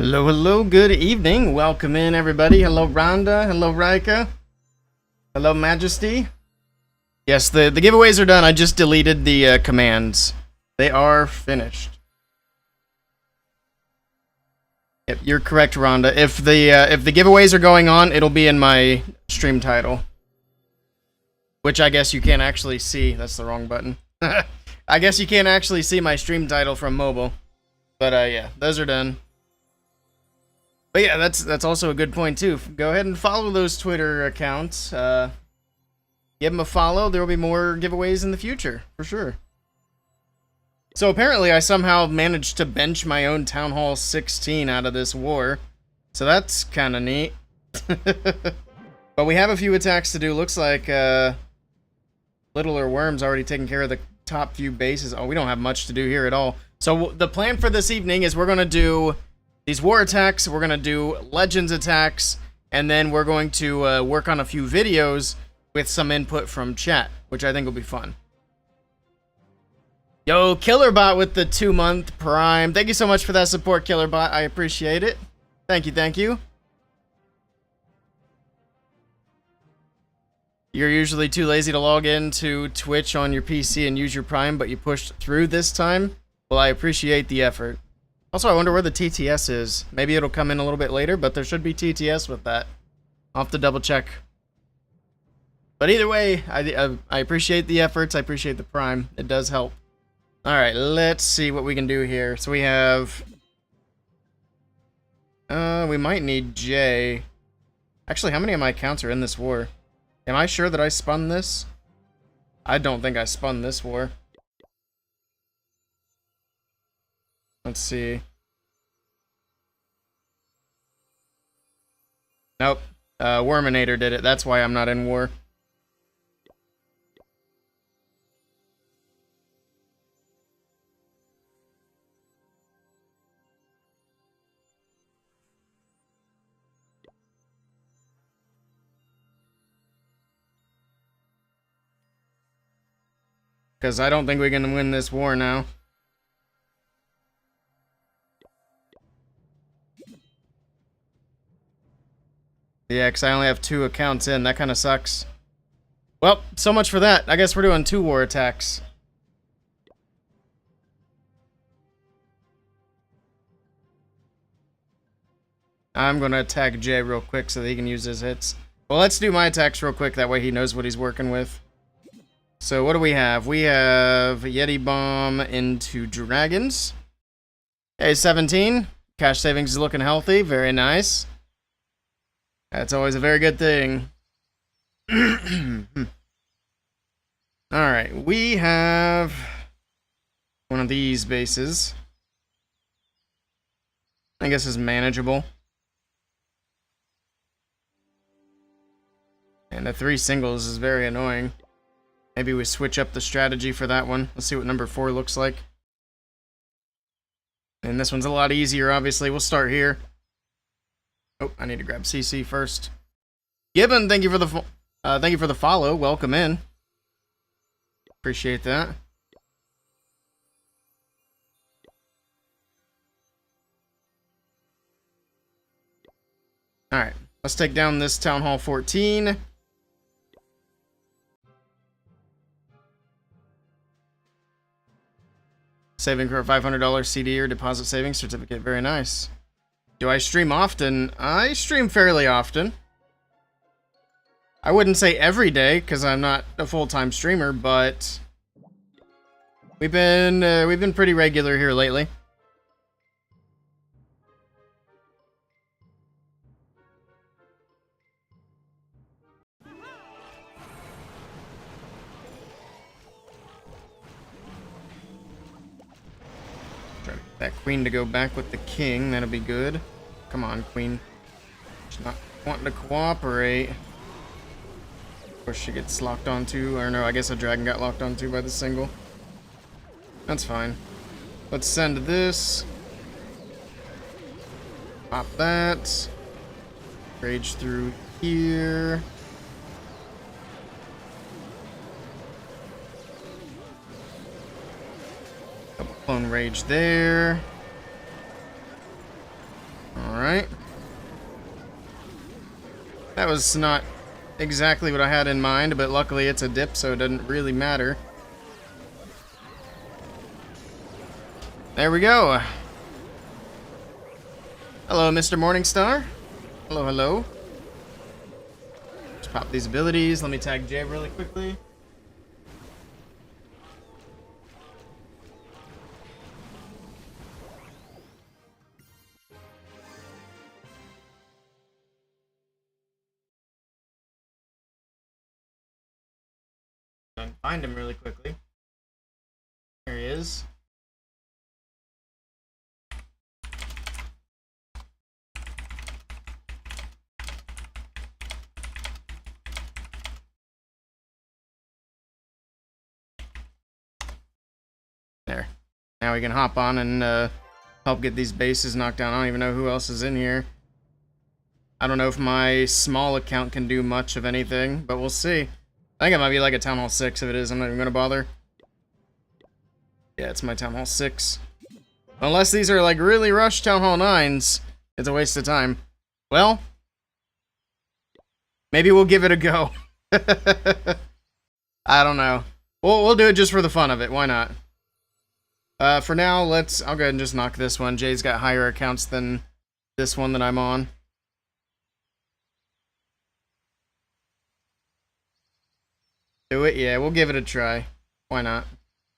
Hello, hello, good evening. Welcome in, everybody. Hello, Rhonda. Hello, Rika. Hello, Majesty. Yes, the giveaways are done. I just deleted the commands. They are finished. Yep, you're correct, Rhonda. If the giveaways are going on, it'll be in my stream title. Which I guess you can't actually see. That's the wrong button. I guess you can't actually see my stream title from mobile. But yeah, those are done. But yeah, that's also a good point too. Go ahead and follow those Twitter accounts. Give them a follow. There will be more giveaways in the future, for sure. So apparently I somehow managed to bench my own Town Hall 16 out of this war. So that's kind of neat. But we have a few attacks to do. Looks like Littler Worm's already taking care of the top few bases. Oh, we don't have much to do here at all. So the plan for this evening is we're going to do these war attacks, we're going to do legends attacks, and then we're going to work on a few videos with some input from chat, which I think will be fun. Yo, Killerbot with the 2-month Prime. Thank you so much for that support, Killerbot. I appreciate it. Thank you, thank you. You're usually too lazy to log into Twitch on your PC and use your Prime, but you pushed through this time? Well, I appreciate the effort. Also, I wonder where the TTS is. Maybe it'll come in a little bit later, but there should be TTS with that. I'll have to double check. But either way, I appreciate the efforts. I appreciate the Prime. It does help. Alright, let's see what we can do here. So we have... we might need J. Actually, how many of my accounts are in this war? Am I sure that I spun this? I don't think I spun this war. Let's see. Nope. Worminator did it. That's why I'm not in war. Because I don't think we can win this war now. Yeah, because I only have 2 accounts in. That kind of sucks. Well, so much for that. I guess we're doing 2 war attacks. I'm going to attack Jay real quick so that he can use his hits. Well, let's do my attacks real quick. That way he knows what he's working with. So what do we have? We have Yeti Bomb into Dragons. Hey, 17. Cash savings is looking healthy. Very nice. That's always a very good thing. Alright, we have one of these bases. I guess is manageable. And the 3 singles is very annoying. Maybe we switch up the strategy for that one. Let's see what number 4 looks like. And this one's a lot easier, obviously. We'll start here. Oh, I need to grab CC first. Gibbon, thank you for the follow. Welcome in. Appreciate that. All right, let's take down this Town Hall 14. Saving for a $500 CD or deposit savings certificate. Very nice. Do I stream often? I stream fairly often. I wouldn't say every day because I'm not a full-time streamer, but we've been pretty regular here lately. Try to get that queen to go back with the king. That'll be good. Come on, queen. She's not wanting to cooperate. Of course she gets locked onto, or no, I guess a dragon got locked onto by the single. That's fine. Let's send this. Pop that. Rage through here. Double clone rage there. That was not exactly what I had in mind, but luckily it's a dip, so it doesn't really matter. There we go. Hello, Mr. Morningstar. Hello, hello. Just pop these abilities. Let me tag Jay really quickly. Find him really quickly. There he is. There. Now we can hop on and help get these bases knocked down. I don't even know who else is in here. I don't know if my small account can do much of anything, but we'll see. I think it might be like a Town Hall 6. If it is, I'm not even going to bother. Yeah, it's my Town Hall 6. Unless these are like really rushed Town Hall 9s, it's a waste of time. Well, maybe we'll give it a go. I don't know. We'll do it just for the fun of it. Why not? For now, I'll go ahead and just knock this one. Jay's got higher accounts than this one that I'm on. Do it? Yeah, we'll give it a try. Why not?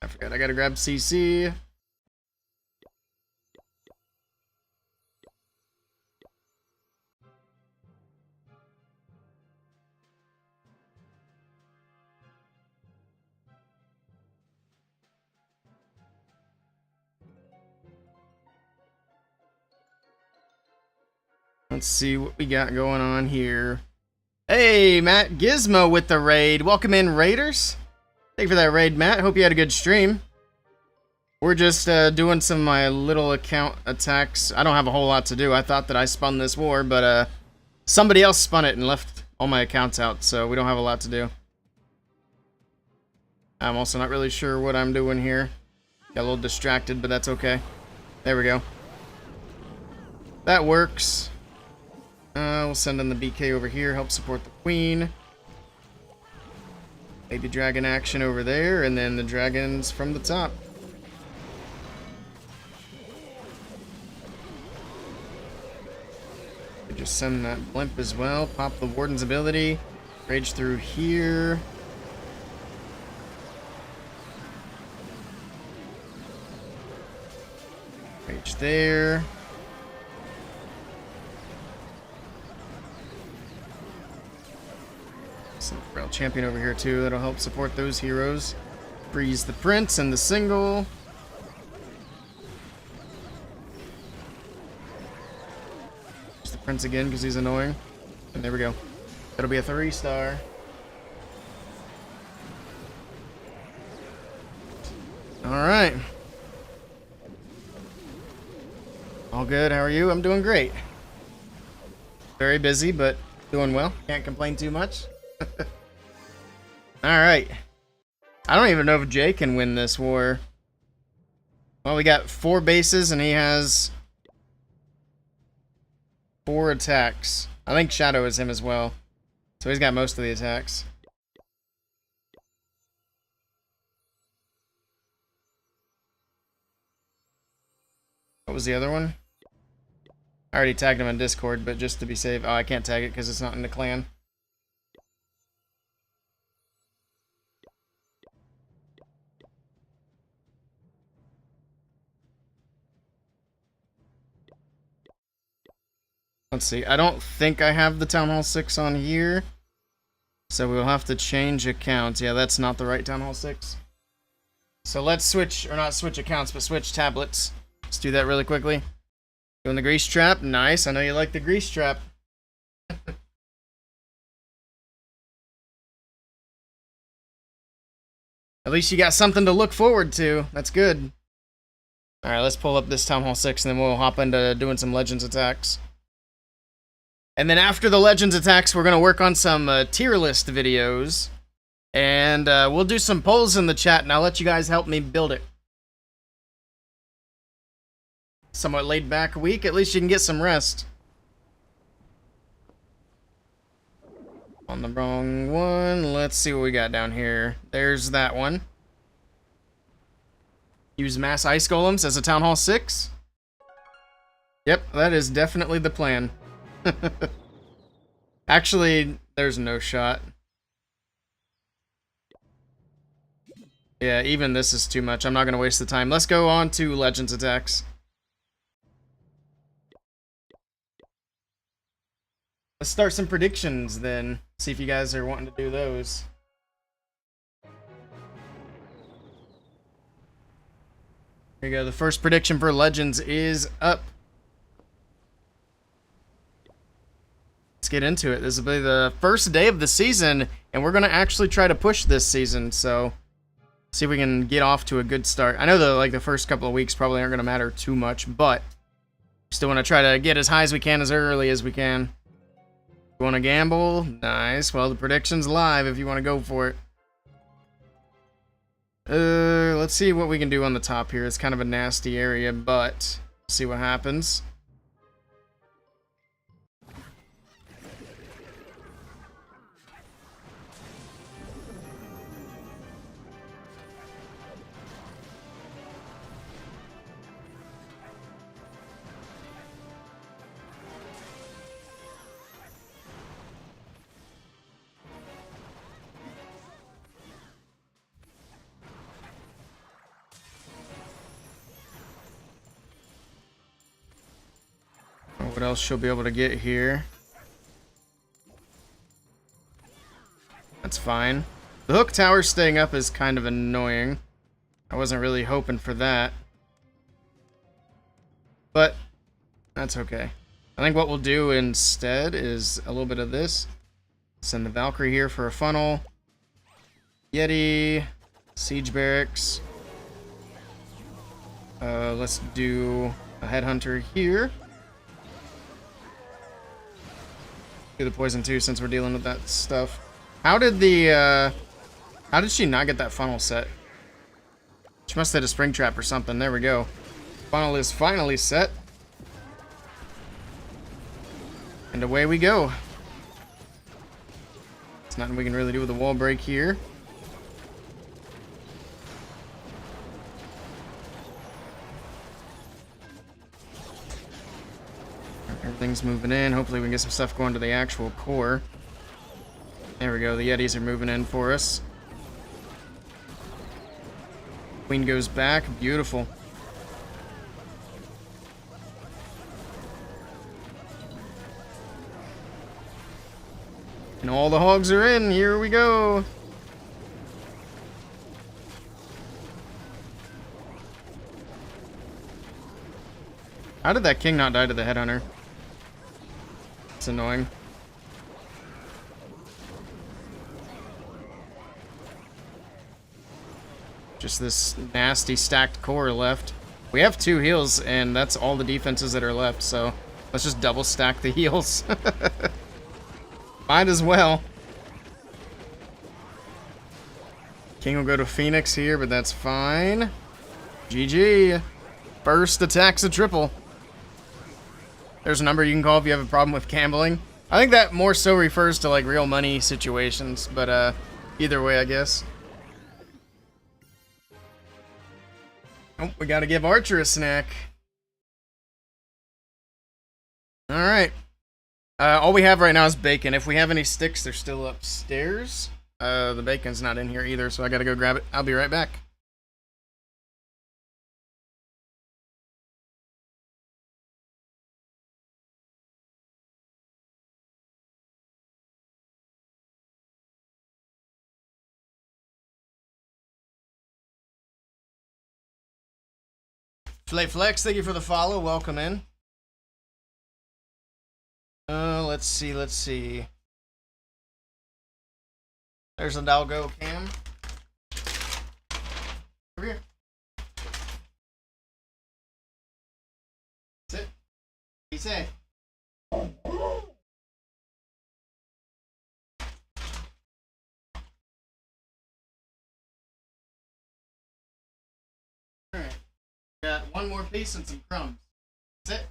I forgot, I gotta grab CC. Let's see what we got going on here. Hey, Matt Gizmo with the raid. Welcome in, Raiders. Thank you for that raid, Matt. Hope you had a good stream. We're just doing some of my little account attacks. I don't have a whole lot to do. I thought that I spun this war, but somebody else spun it and left all my accounts out, so we don't have a lot to do. I'm also not really sure what I'm doing here. Got a little distracted, but that's okay. There we go. That works. We'll send in the BK over here, help support the queen. Maybe dragon action over there, and then the dragons from the top. Just send that blimp as well. Pop the warden's ability. Rage through here. Rage there. Some Braille champion over here too. That'll help support those heroes. Freeze the prince and the single. Prince again because he's annoying. And there we go. That'll be a 3-star. Alright. All good. How are you? I'm doing great. Very busy, but doing well. Can't complain too much. Alright. I don't even know if Jay can win this war. Well, we got 4 bases and he has 4 attacks. I think Shadow is him as well. So he's got most of the attacks. What was the other one? I already tagged him on Discord, but just to be safe. Oh, I can't tag it because it's not in the clan. Let's see. I don't think I have the Town Hall 6 on here. So we'll have to change accounts. Yeah, that's not the right Town Hall 6. So let's switch, or not switch accounts, but switch tablets. Let's do that really quickly. Doing the grease trap. Nice. I know you like the grease trap. At least you got something to look forward to. That's good. Alright, let's pull up this Town Hall 6 and then we'll hop into doing some Legends attacks. And then after the Legends attacks, we're going to work on some tier list videos. And we'll do some polls in the chat, and I'll let you guys help me build it. Somewhat laid back week. At least you can get some rest. On the wrong one. Let's see what we got down here. There's that one. Use mass ice golems as a Town Hall 6. Yep, that is definitely the plan. Actually, there's no shot. Yeah, even this is too much. I'm not going to waste the time. Let's go on to Legends attacks. Let's start some predictions then. See if you guys are wanting to do those. Here you go. The first prediction for Legends is up. Let's get into it. This will be the first day of the season, and we're going to actually try to push this season, so see if we can get off to a good start. I know the first couple of weeks probably aren't going to matter too much, but still want to try to get as high as we can as early as we can. You want to gamble? Nice. Well, the prediction's live if you want to go for it. Let's see what we can do on the top here. It's kind of a nasty area, but see what happens. What else she'll be able to get here? That's fine. The hook tower staying up is kind of annoying. I wasn't really hoping for that. But that's okay. I think what we'll do instead is a little bit of this. Send the Valkyrie here for a funnel. Yeti. Siege barracks. Let's do a headhunter here. Do the poison too, since we're dealing with that stuff. How did she not get that funnel set? She must have hit a spring trap or something. There we go. Funnel is finally set. And away we go. There's nothing we can really do with the wall break here. Everything's moving in. Hopefully we can get some stuff going to the actual core. There we go. The Yetis are moving in for us. Queen goes back. Beautiful. And all the hogs are in. Here we go. How did that king not die to the headhunter? It's annoying. Just this nasty stacked core left. We have 2 heals, and that's all the defenses that are left, so let's just double stack the heals. Might as well. King will go to Phoenix here, but that's fine. GG. First attack's a triple. There's a number you can call if you have a problem with gambling. I think that more so refers to like real money situations, but either way, I guess. Oh, we gotta give Archer a snack. Alright. All we have right now is bacon. If we have any sticks, they're still upstairs. The bacon's not in here either, so I gotta go grab it. I'll be right back. Flay Flex, thank you for the follow. Welcome in. Let's see. There's a Dalgo cam. Over here. Sit. Be safe. Alright. Got one more piece and some crumbs. That's it.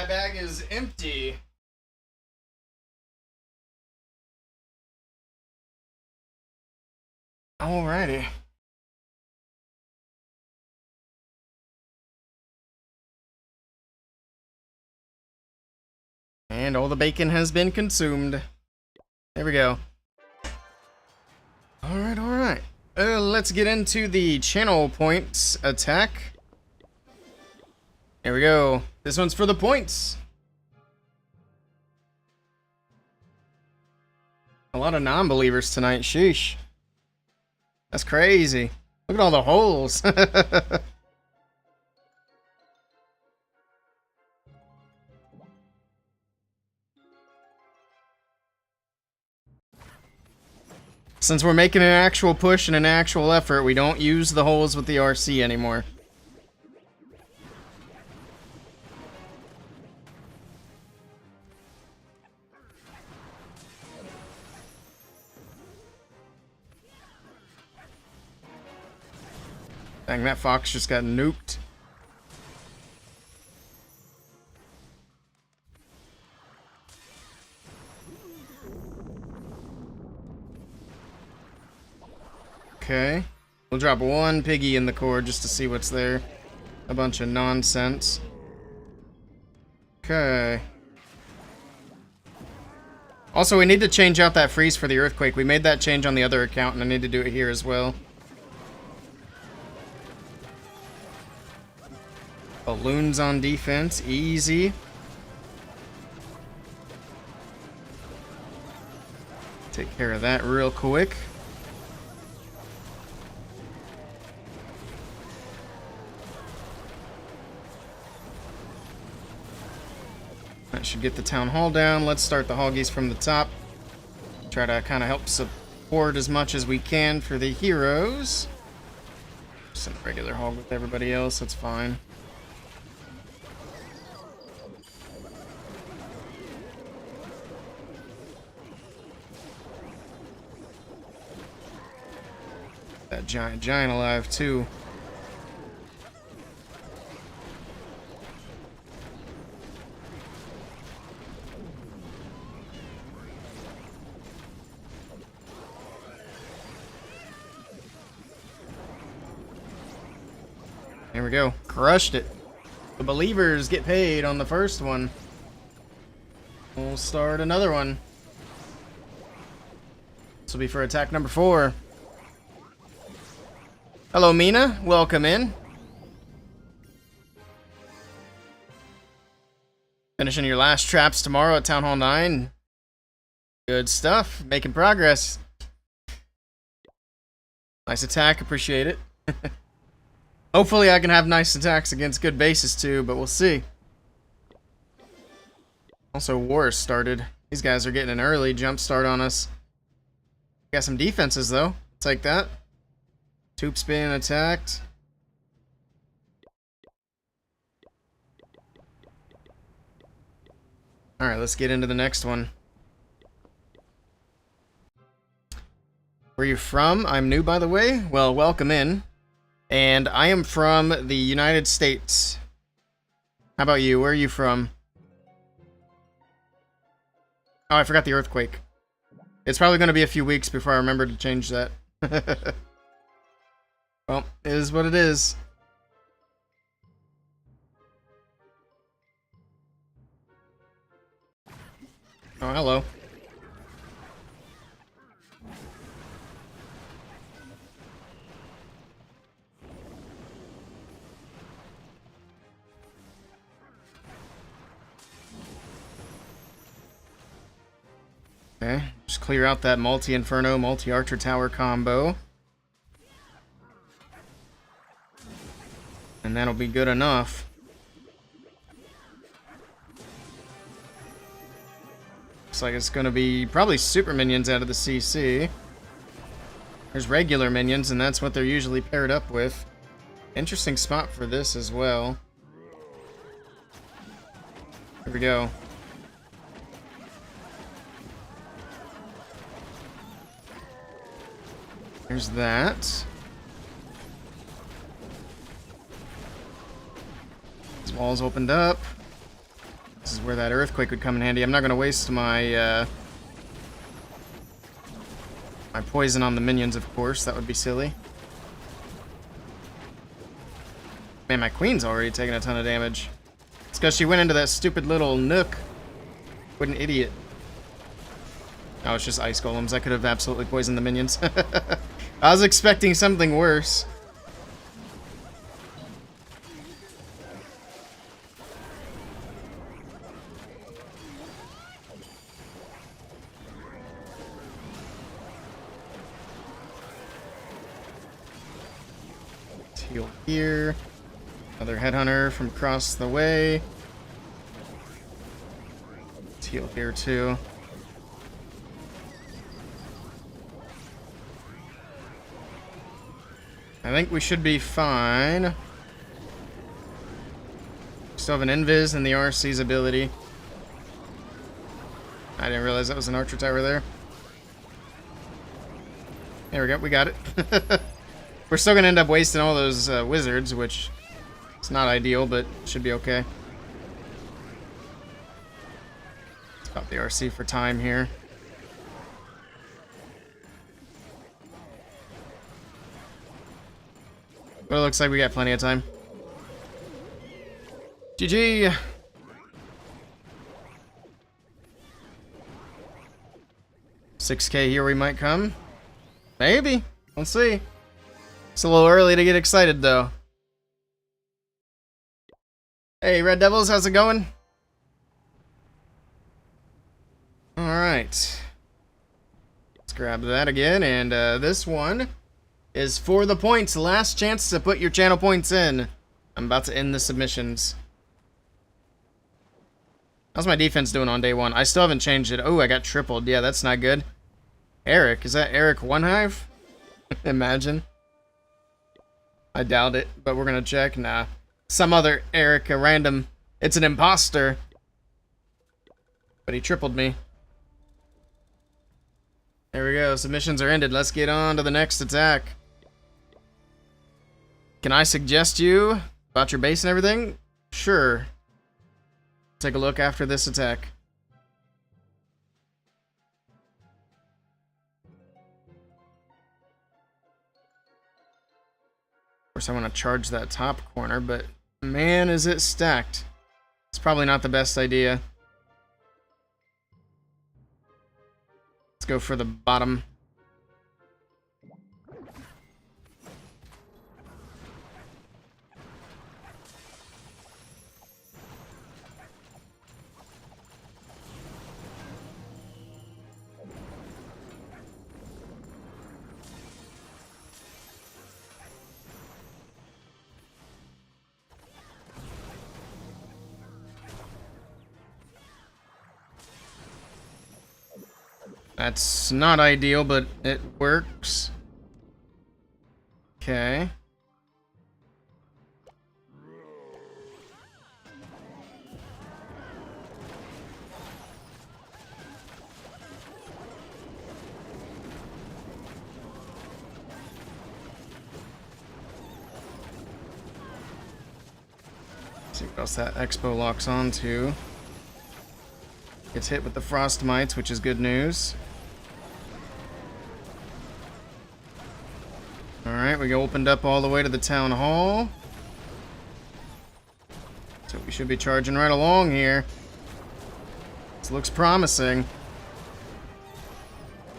My bag is empty. Alrighty. And all the bacon has been consumed. There we go. Alright, alright. Let's get into the channel points attack. There we go. This one's for the points. A lot of non-believers tonight, sheesh. That's crazy. Look at all the holes. Since we're making an actual push and an actual effort, we don't use the holes with the RC anymore. Dang, that fox just got nuked. Okay. We'll drop one piggy in the core just to see what's there. A bunch of nonsense. Okay. Also, we need to change out that freeze for the earthquake. We made that change on the other account, and I need to do it here as well. Balloons on defense. Easy. Take care of that real quick. That should get the town hall down. Let's start the hoggies from the top. Try to kind of help support as much as we can for the heroes. Just a regular hog with everybody else, that's fine. That giant alive too. There we go. Crushed it. The believers get paid on the first one. We'll start another one. This will be for attack number 4. Hello, Mina. Welcome in. Finishing your last traps tomorrow at Town Hall 9. Good stuff. Making progress. Nice attack. Appreciate it. Hopefully I can have nice attacks against good bases too, but we'll see. Also, war has started. These guys are getting an early jump start on us. Got some defenses though. Take that. Toop's being attacked. Alright, let's get into the next one. Where are you from? I'm new, by the way. Well, welcome in. And I am from the United States. How about you? Where are you from? Oh, I forgot the earthquake. It's probably going to be a few weeks before I remember to change that. Well, it is what it is. Oh, hello. Okay, just clear out that multi-inferno, multi-archer tower combo. And that'll be good enough. Looks like it's gonna be probably super minions out of the CC. There's regular minions, and that's what they're usually paired up with. Interesting spot for this as well. Here we go. There's that. These walls opened up. where that earthquake would come in handy. I'm not going to waste my my poison on the minions, of course. That would be silly. Man, my queen's already taking a ton of damage. It's because she went into that stupid little nook. What an idiot. Oh, it's just ice golems. I could have absolutely poisoned the minions. I was expecting something worse. Heal here. Another headhunter from across the way. Let's heal here too. I think we should be fine. Still have an invis and the RC's ability. I didn't realize that was an archer tower there. There we go, we got it. We're still gonna end up wasting all those wizards, which is not ideal, but should be okay. Let's pop the RC for time here. But it looks like we got plenty of time. GG! $6K here we might come. Maybe. We'll see. It's a little early to get excited, though. Hey, Red Devils, how's it going? Alright. Let's grab that again, and this one is for the points. Last chance to put your channel points in. I'm about to end the submissions. How's my defense doing on day one? I still haven't changed it. Oh, I got tripled. Yeah, that's not good. Eric, is that Eric One Hive? Imagine. I doubt it, but we're gonna check. Nah. Some other Eric, a random. It's an imposter. But he tripled me. There we go. Submissions are ended. Let's get on to the next attack. Can I suggest you about your base and everything? Sure. Take a look after this attack. Of course, I want to charge that top corner, but man, is it stacked. It's probably not the best idea. Let's go for the bottom. That's not ideal, but it works. Okay. See what else that Expo locks on to. Gets hit with the Frost Mites, which is good news. Alright, we opened up all the way to the town hall. So we should be charging right along here. This looks promising.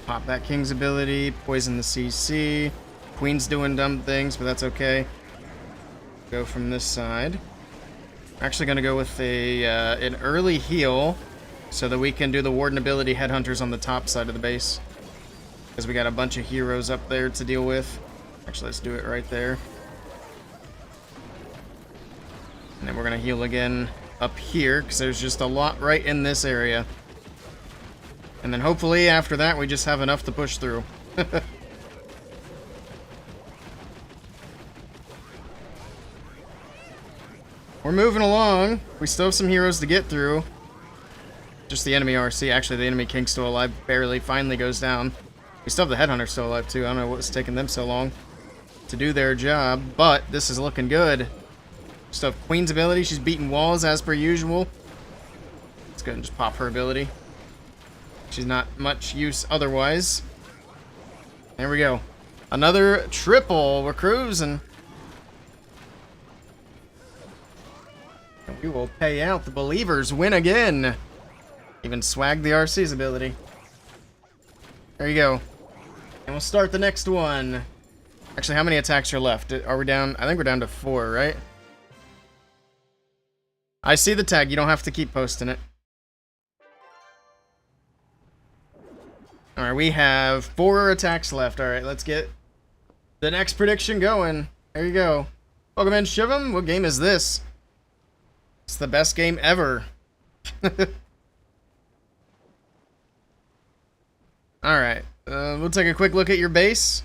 Pop that King's ability, poison the CC. Queen's doing dumb things, but that's okay. Go from this side. Actually gonna go with a an early heal so that we can do the Warden ability Headhunters on the top side of the base. Because we got a bunch of heroes up there to deal with. Actually, let's do it right there. And then we're going to heal again up here, because there's just a lot right in this area. And then hopefully after that, we just have enough to push through. We're moving along. We still have some heroes to get through. Just the enemy RC. Actually, the enemy King's still alive. Barely. Finally goes down. We still have the Headhunter still alive, too. I don't know what's taking them so long to do their job, but this is looking good. Still have Queen's ability. She's beating walls as per usual. Let's go ahead and just pop her ability. She's not much use otherwise. There we go. Another triple. We're cruising. And we will pay out. The believers win again. Even swag the RC's ability. There you go. And we'll start the next one. Actually, how many attacks are left? Are we down? I think we're down to 4, right? I see the tag. You don't have to keep posting it. Alright, we have 4 attacks left. Alright, let's get the next prediction going. There you go. Welcome in, Shivam. What game is this? It's the best game ever. Alright, we'll take a quick look at your base.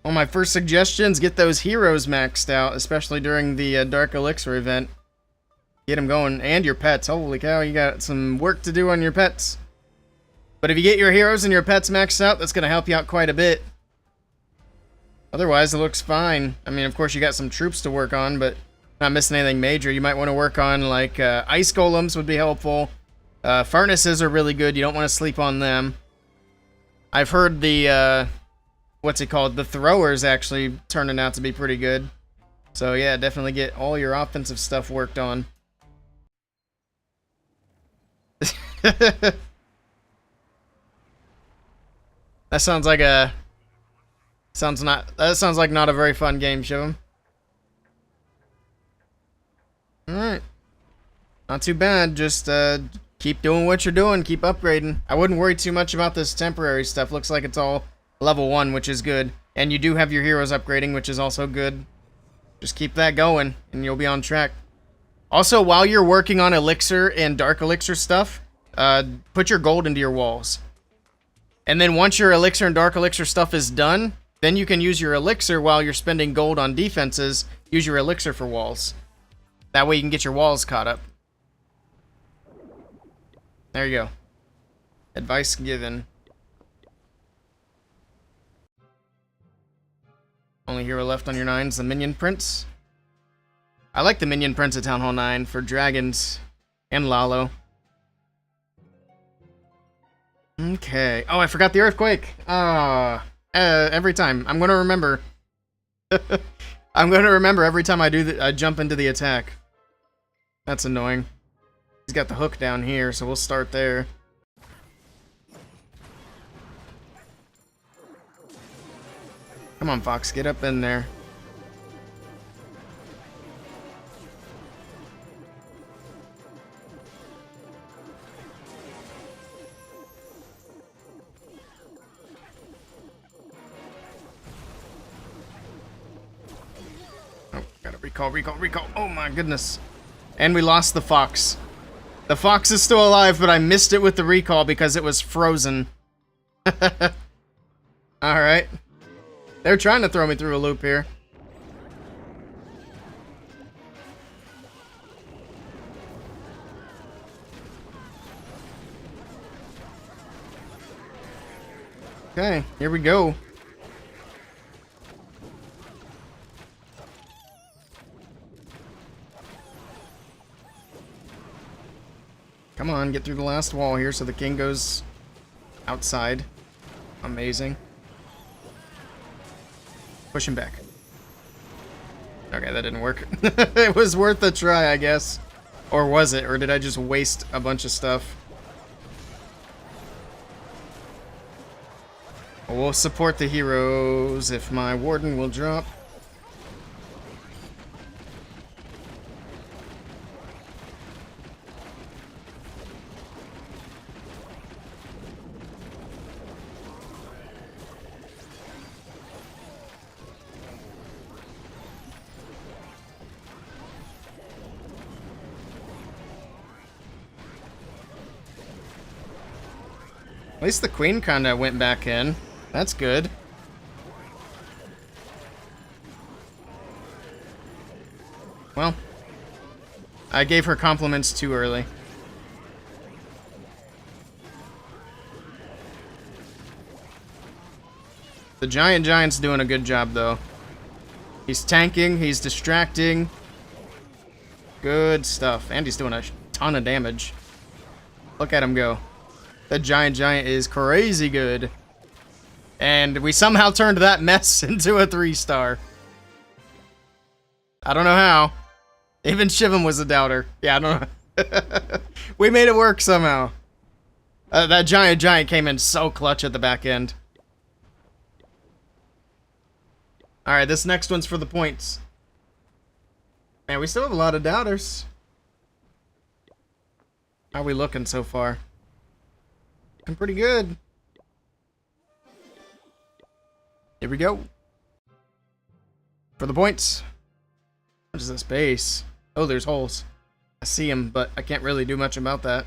Well, my first suggestions, get those heroes maxed out, especially during the Dark Elixir event. Get them going, and your pets. Holy cow, you got some work to do on your pets. But if you get your heroes and your pets maxed out, that's going to help you out quite a bit. Otherwise, it looks fine. I mean, of course, you got some troops to work on, but not missing anything major. You might want to work on, like, ice golems would be helpful. Furnaces are really good. You don't want to sleep on them. I've heard the... what's it called? The throwers actually turning out to be pretty good. So yeah, definitely get all your offensive stuff worked on. That sounds like a... That sounds like not a very fun game, Shivam. Alright. Not too bad, just keep doing what you're doing, keep upgrading. I wouldn't worry too much about this temporary stuff. Looks like it's all level 1, which is good. And you do have your heroes upgrading, which is also good. Just keep that going, and you'll be on track. Also, while you're working on Elixir and Dark Elixir stuff, put your gold into your walls. And then once your Elixir and Dark Elixir stuff is done, then you can use your Elixir while you're spending gold on defenses. Use your Elixir for walls. That way you can get your walls caught up. There you go. Advice given. Only hero left on your 9's the Minion Prince. I like the Minion Prince at Town Hall 9 for dragons and Lalo. Okay. Oh, I forgot the Earthquake. Every time. I'm gonna remember. I'm gonna remember every time I jump into the attack. That's annoying. He's got the hook down here, so we'll start there. Come on, Fox, get up in there. Oh, gotta recall. Oh my goodness. And we lost the Fox. The Fox is still alive, but I missed it with the recall because it was frozen. Alright. They're trying to throw me through a loop here. Okay, here we go. Come on, get through the last wall here so the king goes outside. Amazing. Push him back. Okay, that didn't work. It was worth a try, I guess. Or was it? Or did I just waste a bunch of stuff? We'll support the heroes if my warden will drop. At least the queen kinda went back in. That's good. Well, I gave her compliments too early. The Giant's doing a good job, though. He's tanking, he's distracting. Good stuff. And he's doing a ton of damage. Look at him go. That Giant is crazy good. And we somehow turned that mess into a 3-star. I don't know how. Even Shivam was a doubter. Yeah, I don't know. We made it work somehow. That Giant came in so clutch at the back end. Alright, this next one's for the points. Man, we still have a lot of doubters. How are we looking so far? Looking pretty good. Here we go. For the points. What is this base? Oh, there's holes. I see them, but I can't really do much about that.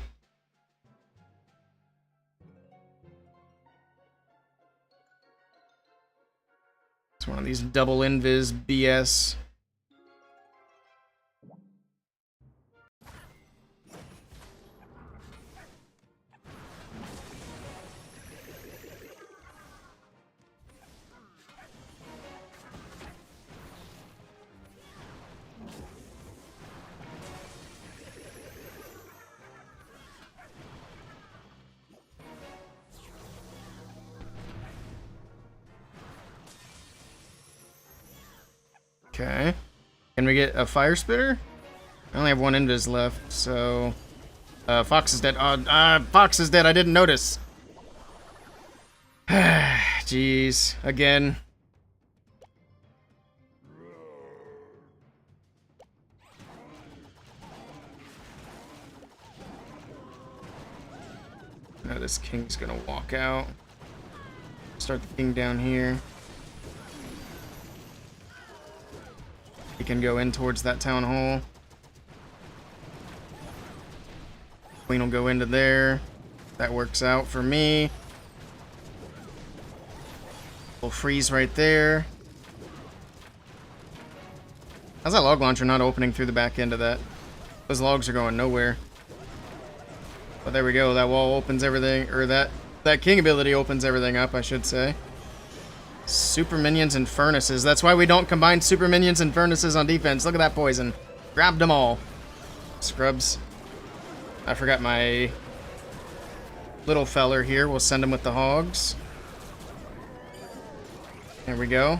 It's one of these double invis BS. Okay. Can we get a fire spitter? I only have one invis left, so... Fox is dead. Fox is dead. I didn't notice. Jeez. Again. Now this king's gonna walk out. Start the king down here. He can go in towards that town hall. Queen will go into there. That works out for me. We'll freeze right there. How's that log launcher not opening through the back end of that? Those logs are going nowhere. But there we go. That wall opens everything, or that king ability opens everything up, I should say. Super minions and furnaces. That's why we don't combine super minions and furnaces on defense. Look at that poison. Grabbed them all. Scrubs. I forgot my little feller here. We'll send him with the hogs. There we go.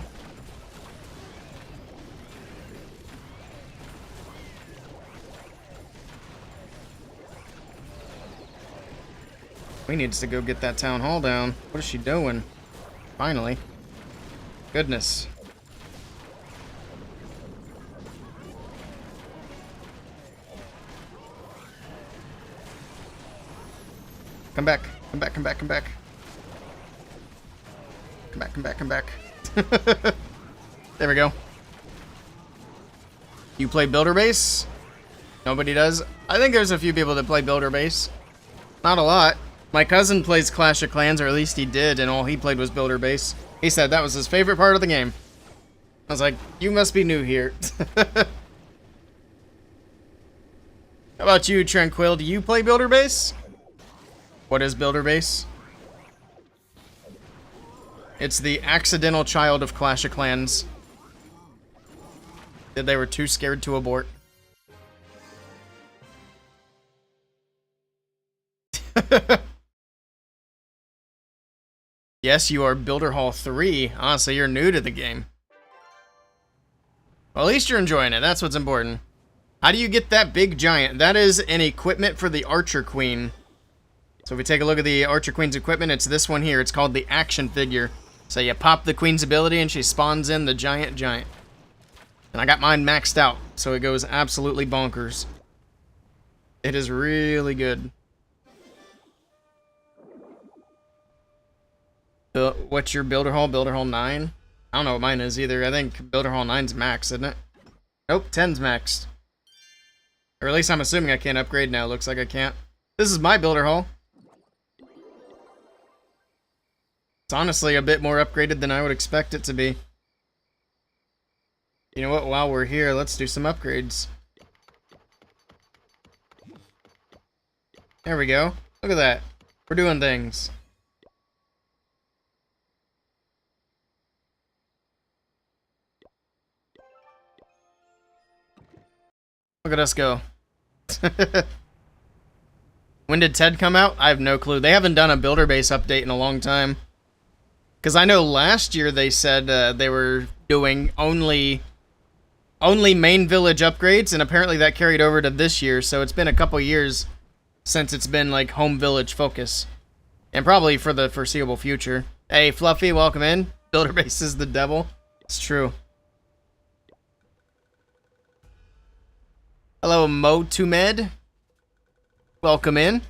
We needs to go get that town hall down. What is she doing? Finally. Goodness. Come back. Come back, come back, come back. Come back, come back, come back. There we go. You play Builder Base? Nobody does? I think there's a few people that play Builder Base. Not a lot. My cousin plays Clash of Clans, or at least he did, and all he played was Builder Base. He said that was his favorite part of the game. I was like, you must be new here. How about you, Tranquil? Do you play Builder Base? What is Builder Base? It's the accidental child of Clash of Clans. That they were too scared to abort. Yes, you are Builder Hall 3. Ah, so you're new to the game. Well, at least you're enjoying it. That's what's important. How do you get that big giant? That is an equipment for the Archer Queen. So if we take a look at the Archer Queen's equipment, it's this one here. It's called the action figure. So you pop the Queen's ability and she spawns in the giant. And I got mine maxed out, so it goes absolutely bonkers. It is really good. What's your Builder Hall? Builder Hall 9? I don't know what mine is either. I think Builder Hall 9's max, isn't it? Nope, 10's maxed. Or at least I'm assuming I can't upgrade now. Looks like I can't. This is my Builder Hall. It's honestly a bit more upgraded than I would expect it to be. You know what? While we're here, let's do some upgrades. There we go. Look at that. We're doing things. Look at us go. When did Ted come out? I have no clue. They haven't done a builder base update in a long time. Because I know last year they said they were doing only main village upgrades, and apparently that carried over to this year, so it's been a couple years since it's been like home village focus. And probably for the foreseeable future. Hey, Fluffy, welcome in. Builder base is the devil. It's true. Hello, Motumed. Welcome in.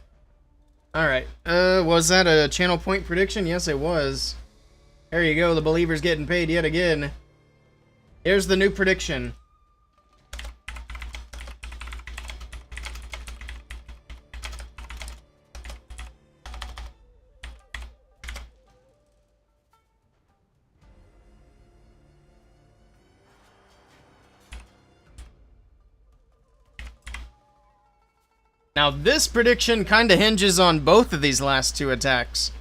Alright. Was that a channel point prediction? Yes, it was. There you go. The believer's getting paid yet again. Here's the new prediction. Now, this prediction kind of hinges on both of these last two attacks.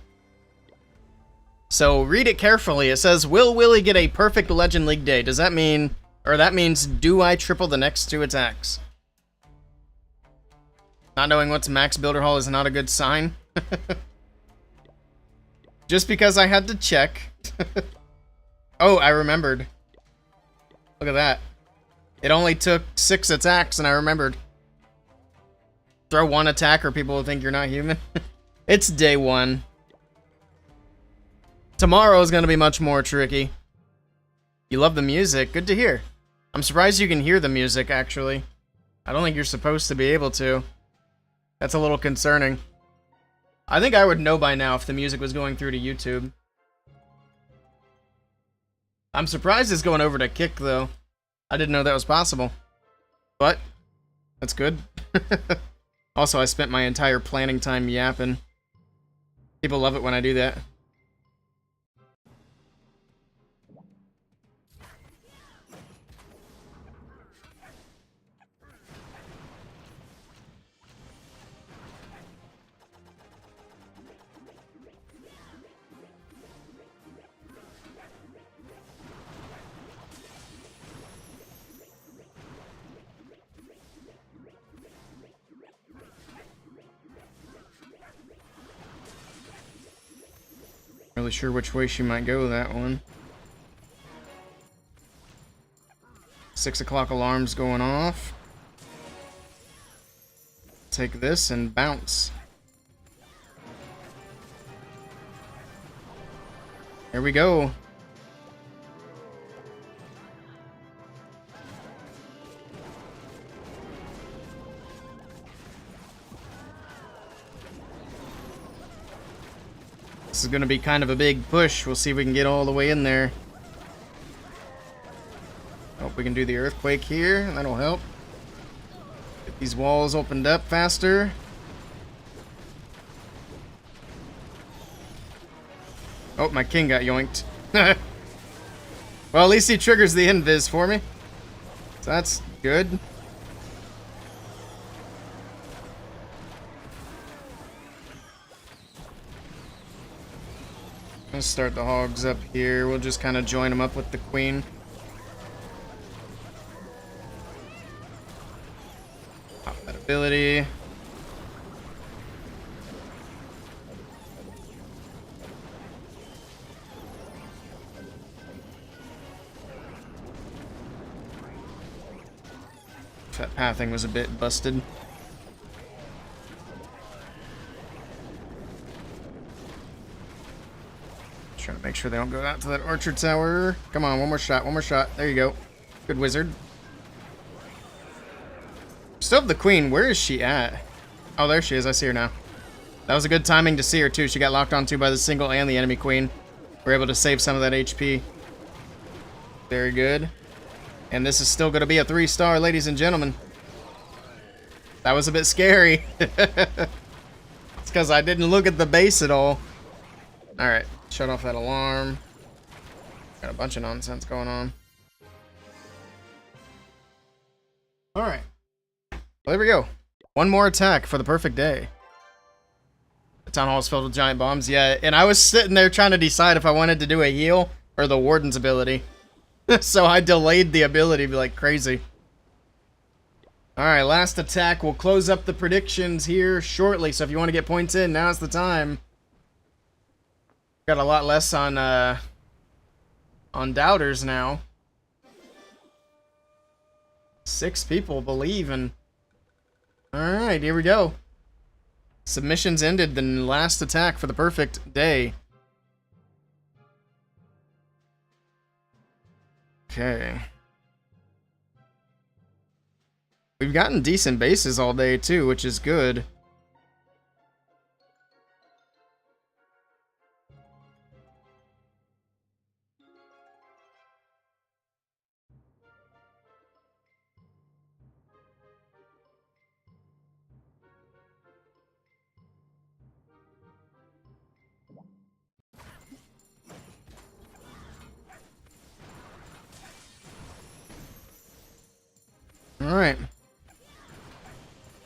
So, read it carefully. It says, will Willey get a perfect Legend League day? Does that mean, or that means, do I triple the next two attacks? Not knowing what's max builder haul is not a good sign. Just because I had to check. Oh, I remembered. Look at that. It only took 6 attacks, and I remembered. Throw one attack or people will think you're not human. It's day 1. Tomorrow is going to be much more tricky. You love the music. Good to hear. I'm surprised you can hear the music, actually. I don't think you're supposed to be able to. That's a little concerning. I think I would know by now if the music was going through to YouTube. I'm surprised it's going over to Kick, though. I didn't know that was possible. But, that's good. Also, I spent my entire planning time yapping. People love it when I do that. Really sure which way she might go with that one. 6 o'clock alarm's going off. Take this and bounce. Here we go. This is going to be kind of a big push. We'll see if we can get all the way in there. Hope we can do the earthquake here. That'll help. Get these walls opened up faster. Oh, my king got yoinked. Well, at least he triggers the invis for me. So that's good. Let's start the hogs up here. We'll just kind of join them up with the queen. Pop that ability. That pathing was a bit busted. Trying to make sure they don't go out to that orchard tower. Come on, one more shot, one more shot. There you go. Good wizard. Still have the queen. Where is she at? Oh, there she is. I see her now. That was a good timing to see her, too. She got locked onto by the single and the enemy queen. We're able to save some of that HP. Very good. And this is still going to be a 3-star, ladies and gentlemen. That was a bit scary. It's because I didn't look at the base at all. Alright. Shut off that alarm. Got a bunch of nonsense going on. Alright. Well, there we go. One more attack for the perfect day. town hall is filled with giant bombs. Yeah, and I was sitting there trying to decide if I wanted to do a heal or the warden's ability. So I delayed the ability like crazy. Alright, last attack. We'll close up the predictions here shortly, so if you want to get points in, now's the time. Got a lot less on doubters now. 6 people believe in. Alright, here we go. Submissions ended, the last attack for the perfect day. Okay. We've gotten decent bases all day, too, which is good. Alright.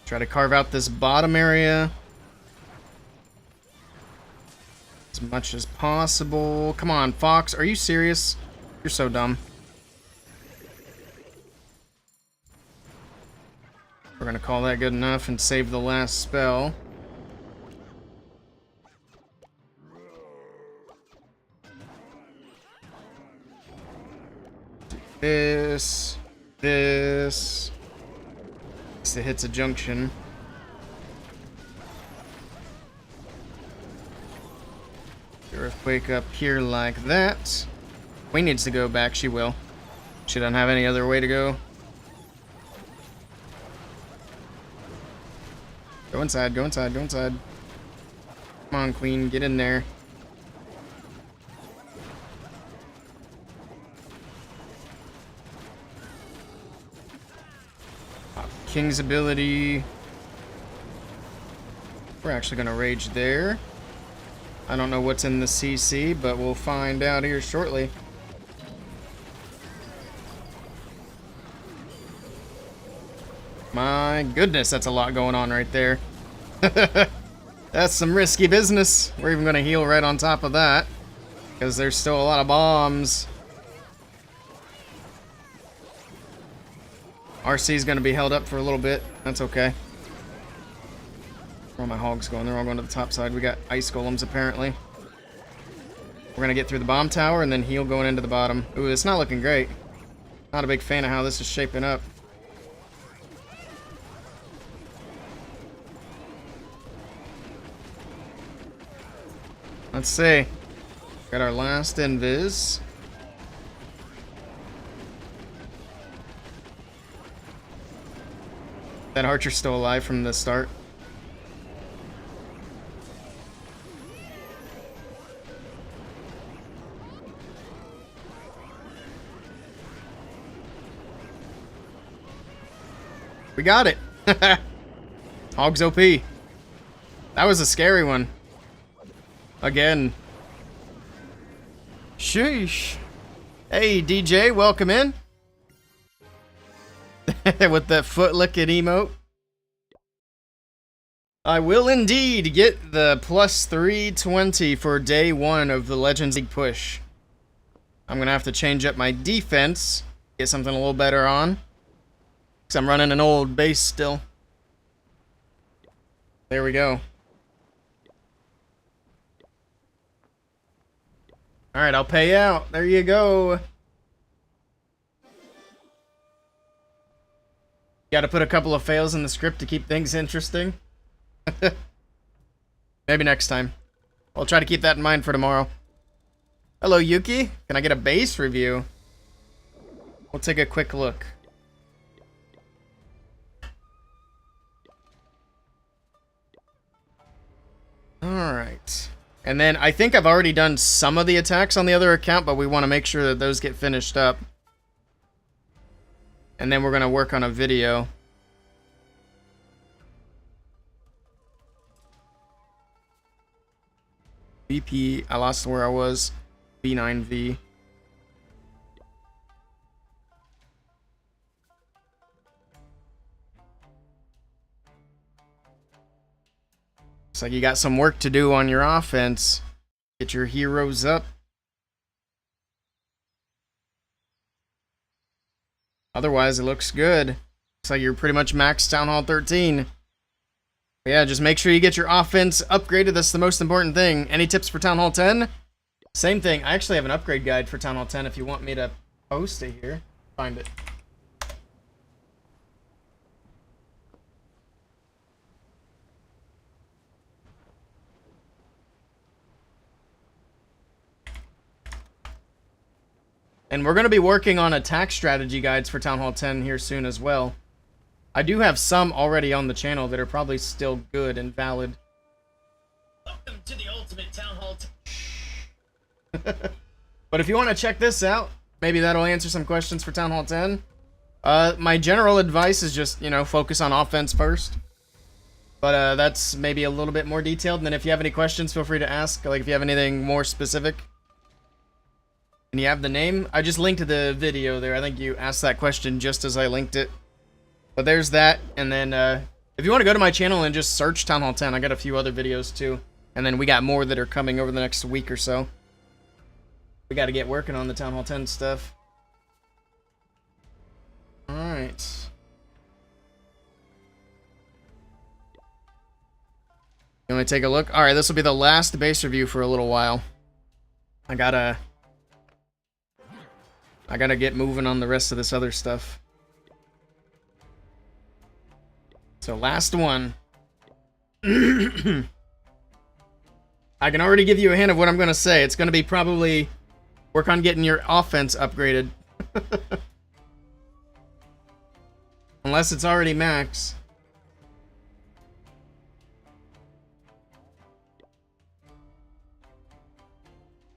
Try to carve out this bottom area as much as possible. Come on, Fox. Are you serious? You're so dumb. We're gonna call that good enough and save the last spell. This. This. It hits a junction. Earthquake up here like that. Queen needs to go back. She will. She doesn't have any other way to go. Go inside, go inside, go inside. Come on, Queen, get in there. King's ability. We're actually going to rage there. I don't know what's in the CC, but we'll find out here shortly. My goodness, that's a lot going on right there. That's some risky business. We're even going to heal right on top of that, because there's still a lot of bombs. RC is going to be held up for a little bit. That's okay. Where are my hogs going? They're all going to the top side. We got ice golems, apparently. We're going to get through the bomb tower and then heal going into the bottom. Ooh, it's not looking great. Not a big fan of how this is shaping up. Let's see. Got our last invis. That archer's still alive from the start. We got it. Hogs OP. That was a scary one. Again. Sheesh. Hey, DJ, welcome in. With that foot licking emote. I will indeed get the plus 320 for day 1 of the Legends League push. I'm going to have to change up my defense. Get something a little better on. Because I'm running an old base still. There we go. Alright, I'll pay out. There you go. Got to put a couple of fails in the script to keep things interesting. Maybe next time. I'll try to keep that in mind for tomorrow. Hello, Yuki. Can I get a base review? We'll take a quick look. Alright. And then I think I've already done some of the attacks on the other account, but we want to make sure that those get finished up. And then we're going to work on a video. VP, I lost where I was. B9V. Looks like you got some work to do on your offense. Get your heroes up. Otherwise, it looks good. Looks like you're pretty much maxed Town Hall 13. But yeah, just make sure you get your offense upgraded. That's the most important thing. Any tips for Town Hall 10? Same thing. I actually have an upgrade guide for Town Hall 10 if you want me to post it here. Find it. And we're going to be working on attack strategy guides for Town Hall 10 here soon as well. I do have some already on the channel that are probably still good and valid. Welcome to the ultimate Town Hall 10. But if you want to check this out, maybe that'll answer some questions for Town Hall 10. My general advice is just, you know, focus on offense first. But that's maybe a little bit more detailed. And then if you have any questions, feel free to ask. Like if you have anything more specific. And you have the name? I just linked to the video there. I think you asked that question just as I linked it. But there's that. And then if you want to go to my channel and just search Town Hall 10, I got a few other videos too. And then we got more that are coming over the next week or so. We got to get working on the Town Hall 10 stuff. Alright. You want to take a look? Alright, this will be the last base review for a little while. I gotta get moving on the rest of this other stuff. So, last one. I can already give you a hint of what I'm going to say. It's going to be probably work on getting your offense upgraded. Unless it's already max.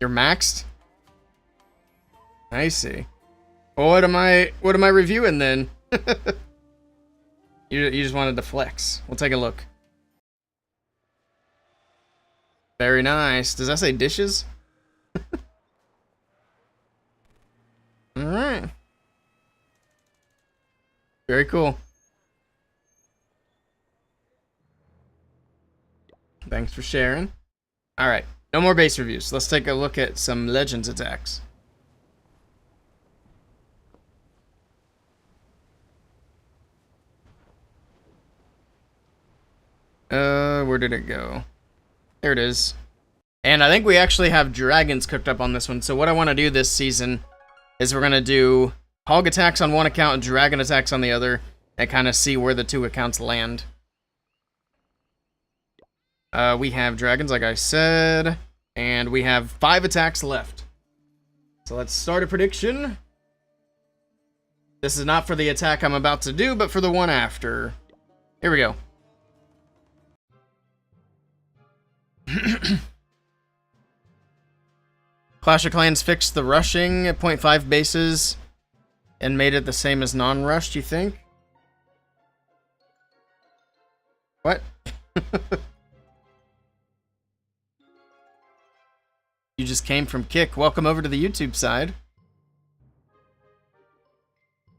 You're maxed? I see. Well, what am I reviewing then? You just wanted to flex. We'll take a look. Very nice. Does that say dishes? Alright. Very cool. Thanks for sharing. Alright. No more base reviews. Let's take a look at some Legends attacks. Where did it go? There it is. And I think we actually have dragons cooked up on this one. So what I want to do this season is we're going to do hog attacks on one account and dragon attacks on the other and kind of see where the two accounts land. We have dragons, like I said, and we have 5 attacks left. So let's start a prediction. This is not for the attack I'm about to do, but for the one after. Here we go. Clash of Clans fixed the rushing at 0.5 bases and made it the same as non-rushed, you think? What? You just came from Kick. Welcome over to the YouTube side.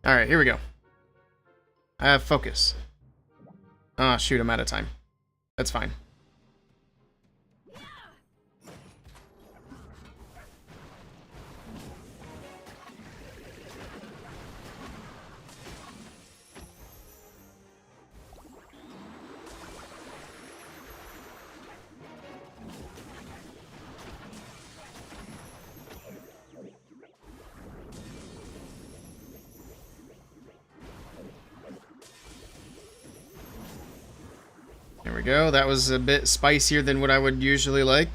Alright, here we go. I have focus. Oh, shoot, I'm out of time. That's fine. There we go. That was a bit spicier than what I would usually like.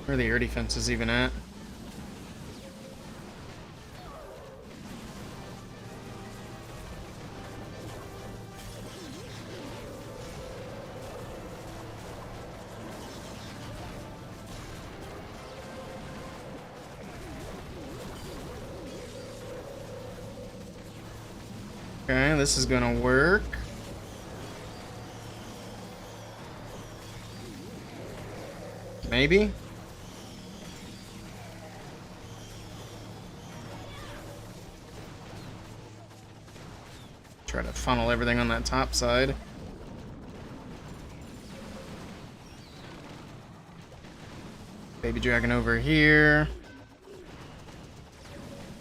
Where are the air defenses even at? Okay, this is gonna work. Maybe? Try to funnel everything on that top side. Baby dragon over here.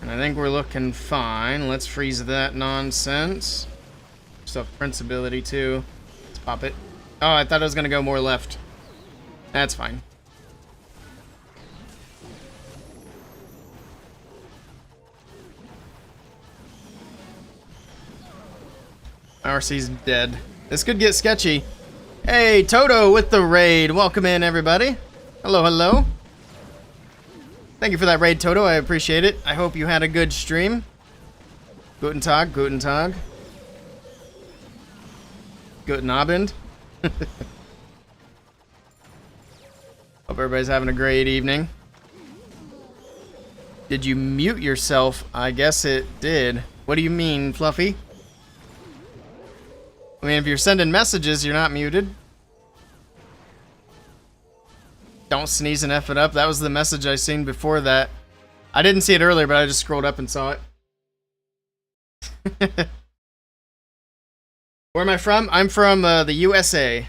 And I think we're looking fine. Let's freeze that nonsense. Still have Prince ability too. Let's pop it. Oh, I thought it was gonna go more left. That's fine. RC's dead. This could get sketchy. Hey, Toto with the raid. Welcome in, everybody. Hello, hello. Thank you for that raid, Toto. I appreciate it. I hope you had a good stream. Guten Tag, Guten Tag. Guten Abend. Hope everybody's having a great evening. Did you mute yourself? I guess it did. What do you mean, Fluffy? I mean, if you're sending messages, you're not muted. Don't sneeze and F it up. That was the message I seen before that. I didn't see it earlier, but I just scrolled up and saw it. Where am I from? I'm from the USA.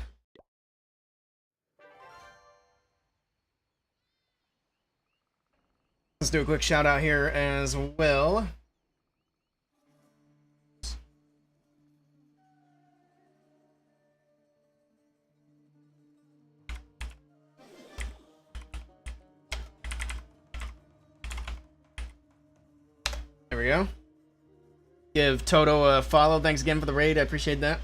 Let's do a quick shout out here as well. There we go. Give Toto a follow. Thanks again for the raid. I appreciate that.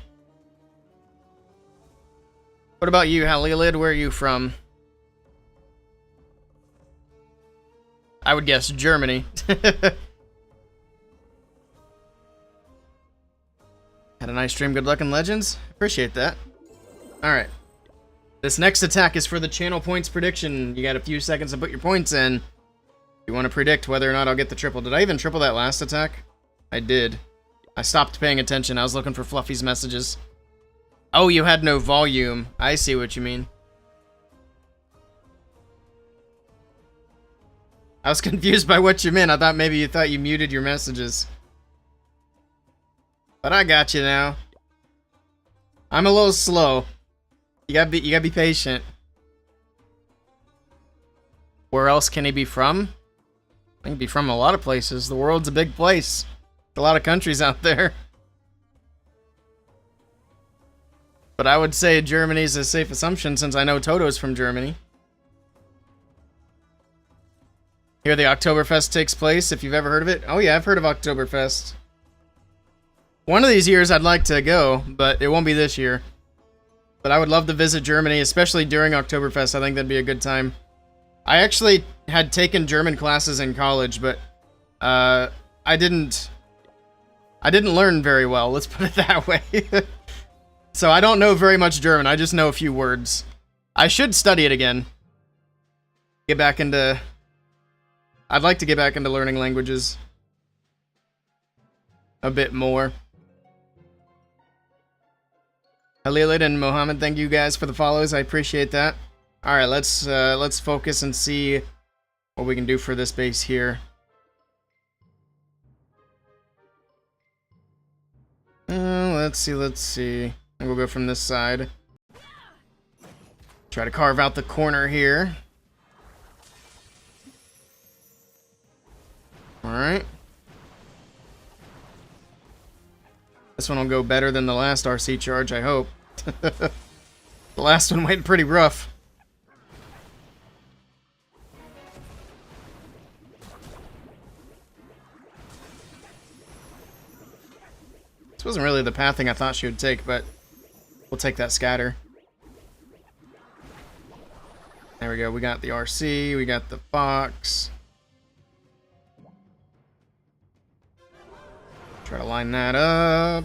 What about you, Halilid? Where are you from? I would guess Germany. Had a nice stream. Good luck in Legends. Appreciate that. Alright. This next attack is for the channel points prediction. You got a few seconds to put your points in. You want to predict whether or not I'll get the triple. Did I even triple that last attack? I did. I stopped paying attention. I was looking for Fluffy's messages. Oh, you had no volume. I see what you mean. I was confused by what you meant. I thought maybe you thought you muted your messages. But I got you now. I'm a little slow. You gotta be patient. Where else can he be from? I can be from a lot of places. The world's a big place. A lot of countries out there. But I would say Germany's a safe assumption since I know Toto's from Germany. Here the Oktoberfest takes place, if you've ever heard of it. Oh yeah, I've heard of Oktoberfest. One of these years I'd like to go, but it won't be this year. But I would love to visit Germany, especially during Oktoberfest. I think that'd be a good time. I actually had taken German classes in college, but I didn't learn very well, let's put it that way. So I don't know very much German, I just know a few words. I should study it again. Get back into... I'd like to get back into learning languages a bit more. Halilid and Mohammed, thank you guys for the follows, I appreciate that. Alright, let's focus and see what we can do for this base here. Let's see. And we'll go from this side. Try to carve out the corner here. Alright. This one will go better than the last RC charge, I hope. The last one went pretty rough. This wasn't really the pathing I thought she would take, but we'll take that scatter. There we go, we got the RC, we got the Fox. Try to line that up.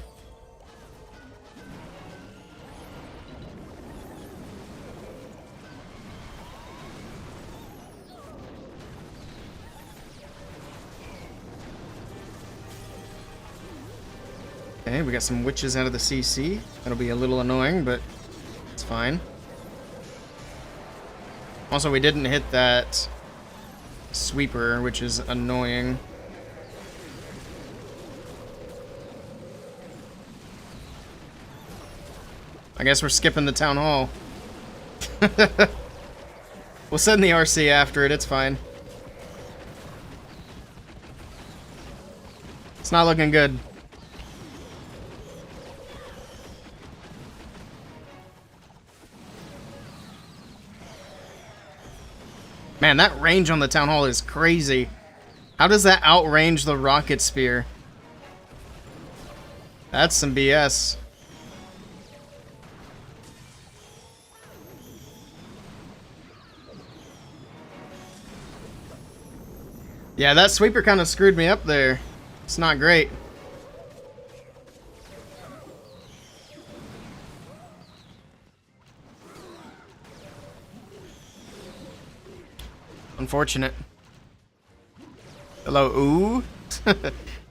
Okay, we got some witches out of the CC. That'll be a little annoying, but it's fine. Also, we didn't hit that sweeper, which is annoying. I guess we're skipping the town hall. We'll send the RC after it, it's fine. It's not looking good. Man, that range on the town hall is crazy. How does that outrange the rocket spear? That's some BS. Yeah, that sweeper kind of screwed me up there. It's not great. Unfortunate. Hello, ooh.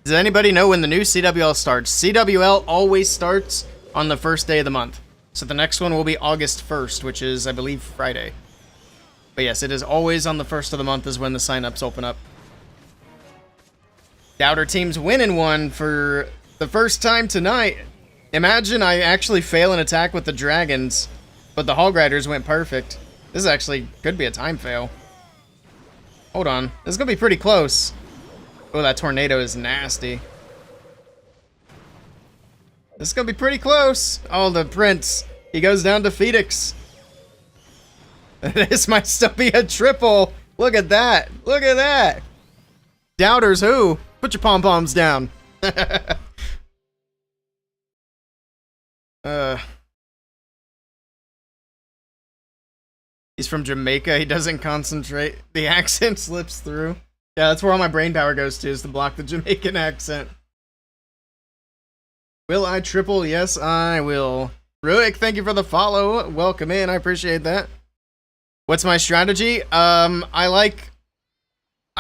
Does anybody know when the new CWL starts? CWL always starts on the first day of the month. So the next one will be August 1st, which is, I believe, Friday. But yes, it is always on the first of the month is when the signups open up. Doubter team's winning one for the first time tonight. Imagine I actually fail an attack with the dragons, but the hog riders went perfect. This actually could be a time fail. Hold on. This is going to be pretty close. Oh, that tornado is nasty. This is going to be pretty close. Oh, the prince. He goes down to Phoenix. This might still be a triple. Look at that. Look at that. Doubters who? Put your pom-poms down. He's from Jamaica. He doesn't concentrate. The accent slips through. Yeah, that's where all my brain power goes to, is to block the Jamaican accent. Will I triple? Yes, I will. Ruick, thank you for the follow. Welcome in. I appreciate that. What's my strategy? I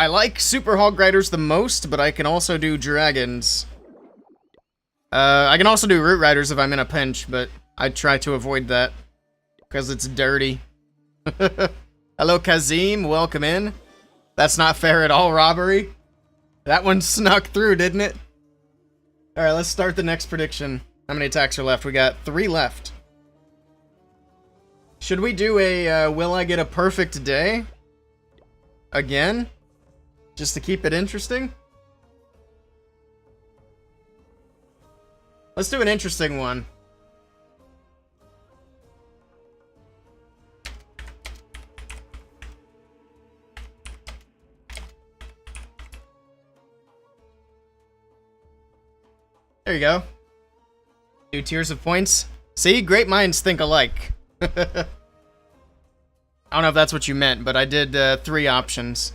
like Super Hog Riders the most, but I can also do Dragons. I can also do Root Riders if I'm in a pinch, but I try to avoid that because it's dirty. Hello, Kazim. Welcome in. That's not fair at all, robbery. That one snuck through, didn't it? Alright, let's start the next prediction. How many attacks are left? We got 3 left. Should we do a, will I get a perfect day? Again? Just to keep it interesting? Let's do an interesting one. There you go. 2 tiers of points. See? Great minds think alike. I don't know if that's what you meant, but I did 3 options.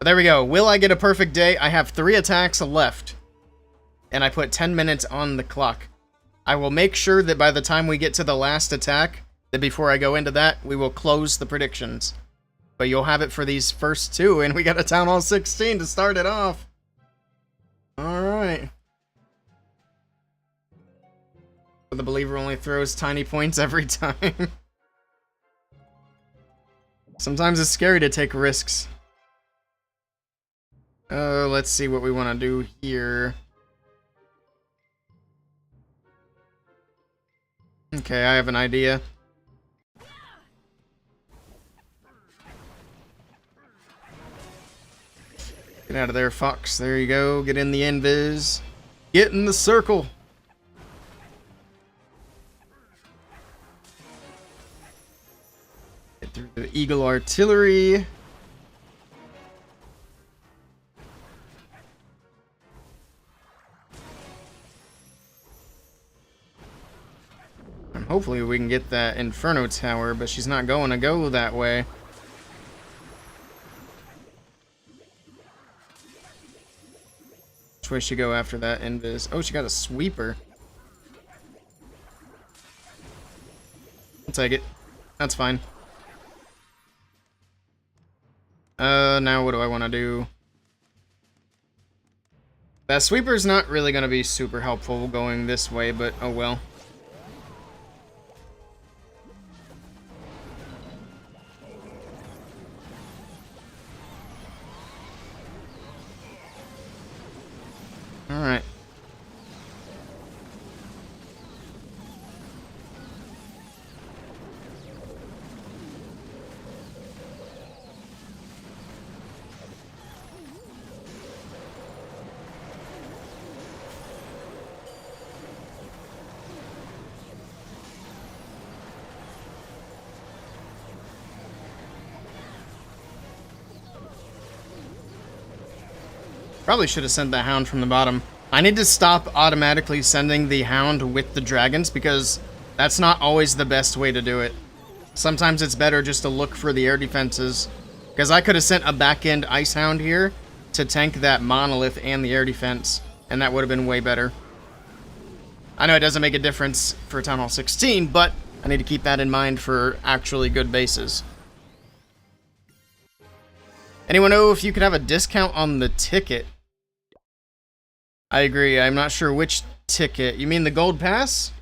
But there we go. Will I get a perfect day? I have 3 attacks left. And I put 10 minutes on the clock. I will make sure that by the time we get to the last attack, that before I go into that, we will close the predictions. But you'll have it for these first 2, and we got a Town Hall 16 to start it off. Alright. The believer only throws tiny points every time. Sometimes it's scary to take risks. Let's see what we want to do here. Okay, I have an idea. Get out of there, Fox. There you go. Get in the invis. Get in the circle. Get through the Eagle Artillery. And hopefully we can get that Inferno Tower, but she's not going to go that way. Which way should go after that invis? Oh, she got a sweeper. I'll take it. That's fine. Now what do I want to do? That sweeper's not really going to be super helpful going this way, but oh well. Alright. Probably should have sent the hound from the bottom. I need to stop automatically sending the hound with the dragons because that's not always the best way to do it. Sometimes it's better just to look for the air defenses. Because I could have sent a back-end ice hound here to tank that monolith and the air defense, and that would have been way better. I know it doesn't make a difference for Town Hall 16, but I need to keep that in mind for actually good bases. Anyone know if you could have a discount on the ticket? I agree. I'm not sure which ticket. You mean the gold pass?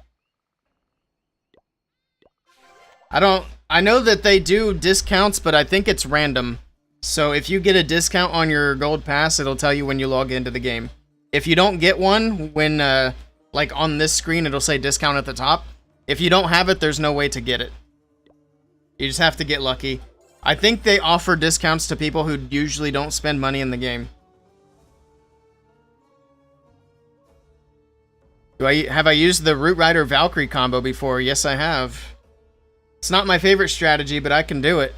I know that they do discounts, but I think it's random. So if you get a discount on your gold pass, it'll tell you when you log into the game. If you don't get one, when, like on this screen, it'll say discount at the top. If you don't have it, there's no way to get it. You just have to get lucky. I think they offer discounts to people who usually don't spend money in the game. Have I used the Root Rider Valkyrie combo before? Yes, I have. It's not my favorite strategy, but I can do it.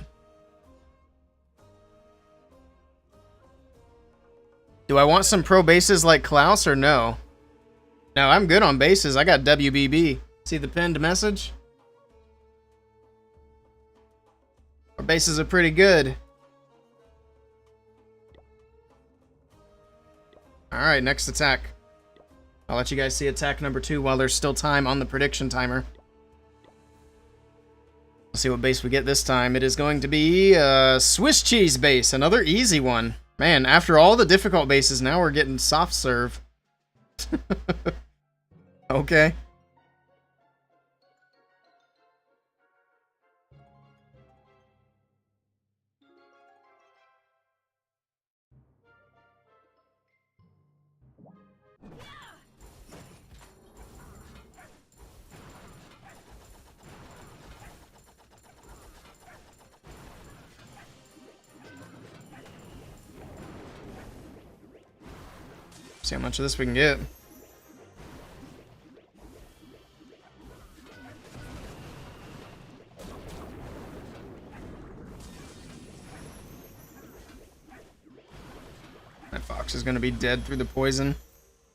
Do I want some pro bases like Klaus or no? No, I'm good on bases. I got WBB. See the pinned message? Our bases are pretty good. Alright, next attack. I'll let you guys see attack number 2 while there's still time on the prediction timer. Let's see what base we get this time. It is going to be Swiss cheese base, another easy one. Man, after all the difficult bases, now we're getting soft serve. Okay. See how much of this we can get. That fox is going to be dead through the poison.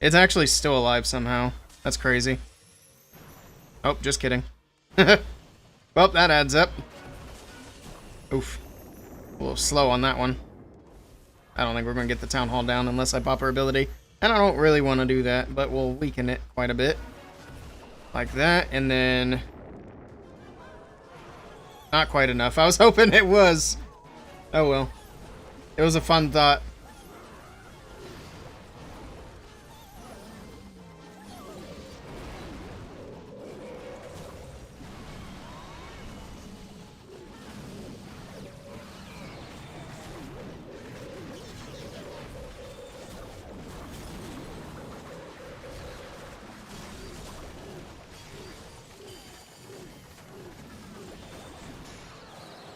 It's actually still alive somehow. That's crazy. Oh, just kidding. Well, that adds up. Oof. A little slow on that one. I don't think we're going to get the town hall down unless I pop her ability. And I don't really want to do that, but we'll weaken it quite a bit. Like that, and then... Not quite enough. I was hoping it was. Oh well. It was a fun thought.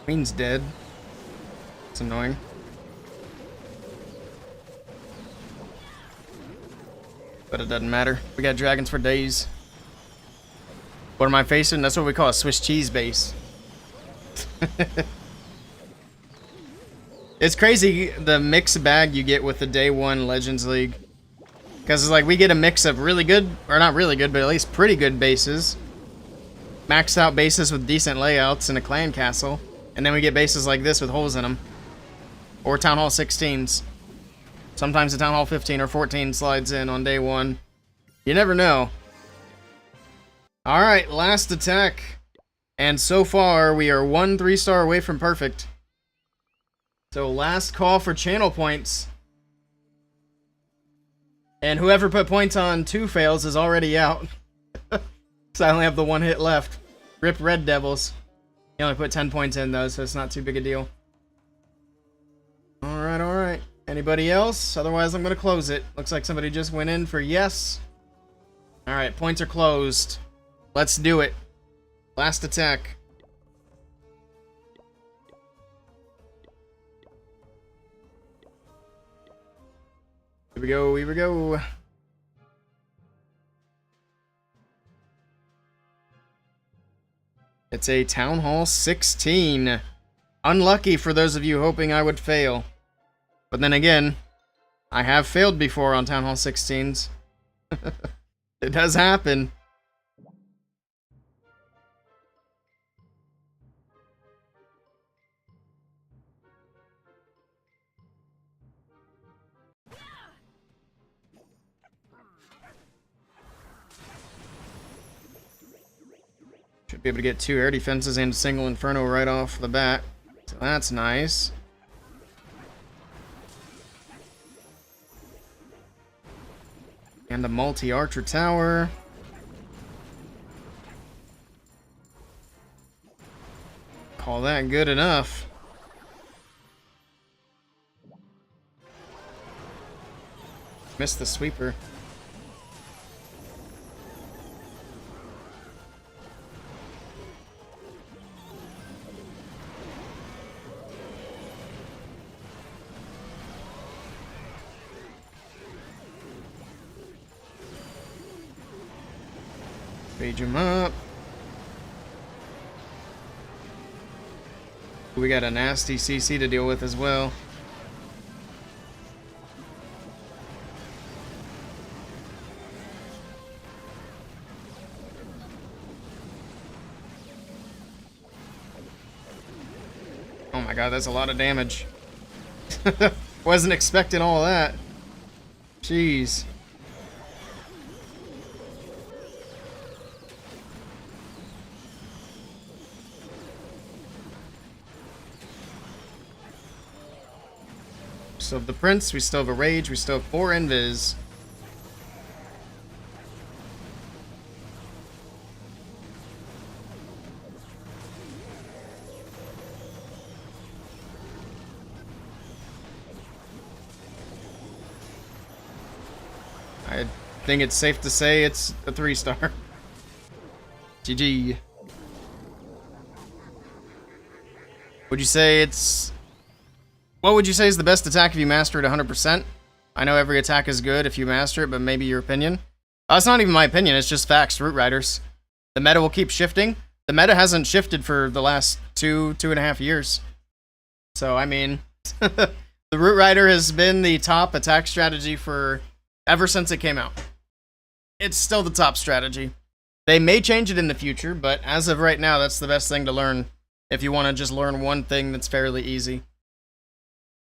Queen's dead. It's annoying. But it doesn't matter. We got dragons for days. What am I facing? That's what we call a Swiss cheese base. It's crazy the mixed bag you get with the day 1 Legends League. Because it's like we get a mix of really good, or not really good, but at least pretty good bases. Maxed out bases with decent layouts and a clan castle. And then we get bases like this with holes in them. Or Town Hall 16s. Sometimes the Town Hall 15 or 14 slides in on day 1. You never know. Alright, last attack. And so far, we are 1 3-star away from perfect. So last call for channel points. And whoever put points on 2 fails is already out. So I only have the 1 hit left. Rip Red Devils. He only put 10 points in though, so it's not too big a deal. Alright, alright. Anybody else? Otherwise, I'm going to close it. Looks like somebody just went in for yes. Alright, points are closed. Let's do it. Last attack. Here we go, here we go. It's a Town Hall 16. Unlucky for those of you hoping I would fail. But then again, I have failed before on Town Hall 16s. It does happen. Should be able to get 2 air defenses and a single Inferno right off the bat. So that's nice. And a multi-archer tower. Call that good enough. Missed the sweeper. Page him up. We got a nasty CC to deal with as well. Oh my god, that's a lot of damage. Wasn't expecting all that. Jeez. Still have the Prince, we still have a Rage, we still have 4 Invis. I think it's safe to say it's a 3-star. GG. Would you say it's... What would you say is the best attack if you master it 100%? I know every attack is good if you master it, but maybe your opinion? It's not even my opinion, it's just facts, Root Riders. The meta will keep shifting. The meta hasn't shifted for the last 2.5 years. So, I mean, the Root Rider has been the top attack strategy for ever since it came out. It's still the top strategy. They may change it in the future, but as of right now, that's the best thing to learn if you want to just learn one thing that's fairly easy.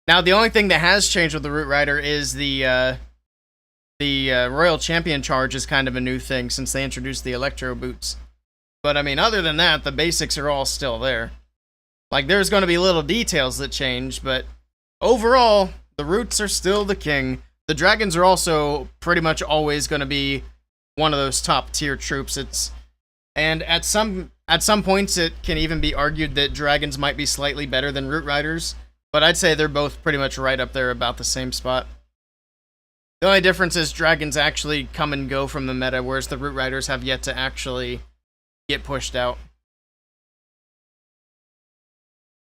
Now, the only thing that has changed with the Root Rider is the Royal Champion charge is kind of a new thing since they introduced the Electro Boots. But, I mean, other than that, the basics are all still there. Like, there's going to be little details that change, but overall, the Roots are still the king. The Dragons are also pretty much always going to be one of those top-tier troops. And at some points, it can even be argued that Dragons might be slightly better than Root Riders. But I'd say they're both pretty much right up there about the same spot. The only difference is Dragons actually come and go from the meta, whereas the Root Riders have yet to actually get pushed out.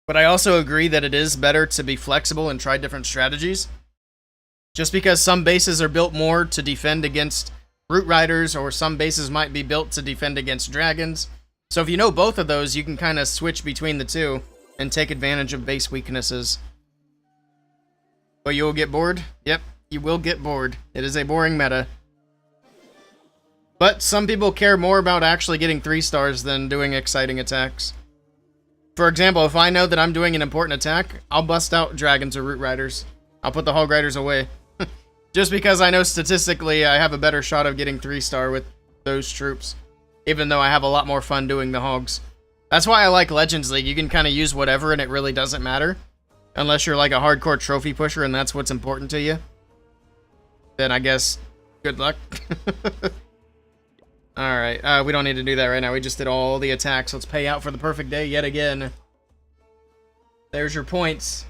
But I also agree that it is better to be flexible and try different strategies. Just because some bases are built more to defend against Root Riders, or some bases might be built to defend against Dragons. So if you know both of those, you can kind of switch between the two and take advantage of base weaknesses. But you will get bored? Yep, you will get bored. It is a boring meta. But some people care more about actually getting 3 stars than doing exciting attacks. For example, if I know that I'm doing an important attack, I'll bust out Dragons or Root Riders. I'll put the Hog Riders away. Just because I know statistically I have a better shot of getting 3-star with those troops. Even though I have a lot more fun doing the Hogs. That's why I like Legends League. You can kind of use whatever and it really doesn't matter. Unless you're like a hardcore trophy pusher and that's what's important to you. Then I guess, good luck. Alright, we don't need to do that right now. We just did all the attacks. Let's pay out for the perfect day yet again. There's your points.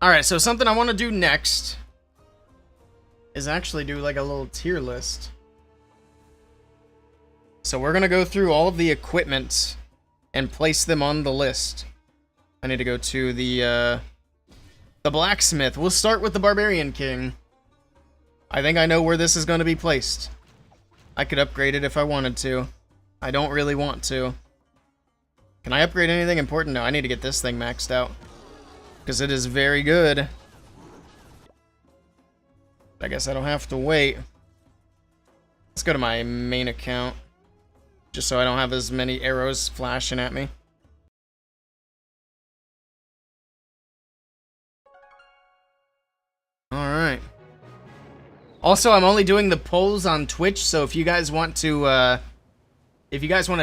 Alright, so something I want to do next is actually do like a little tier list. So we're going to go through all of the equipment and place them on the list. I need to go to the blacksmith. We'll start with the Barbarian King. I think I know where this is going to be placed. I could upgrade it if I wanted to. I don't really want to. Can I upgrade anything important? No, I need to get this thing maxed out. Because it is very good. I guess I don't have to wait. Let's go to my main account. Just so I don't have as many arrows flashing at me. Alright. Also, I'm only doing the polls on Twitch, so if you guys want to,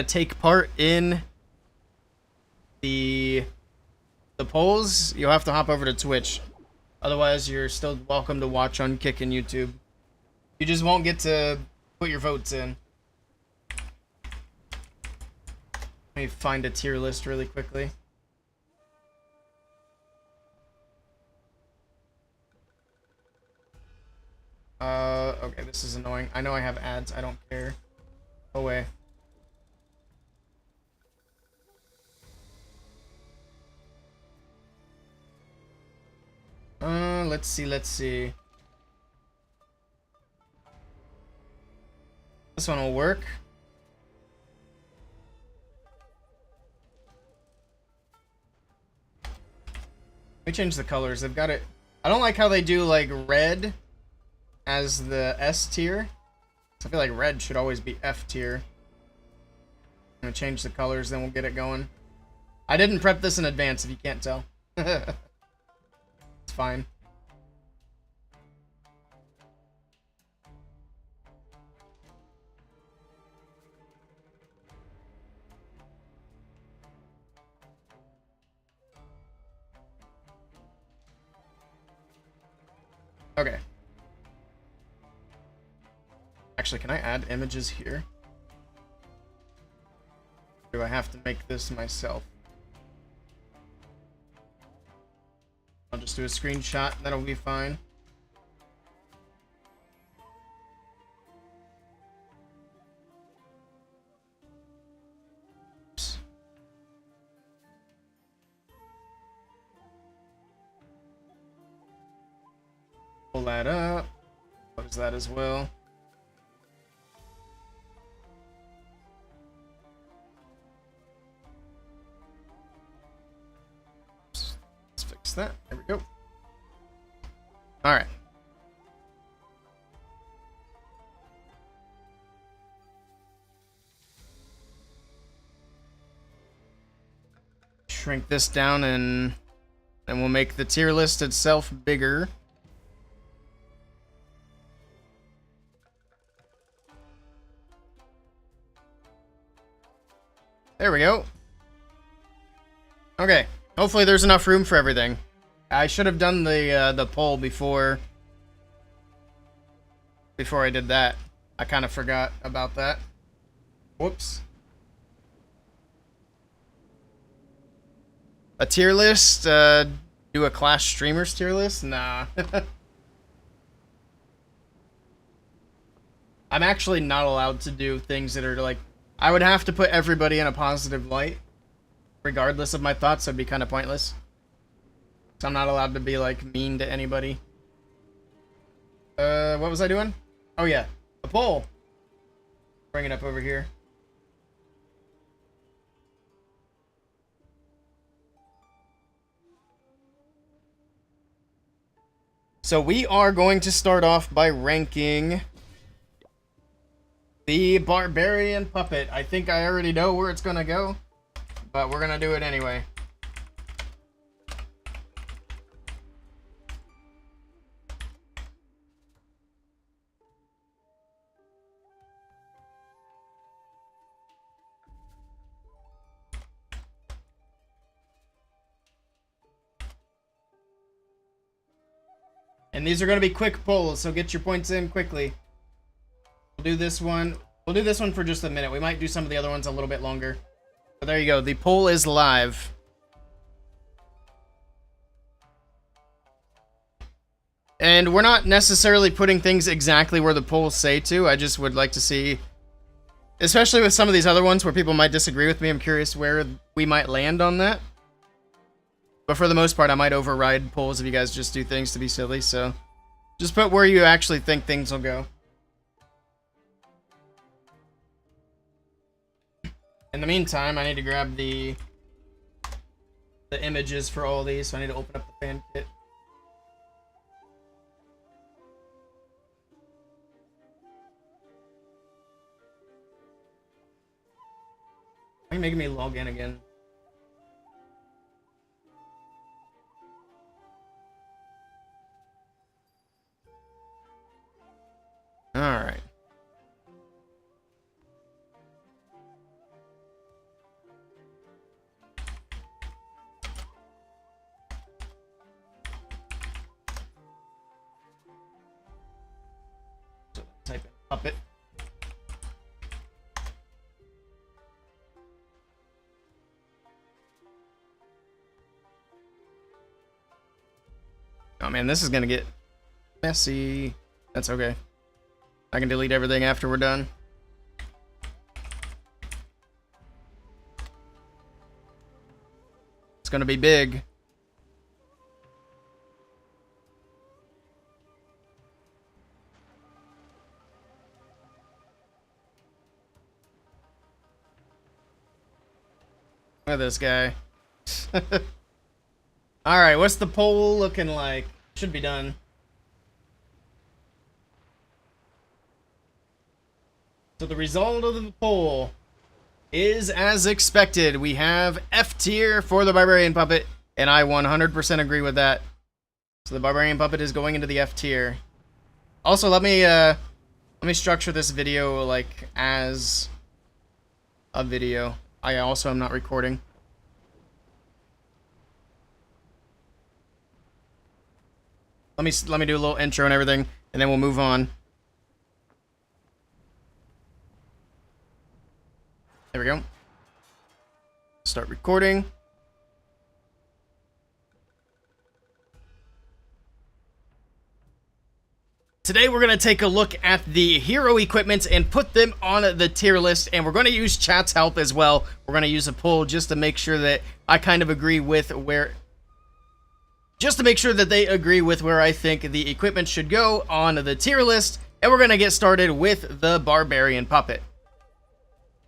take part in the polls, you'll have to hop over to Twitch. Otherwise, you're still welcome to watch on Kick and YouTube. You just won't get to put your votes in. Let me find a tier list really quickly. Okay, this is annoying. I know I have ads. I don't care. Go away. Let's see. This one will work. Let me change the colors. They've got it. I don't like how they do like red as the S tier. So I feel like red should always be F tier. I'm gonna change the colors, then we'll get it going. I didn't prep this in advance, if you can't tell. It's fine. Okay. Actually, can I add images here? Do I have to make this myself? I'll just do a screenshot, that'll be fine. Oops. Pull that up. Close that as well. Let's fix that. There we go. All right. Shrink this down and we'll make the tier list itself bigger. There we go. Okay. Hopefully there's enough room for everything. I should have done the poll before I did that. I kind of forgot about that. Whoops. A tier list? Do a Clash Streamers tier list? Nah. I'm actually not allowed to do things that are like... I would have to put everybody in a positive light. Regardless of my thoughts, that'd be kind of pointless. So I'm not allowed to be, like, mean to anybody. What was I doing? Oh, yeah. The poll. Bring it up over here. So we are going to start off by ranking the Barbarian Puppet. I think I already know where it's gonna go, but we're gonna do it anyway. And these are gonna be quick polls, so get your points in quickly. We'll do this one. We'll do this one for just a minute. We might do some of the other ones a little bit longer. But there you go. The poll is live. And we're not necessarily putting things exactly where the polls say to. I just would like to see, especially with some of these other ones where people might disagree with me, I'm curious where we might land on that. But for the most part, I might override polls if you guys just do things to be silly, so just put where you actually think things will go. In the meantime, I need to grab the images for all these, so I need to open up the fan kit. Why are you making me log in again? Alright. So type in puppet. Oh man, this is gonna get messy. That's okay. I can delete everything after we're done. It's gonna be big. Look at this guy. Alright, what's the poll looking like? Should be done. So the result of the poll is as expected. We have F tier for the Barbarian Puppet, and I 100% agree with that. So the Barbarian Puppet is going into the F tier. Also, let me structure this video like as a video. I also am not recording. Let me do a little intro and everything, and then we'll move on. There we go. Start recording. Today we're going to take a look at the hero equipment and put them on the tier list, and we're going to use chat's help as well. We're going to use a poll just to make sure that I kind of agree with where... Just to make sure that they agree with where I think the equipment should go on the tier list, and we're going to get started with the Barbarian Puppet.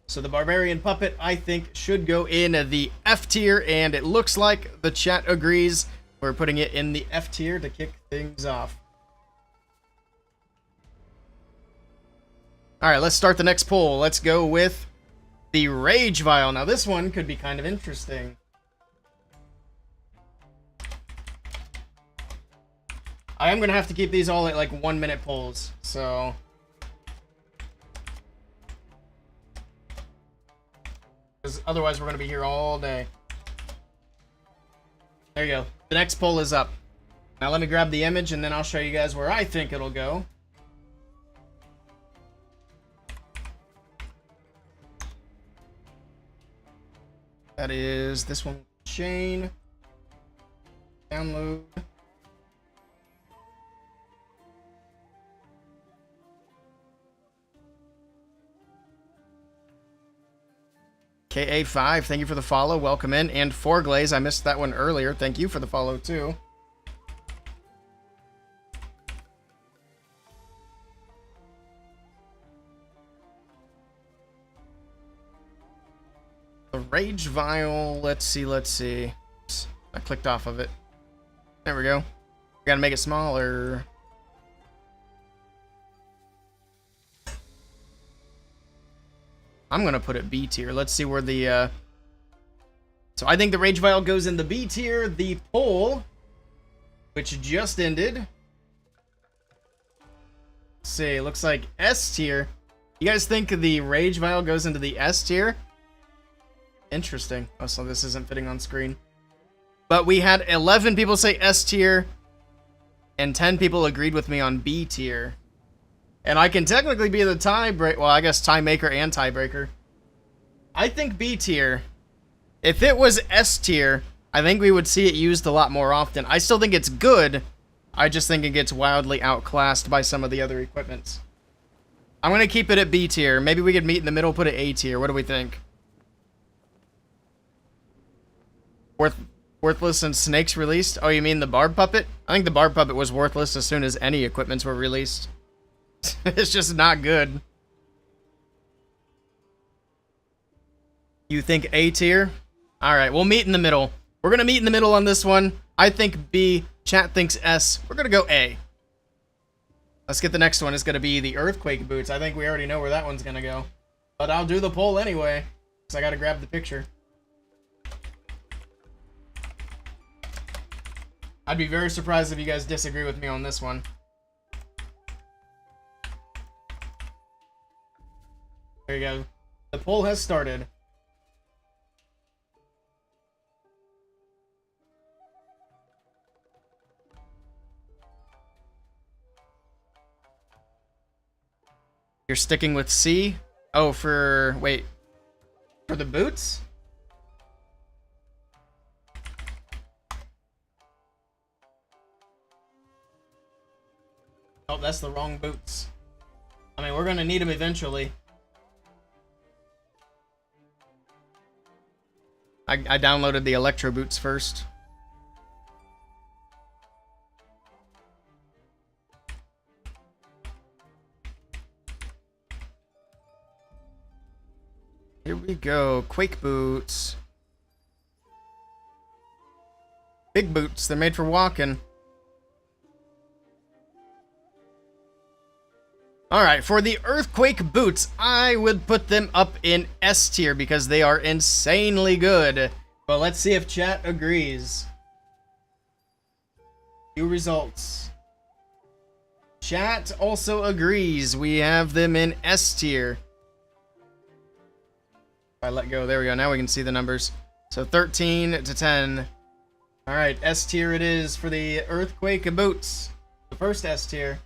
So the Barbarian Puppet, I think, should go in the F tier, and it looks like the chat agrees. We're putting it in the F tier to kick things off. Alright, let's start the next poll. Let's go with the Rage Vial. Now this one could be kind of interesting. I am going to have to keep these all at like 1 minute polls, so... Because otherwise we're going to be here all day. There you go. The next poll is up. Now let me grab the image and then I'll show you guys where I think it'll go. That is this one. Chain. Download. KA5, thank you for the follow. Welcome in. And Forglaze, I missed that one earlier. Thank you for the follow, too. The Rage Vial, let's see. I clicked off of it. There we go. We gotta make it smaller. I'm gonna put it B tier. Let's see where the so I think the Rage Vial goes in the B tier. The poll, which just ended. Let's see, looks like S tier. You guys think the Rage Vial goes into the S tier? Interesting. Oh, so this isn't fitting on screen. But we had 11 people say S tier, and 10 people agreed with me on B tier. And I can technically be the well, I guess tie maker and tiebreaker. I think B tier. If it was S tier, I think we would see it used a lot more often. I still think it's good. I just think it gets wildly outclassed by some of the other equipments. I'm going to keep it at B tier. Maybe we could meet in the middle, put it A tier. What do we think? Worthless and snakes released? Oh, you mean the barb puppet? I think the barb puppet was worthless as soon as any equipments were released. It's just not good. You think A tier? Alright, we'll meet in the middle. We're going to meet in the middle on this one. I think B. Chat thinks S. We're going to go A. Let's get the next one. It's going to be the earthquake boots. I think we already know where that one's going to go. But I'll do the poll anyway, because I got to grab the picture. I'd be very surprised if you guys disagree with me on this one. There you go. The poll has started. You're sticking with C? Oh, wait. For the boots? Oh, that's the wrong boots. I mean, we're gonna need them eventually. I downloaded the electro boots first. Here we go. Quake boots. Big boots. They're made for walking. Alright, for the earthquake boots, I would put them up in S tier because they are insanely good. But let's see if chat agrees. Few results. Chat also agrees. We have them in S tier. If I let go, there we go. Now we can see the numbers. So 13 to 10. Alright, S tier it is for the earthquake boots. The first S tier.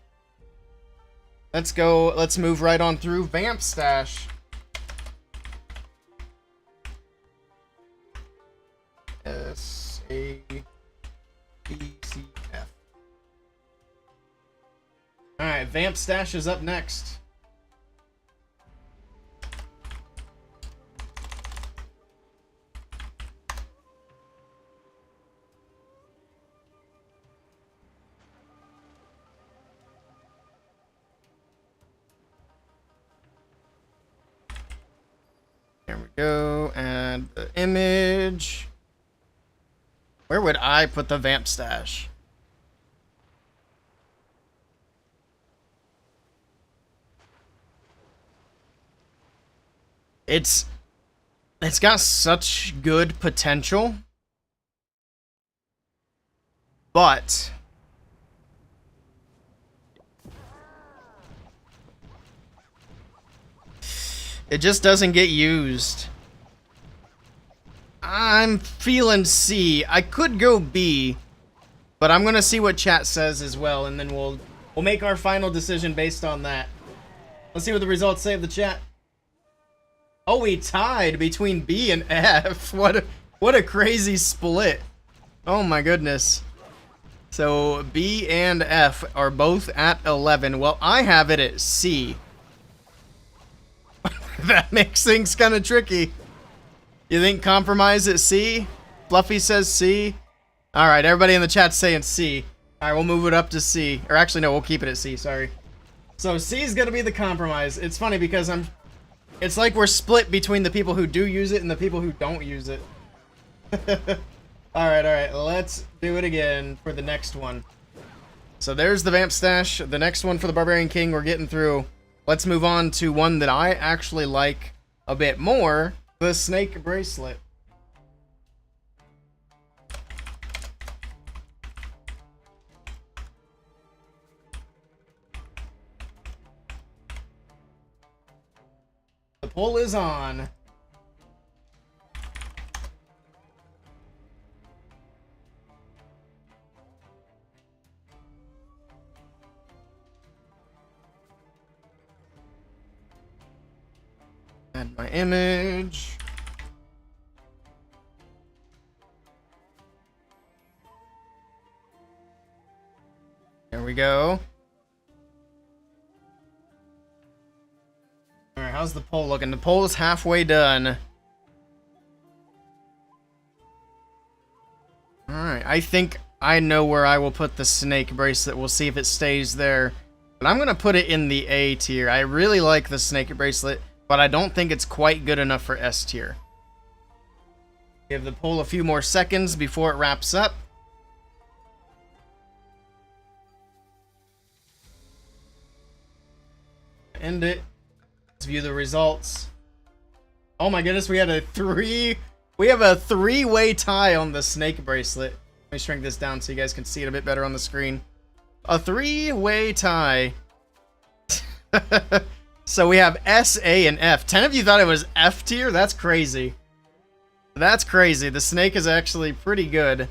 Let's go, let's move right on through Vamp Stash. S-A-B-C-F. Alright, Vamp Stash is up next. There we go, and the image. Where would I put the Vamp Stash? It's got such good potential, but it just doesn't get used. I'm feeling C. I could go B, but I'm gonna see what chat says as well, and then we'll make our final decision based on that. Let's see what the results say of the chat. Oh, we tied between B and F. What a crazy split. Oh my goodness. So B and F are both at 11. Well, I have it at C. That makes things kind of tricky. You think compromise at C? Fluffy says C. Alright, everybody in the chat's saying C. Alright, we'll move it up to C. Or actually, no, we'll keep it at C, sorry. So C is going to be the compromise. It's funny because it's like we're split between the people who do use it and the people who don't use it. Alright, let's do it again for the next one. So there's the Vamp Stash. The next one for the Barbarian King we're getting through. Let's move on to one that I actually like a bit more, the Snake Bracelet. The poll is on. Add my image. we go. Alright, how's the poll looking? The poll is halfway done. Alright, I think I know where I will put the snake bracelet. We'll see if it stays there. But I'm going to put it in the A tier. I really like the snake bracelet, but I don't think it's quite good enough for S tier. Give the poll a few more seconds before it wraps up. End it. Let's view the results. Oh my goodness, we have a three-way tie on the snake bracelet. Let me shrink this down so you guys can see it a bit better on the screen. A three-way tie. So we have S, A, and F. 10 of you thought it was F tier? That's crazy. That's crazy. The snake is actually pretty good.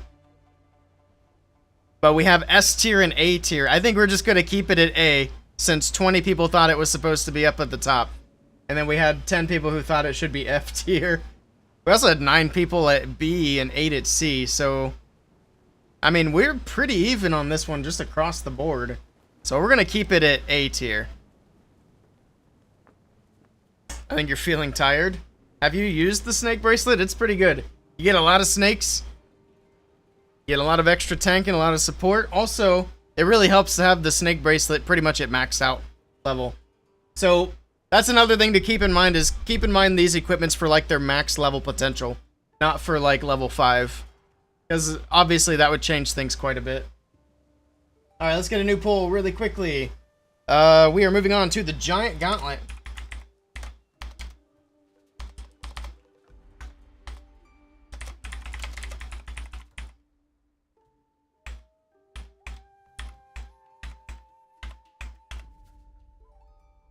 But we have S tier and A tier. I think we're just going to keep it at A, since 20 people thought it was supposed to be up at the top. And then we had 10 people who thought it should be F tier. We also had 9 people at B and 8 at C, so... I mean, we're pretty even on this one just across the board. So we're going to keep it at A tier. I think you're feeling tired. Have you used the snake bracelet? It's pretty good. You get a lot of snakes. You get a lot of extra tank and a lot of support. Also, it really helps to have the snake bracelet pretty much at maxed out level. So, that's another thing to keep in mind is keep in mind these equipments for like their max level potential. Not for like level 5. Because obviously that would change things quite a bit. Alright, let's get a new poll really quickly. We are moving on to the giant gauntlet.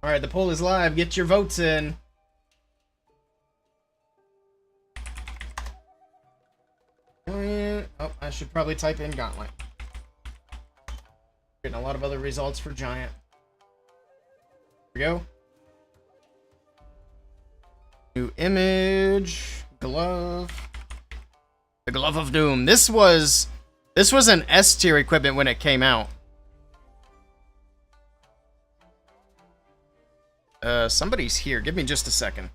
Alright, the poll is live. Get your votes in. Oh, I should probably type in Gauntlet. Getting a lot of other results for Giant. Here we go. New image. Glove. The Glove of Doom. This was an S tier equipment when it came out. Somebody's here. Give me just a second.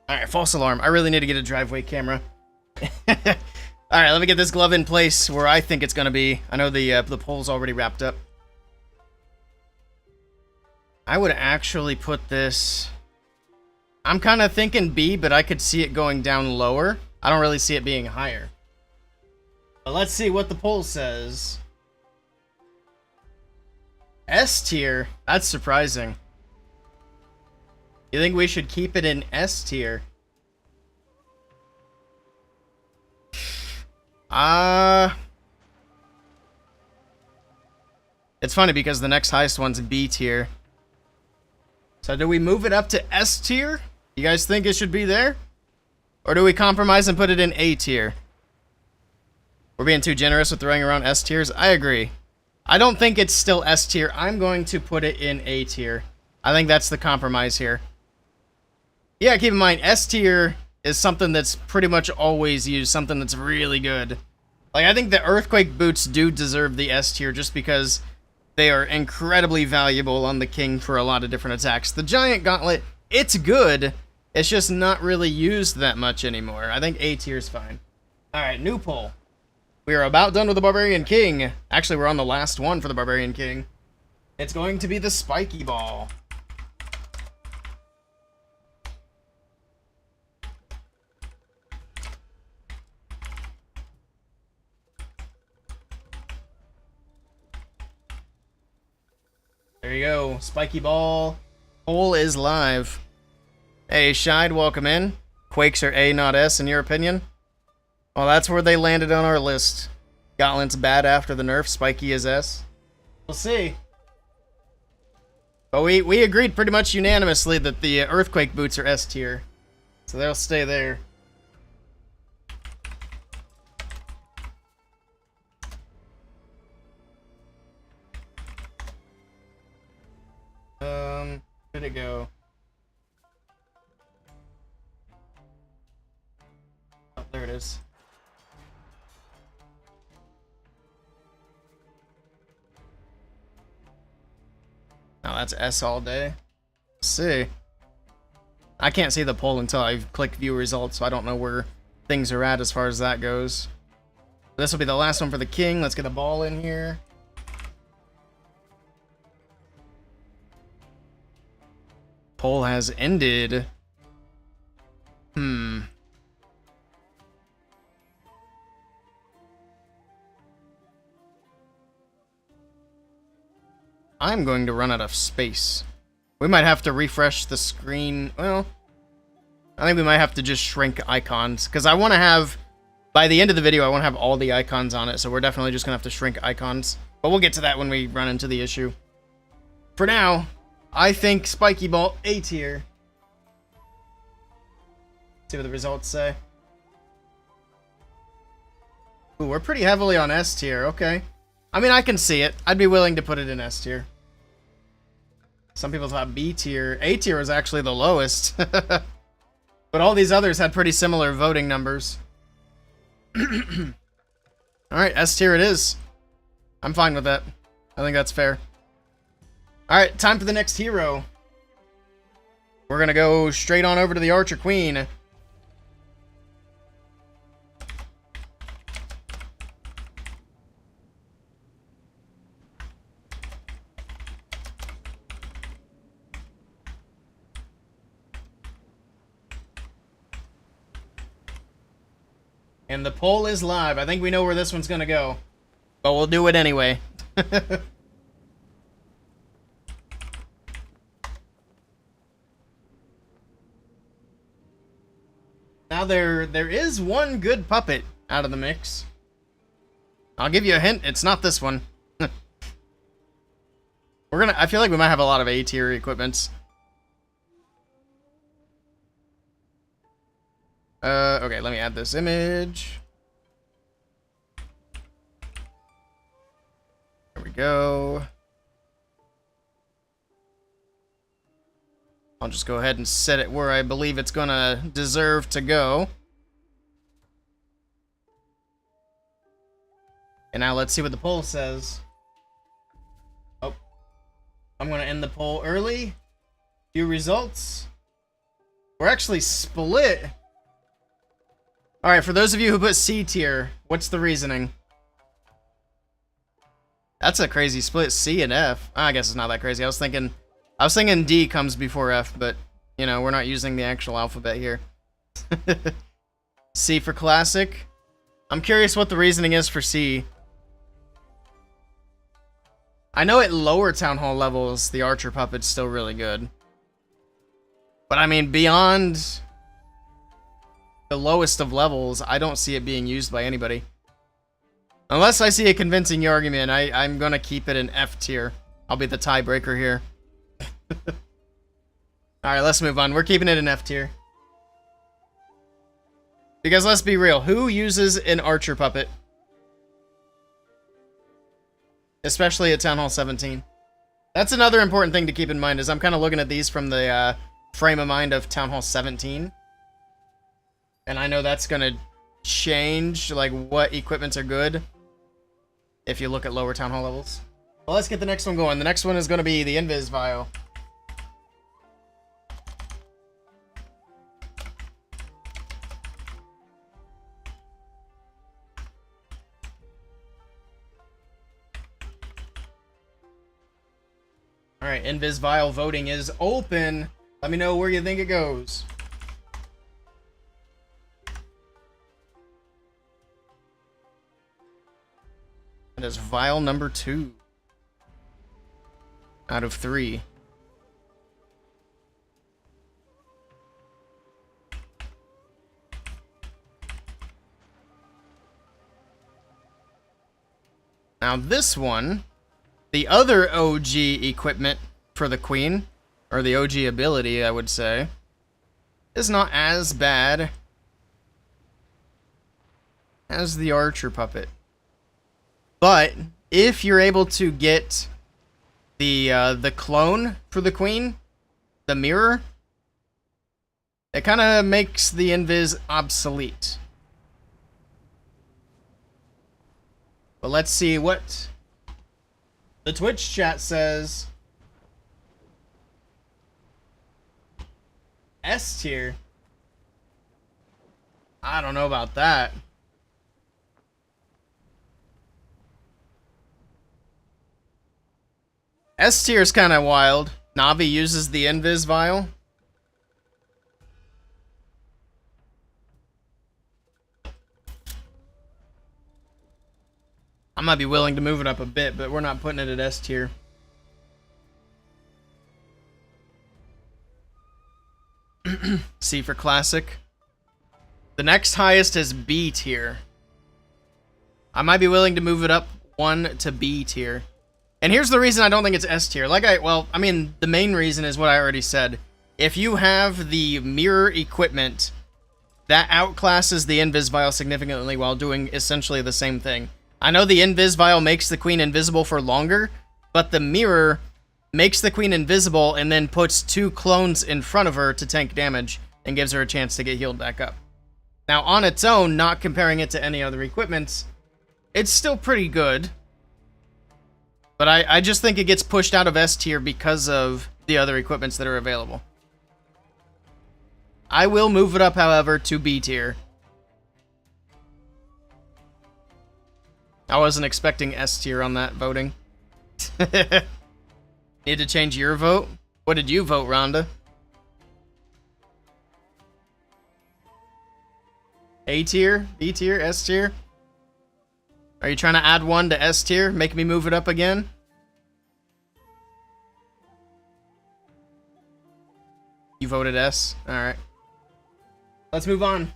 Alright, false alarm. I really need to get a driveway camera. Alright, let me get this glove in place where I think it's going to be. I know the poll's already wrapped up. I would actually put this... I'm kind of thinking B, but I could see it going down lower. I don't really see it being higher. But let's see what the poll says. S tier? That's surprising. You think we should keep it in S tier? It's funny because the next highest one's B tier. So do we move it up to S tier? You guys think it should be there? Or do we compromise and put it in A tier? We're being too generous with throwing around S tiers? I agree. I don't think it's still S tier. I'm going to put it in A tier. I think that's the compromise here. Yeah, keep in mind, S tier is something that's pretty much always used, something that's really good. Like, I think the Earthquake Boots do deserve the S tier just because they are incredibly valuable on the King for a lot of different attacks. The Giant Gauntlet, it's good, it's just not really used that much anymore. I think A tier is fine. Alright, new poll. We are about done with the Barbarian King. Actually, we're on the last one for the Barbarian King. It's going to be the Spiky Ball. There you go. Spiky ball. Poll is live. Hey, Shide, welcome in. Quakes are A, not S, in your opinion? Well, that's where they landed on our list. Gauntlet's bad after the nerf. Spiky is S. We'll see. But we agreed pretty much unanimously that the Earthquake boots are S tier. So they'll stay there. Where'd it go? Oh, there it is. Now that's S all day. Let's see. I can't see the poll until I click view results, so I don't know where things are at as far as that goes. This will be the last one for the king. Let's get the ball in here. Poll has ended. I'm going to run out of space. We might have to refresh the screen. Well, I think we might have to just shrink icons, because I want to have, by the end of the video, I want to have all the icons on it, so we're definitely just going to have to shrink icons. But we'll get to that when we run into the issue. For now, I think Spiky Ball A tier. See what the results say. Ooh, we're pretty heavily on S tier, okay. I mean, I can see it. I'd be willing to put it in S tier. Some people thought B tier. A tier was actually the lowest. But all these others had pretty similar voting numbers. Alright, S tier it is. I'm fine with that. I think that's fair. Alright, time for the next hero. We're gonna go straight on over to the Archer Queen. And the poll is live. I think we know where this one's gonna go. But we'll do it anyway. Now there is one good puppet out of the mix. I'll give you a hint, it's not this one. I feel like we might have a lot of A tier equipments. Okay, let me add this image. There we go. I'll just go ahead and set it where I believe it's gonna deserve to go. And now let's see what the poll says. Oh. I'm gonna end the poll early. View results. We're actually split. Alright, for those of you who put C tier, what's the reasoning? That's a crazy split, C and F. I guess it's not that crazy. I was thinking D comes before F, but, you know, we're not using the actual alphabet here. C for classic. I'm curious what the reasoning is for C. I know at lower Town Hall levels, the Archer Puppet's still really good. But, I mean, beyond the lowest of levels, I don't see it being used by anybody. Unless I see a convincing argument, I'm gonna keep it in F tier. I'll be the tiebreaker here. Alright, let's move on. We're keeping it in F tier. Because let's be real, who uses an Archer Puppet? Especially at Town Hall 17. That's another important thing to keep in mind, is I'm kind of looking at these from the frame of mind of Town Hall 17. And I know that's gonna change, like, what equipments are good if you look at lower Town Hall levels. Well, let's get the next one going. The next one is gonna be the Invis Vial. Alright, Invis Vial voting is open. Let me know where you think it goes. That is vial number 2. out of 3. Now this one, the other OG equipment for the queen, or the OG ability, I would say, is not as bad as the archer puppet. But if you're able to get the clone for the queen, the mirror, it kind of makes the invis obsolete. But let's see what the Twitch chat says. S tier? I don't know about that. S tier is kind of wild. Navi uses the invis vial. I might be willing to move it up a bit, but we're not putting it at S tier. C for classic. The next highest is B tier. I might be willing to move it up 1 to B tier. And here's the reason I don't think it's S tier. I mean, the main reason is what I already said. If you have the mirror equipment, that outclasses the invis vial significantly while doing essentially the same thing. I know the invis vial makes the queen invisible for longer, but the mirror makes the queen invisible and then puts 2 clones in front of her to tank damage and gives her a chance to get healed back up. Now, on its own, not comparing it to any other equipments, it's still pretty good. But I just think it gets pushed out of S tier because of the other equipments that are available. I will move it up, however, to B tier. I wasn't expecting S tier on that voting. Need to change your vote? What did you vote, Rhonda? A tier? B tier? S tier? Are you trying to add 1 to S tier? Make me move it up again? You voted S? Alright. Let's move on.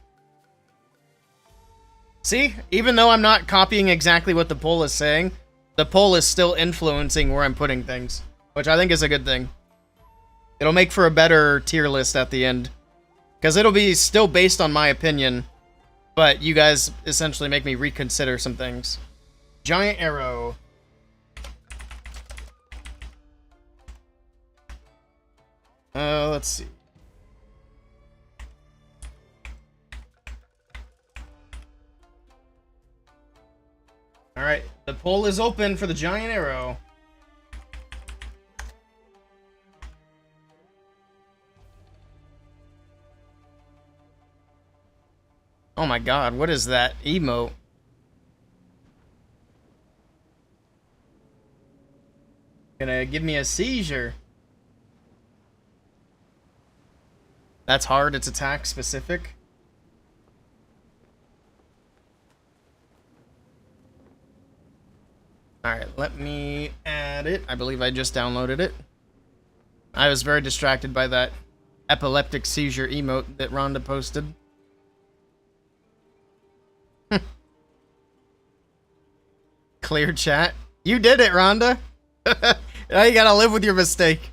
See? Even though I'm not copying exactly what the poll is saying, the poll is still influencing where I'm putting things, which I think is a good thing. It'll make for a better tier list at the end. Because it'll be still based on my opinion, but you guys essentially make me reconsider some things. Giant arrow. Let's see. Alright, the poll is open for the giant arrow. Oh my god, what is that emote? Gonna give me a seizure. That's hard, it's attack specific. Alright, let me add it. I believe I just downloaded it. I was very distracted by that epileptic seizure emote that Rhonda posted. Clear chat. You did it, Rhonda. Now you gotta live with your mistake.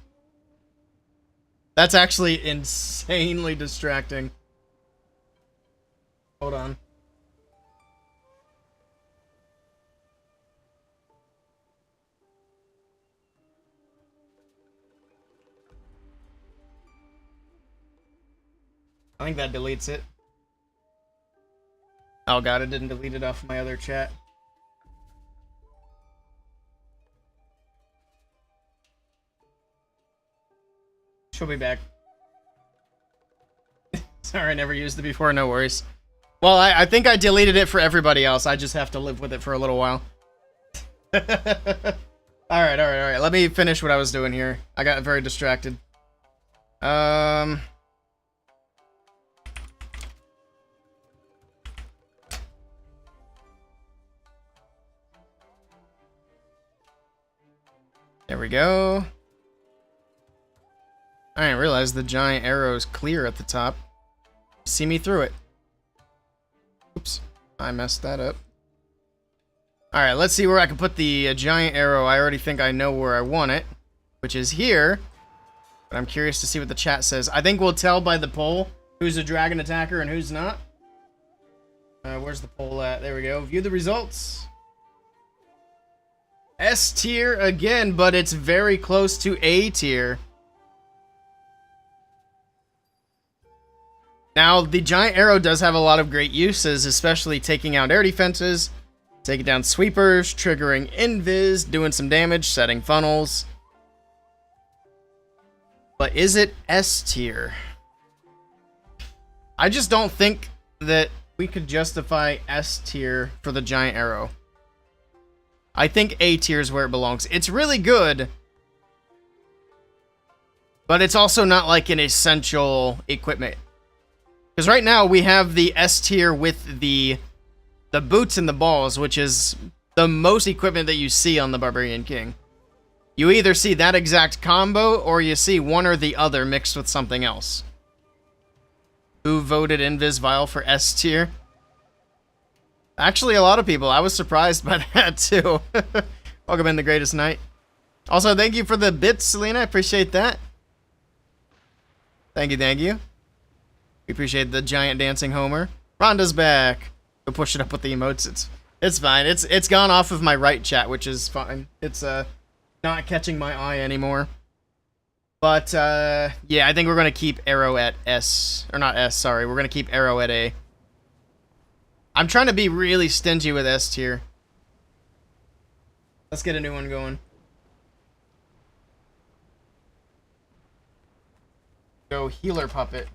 That's actually insanely distracting. Hold on. I think that deletes it. Oh god, it didn't delete it off my other chat. She'll be back. Sorry, I never used it before, no worries. Well, I think I deleted it for everybody else. I just have to live with it for a little while. Alright. Let me finish what I was doing here. I got very distracted. There we go. I didn't realize the giant arrow is clear at the top. See me through it. Oops, I messed that up. Alright, let's see where I can put the giant arrow. I already think I know where I want it, which is here. But I'm curious to see what the chat says. I think we'll tell by the poll who's a dragon attacker and who's not. Where's the poll at? There we go. View the results. S tier again, but it's very close to A tier. Now, the giant arrow does have a lot of great uses, especially taking out air defenses, taking down sweepers, triggering invis, doing some damage, setting funnels. But is it S tier? I just don't think that we could justify S tier for the giant arrow. I think A tier is where it belongs. It's really good, but it's also not like an essential equipment. Because right now we have the S tier with the boots and the balls, which is the most equipment that you see on the Barbarian King. You either see that exact combo, or you see one or the other mixed with something else. Who voted Invis Vile for S tier? Actually, a lot of people. I was surprised by that, too. Welcome in, the greatest night. Also, thank you for the bits, Selena. I appreciate that. Thank you, thank you. We appreciate the giant dancing Homer. Rhonda's back. Go push it up with the emotes. It's fine. It's gone off of my right chat, which is fine. It's not catching my eye anymore. But yeah, I think we're gonna keep arrow at S, or not S. Sorry, we're gonna keep arrow at A. I'm trying to be really stingy with S tier. Let's get a new one going. Go healer puppet.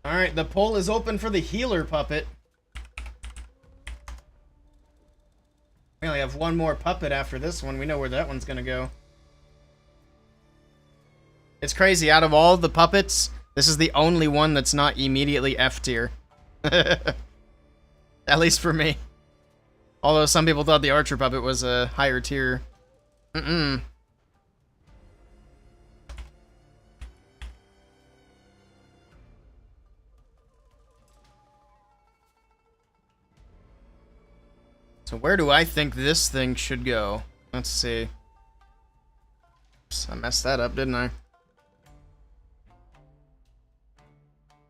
Alright, the poll is open for the healer puppet. We only have one more puppet after this one. We know where that one's gonna go. It's crazy. Out of all the puppets, this is the only one that's not immediately F tier. At least for me. Although some people thought the archer puppet was a higher tier. So where do I think this thing should go? Let's see. Oops, I messed that up, didn't I?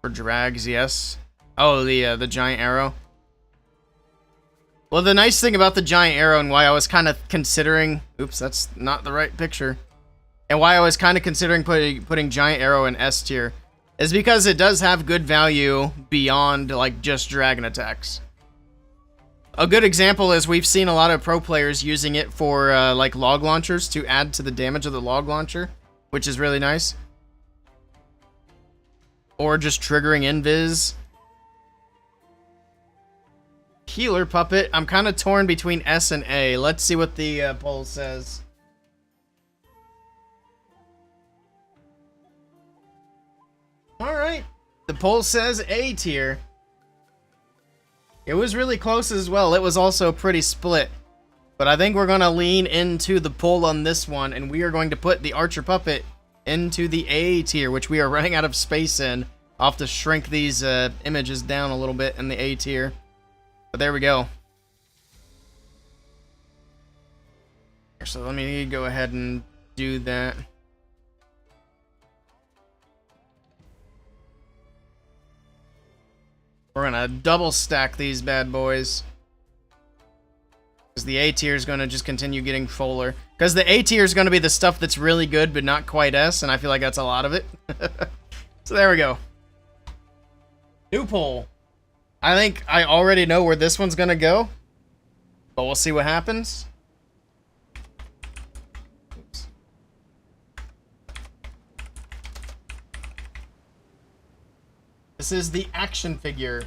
For drags, yes. Oh, the giant arrow. Well, the nice thing about the giant arrow and why I was kind of considering... Oops, that's not the right picture. And why I was kind of considering putting giant arrow in S tier is because it does have good value beyond, like, just dragon attacks. A good example is we've seen a lot of pro players using it for, like, log launchers to add to the damage of the log launcher, which is really nice. Or just triggering invis. Healer puppet. I'm kind of torn between S and A. Let's see what the poll says. Alright. The poll says A tier. It was really close as well. It was also pretty split. But I think we're going to lean into the poll on this one, and we are going to put the archer puppet into the A tier, which we are running out of space in. I'll have to shrink these images down a little bit in the A tier. But there we go. So let me go ahead and do that. We're gonna double stack these bad boys. Because the A tier is gonna just continue getting fuller. Because the A tier is gonna be the stuff that's really good but not quite S, and I feel like that's a lot of it. So there we go. New poll. I think I already know where this one's gonna go. But we'll see what happens. Oops. This is the action figure.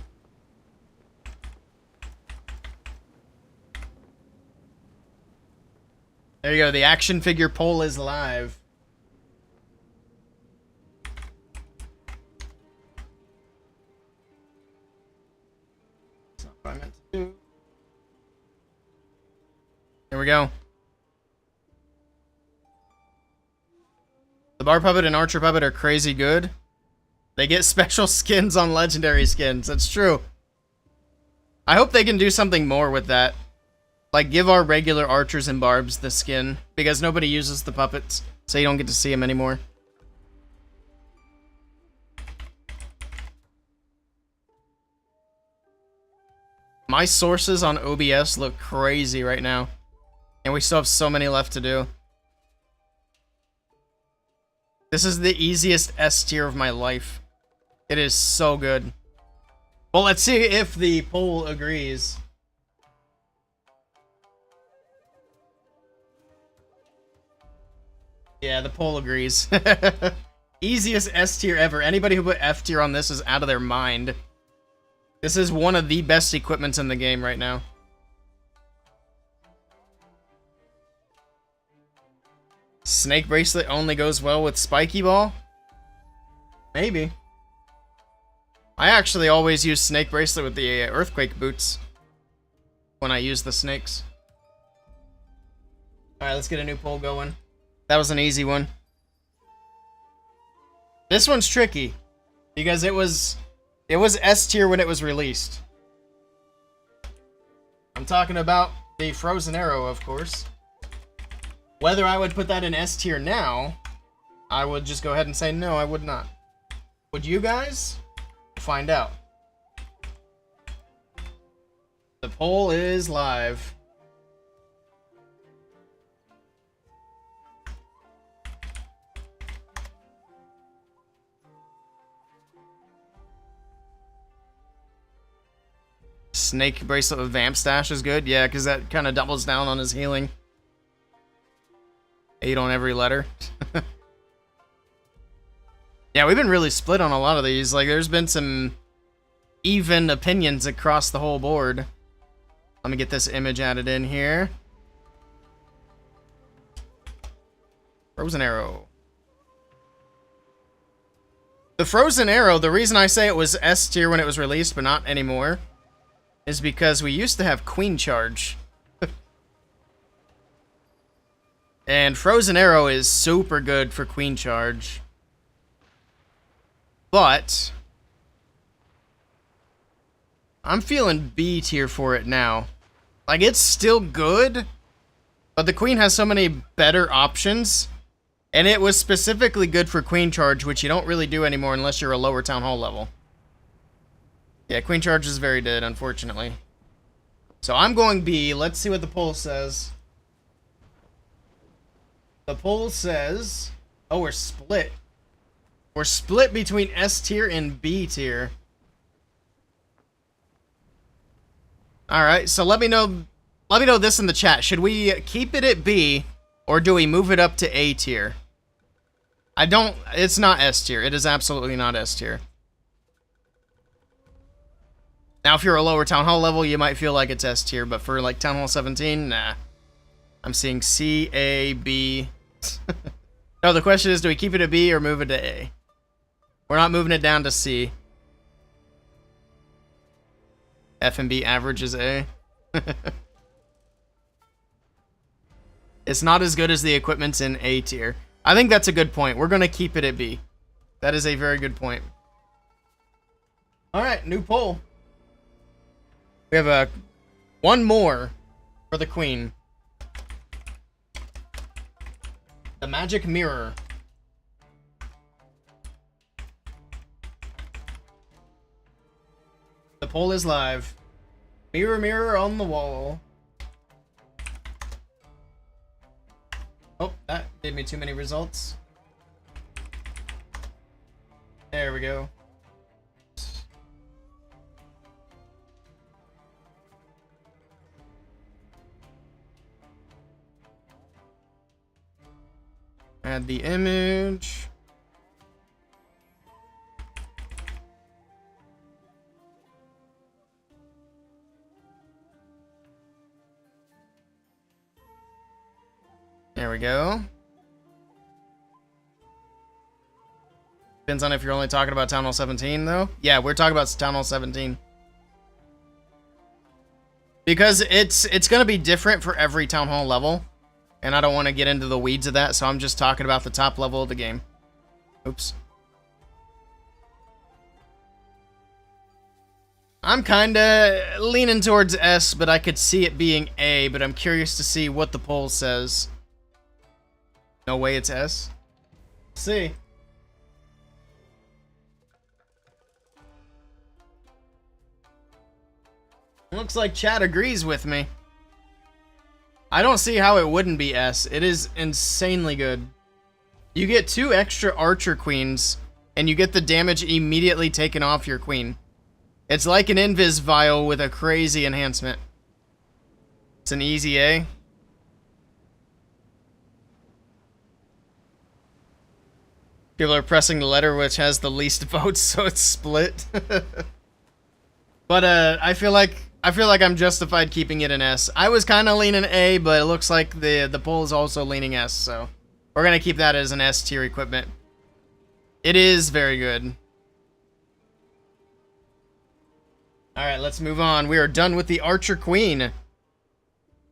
There you go, the action figure poll is live. Here we go. The Bar Puppet and Archer Puppet are crazy good. They get special skins on legendary skins. That's true. I hope they can do something more with that. Like, give our regular archers and barbs the skin. Because nobody uses the puppets, so you don't get to see them anymore. My sources on OBS look crazy right now. And we still have so many left to do. This is the easiest S tier of my life. It is so good. Well, let's see if the poll agrees. Yeah, the poll agrees. Easiest S tier ever. Anybody who put F tier on this is out of their mind. This is one of the best equipments in the game right now. Snake Bracelet only goes well with Spiky Ball? Maybe. I actually always use Snake Bracelet with the Earthquake Boots when I use the snakes. Alright, let's get a new poll going. That was an easy one. This one's tricky because it was S tier when it was released. I'm talking about the Frozen Arrow, of course. Whether I would put that in S tier now, I would just go ahead and say no, I would not. Would you guys? Find out. The poll is live. Snake Bracelet with Vamp Stash is good. Yeah, because that kind of doubles down on his healing. 8 on every letter. Yeah, we've been really split on a lot of these. Like, there's been some even opinions across the whole board. Let me get this image added in here. Frozen Arrow. The Frozen Arrow, the reason I say it was S tier when it was released, but not anymore, is because we used to have Queen Charge. And Frozen Arrow is super good for Queen Charge. But I'm feeling B tier for it now. Like, it's still good, but the Queen has so many better options. And it was specifically good for Queen Charge, which you don't really do anymore unless you're a lower Town Hall level. Yeah, Queen Charge is very dead, unfortunately. So I'm going B. Let's see what the poll says. The poll says... Oh, we're split. We're split between S tier and B tier. Alright, so let me know this in the chat. Should we keep it at B, or do we move it up to A tier? It's not S tier. It is absolutely not S tier. Now, if you're a lower Town Hall level, you might feel like it's S tier, but for, like, Town Hall 17, nah. I'm seeing C, A, B. No, the question is, do we keep it at B or move it to A? We're not moving it down to C. F and B average is A. It's not as good as the equipment's in A tier. I think that's a good point. We're going to keep it at B. That is a very good point. Alright, new poll. We have one more for the Queen. The Magic Mirror. The poll is live. Mirror, mirror on the wall. Oh, that gave me too many results. There we go. Add the image. There we go. Depends on if you're only talking about Town Hall 17, though. Yeah, we're talking about Town Hall 17. Because it's going to be different for every Town Hall level. And I don't want to get into the weeds of that, so I'm just talking about the top level of the game. Oops. I'm kind of leaning towards S, but I could see it being A, but I'm curious to see what the poll says. No way it's S. See. Looks like chat agrees with me. I don't see how it wouldn't be S. It is insanely good. You get 2 extra archer queens, and you get the damage immediately taken off your queen. It's like an invis vial with a crazy enhancement. It's an easy A. People are pressing the letter which has the least votes, so it's split. But I feel like I'm justified keeping it an S. I was kind of leaning A, but it looks like the poll is also leaning S, so we're gonna keep that as an S tier equipment. It is very good. Alright, let's move on. We are done with the Archer Queen.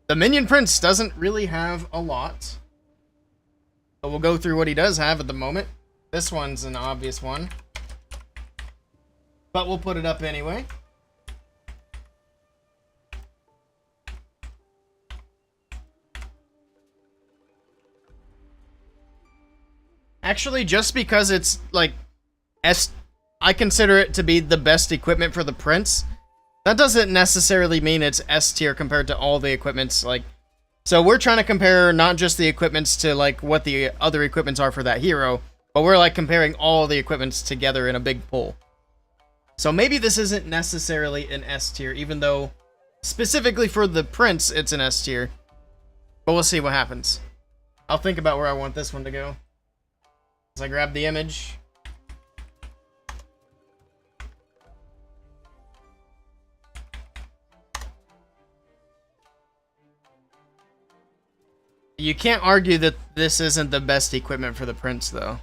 The Minion Prince doesn't really have a lot, but we'll go through what he does have at the moment. This one's an obvious one, but we'll put it up anyway. Actually, just because it's like I consider it to be the best equipment for the Prince, that doesn't necessarily mean it's S tier compared to all the equipments. Like, so we're trying to compare not just the equipments to like what the other equipments are for that hero, but we're like comparing all the equipments together in a big pool. So maybe this isn't necessarily an S tier, even though specifically for the Prince, it's an S tier. But we'll see what happens. I'll think about where I want this one to go. As I grab the image. You can't argue that this isn't the best equipment for the Prince, though.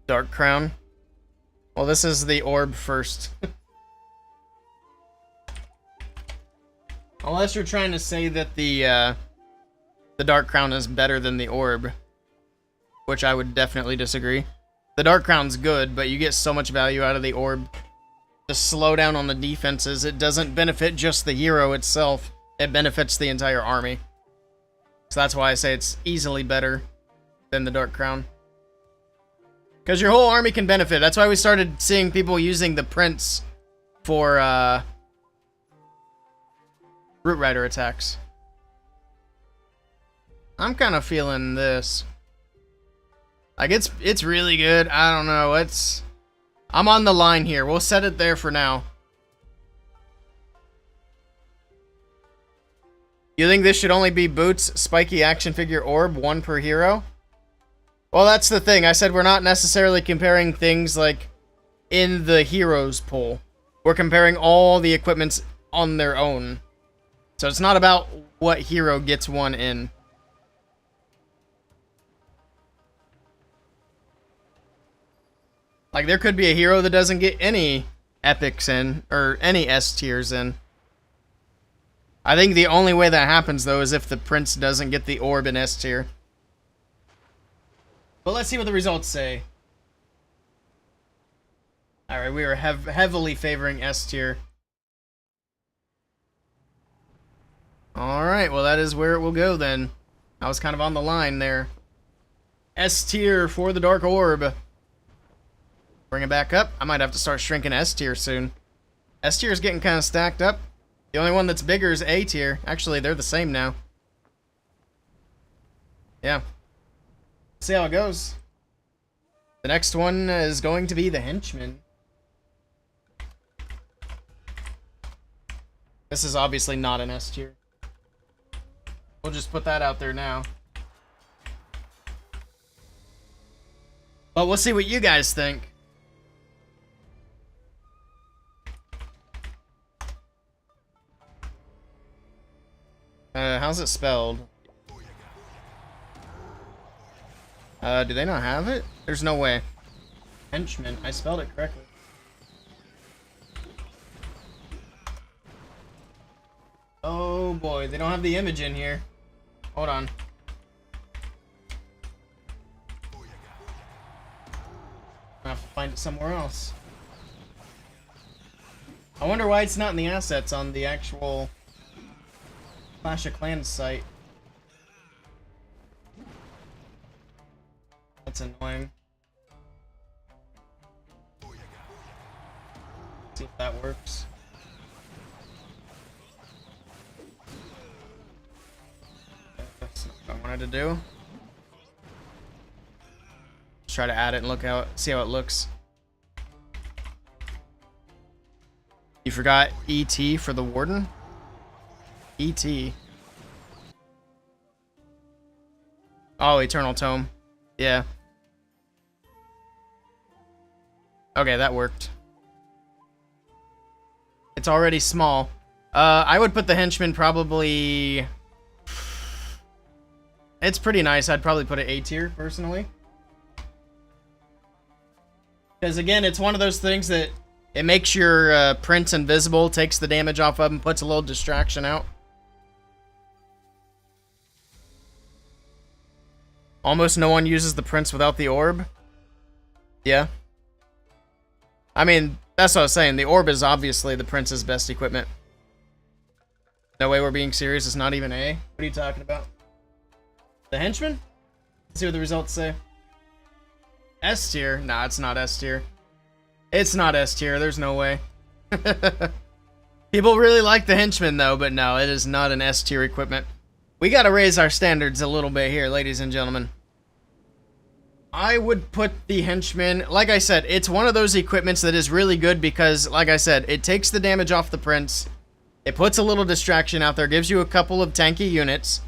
Dark Crown. Well, this is the orb first. Unless you're trying to say that the Dark Crown is better than the orb, which I would definitely disagree. The Dark Crown's good, but you get so much value out of the orb. The slowdown on the defenses, it doesn't benefit just the hero itself, it benefits the entire army. So that's why I say it's easily better than the Dark Crown. Because your whole army can benefit. That's why we started seeing people using the Prince for Root Rider attacks. I'm kind of feeling this. Like, it's really good. I don't know. I'm on the line here. We'll set it there for now. You think this should only be Boots, Spiky Action Figure, Orb, 1 per hero? Well, that's the thing. I said we're not necessarily comparing things like in the heroes pool. We're comparing all the equipments on their own. So it's not about what hero gets one in. Like, there could be a hero that doesn't get any epics in, or any S tiers in. I think the only way that happens, though, is if the Prince doesn't get the orb in S tier. But let's see what the results say. Alright, we are heavily favoring S tier. Alright, well that is where it will go then. I was kind of on the line there. S tier for the Dark Orb. Bring it back up. I might have to start shrinking S tier soon. S tier is getting kind of stacked up. The only one that's bigger is A tier. Actually, they're the same now. Yeah. See how it goes. The next one is going to be the Henchman. This is obviously not an S tier. We'll just put that out there now. But we'll see what you guys think. How's it spelled? Do they not have it? There's no way. Henchman. I spelled it correctly. Oh boy, they don't have the image in here. Hold on. I have to find it somewhere else. I wonder why it's not in the assets on the actual Clash of Clans site. That's annoying. See if that works. That's not what I wanted to do. Let's try to add it and look how, see how it looks. You forgot ET for the Warden? ET. Oh, Eternal Tome. Yeah. Okay, that worked. It's already small. I would put the Henchman probably... It's pretty nice. I'd probably put it A tier, personally. Because, again, it's one of those things that it makes your Prince invisible, takes the damage off of him, puts a little distraction out. Almost no one uses the Prince without the orb. Yeah. I mean, that's what I was saying. The orb is obviously the Prince's best equipment. No way we're being serious. It's not even A. What are you talking about? The Henchman? Let's see what the results say. S tier? Nah, it's not S tier. It's not S tier. There's no way. People really like the Henchman, though, but no, it is not an S tier equipment. We gotta raise our standards a little bit here, ladies and gentlemen. I would put the Henchman... Like I said, it's one of those equipments that is really good because, like I said, it takes the damage off the Prince. It puts a little distraction out there, gives you a couple of tanky units.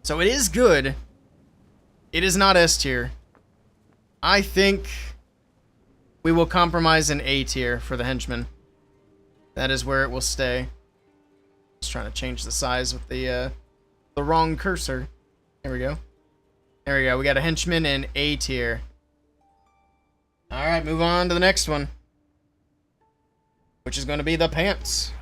So it is good. It is not S tier. I think we will compromise an A tier for the Henchman. That is where it will stay. Just trying to change the size with the wrong cursor. There we go. There we go. We got a Henchman in A tier. Alright, move on to the next one. Which is going to be the pants.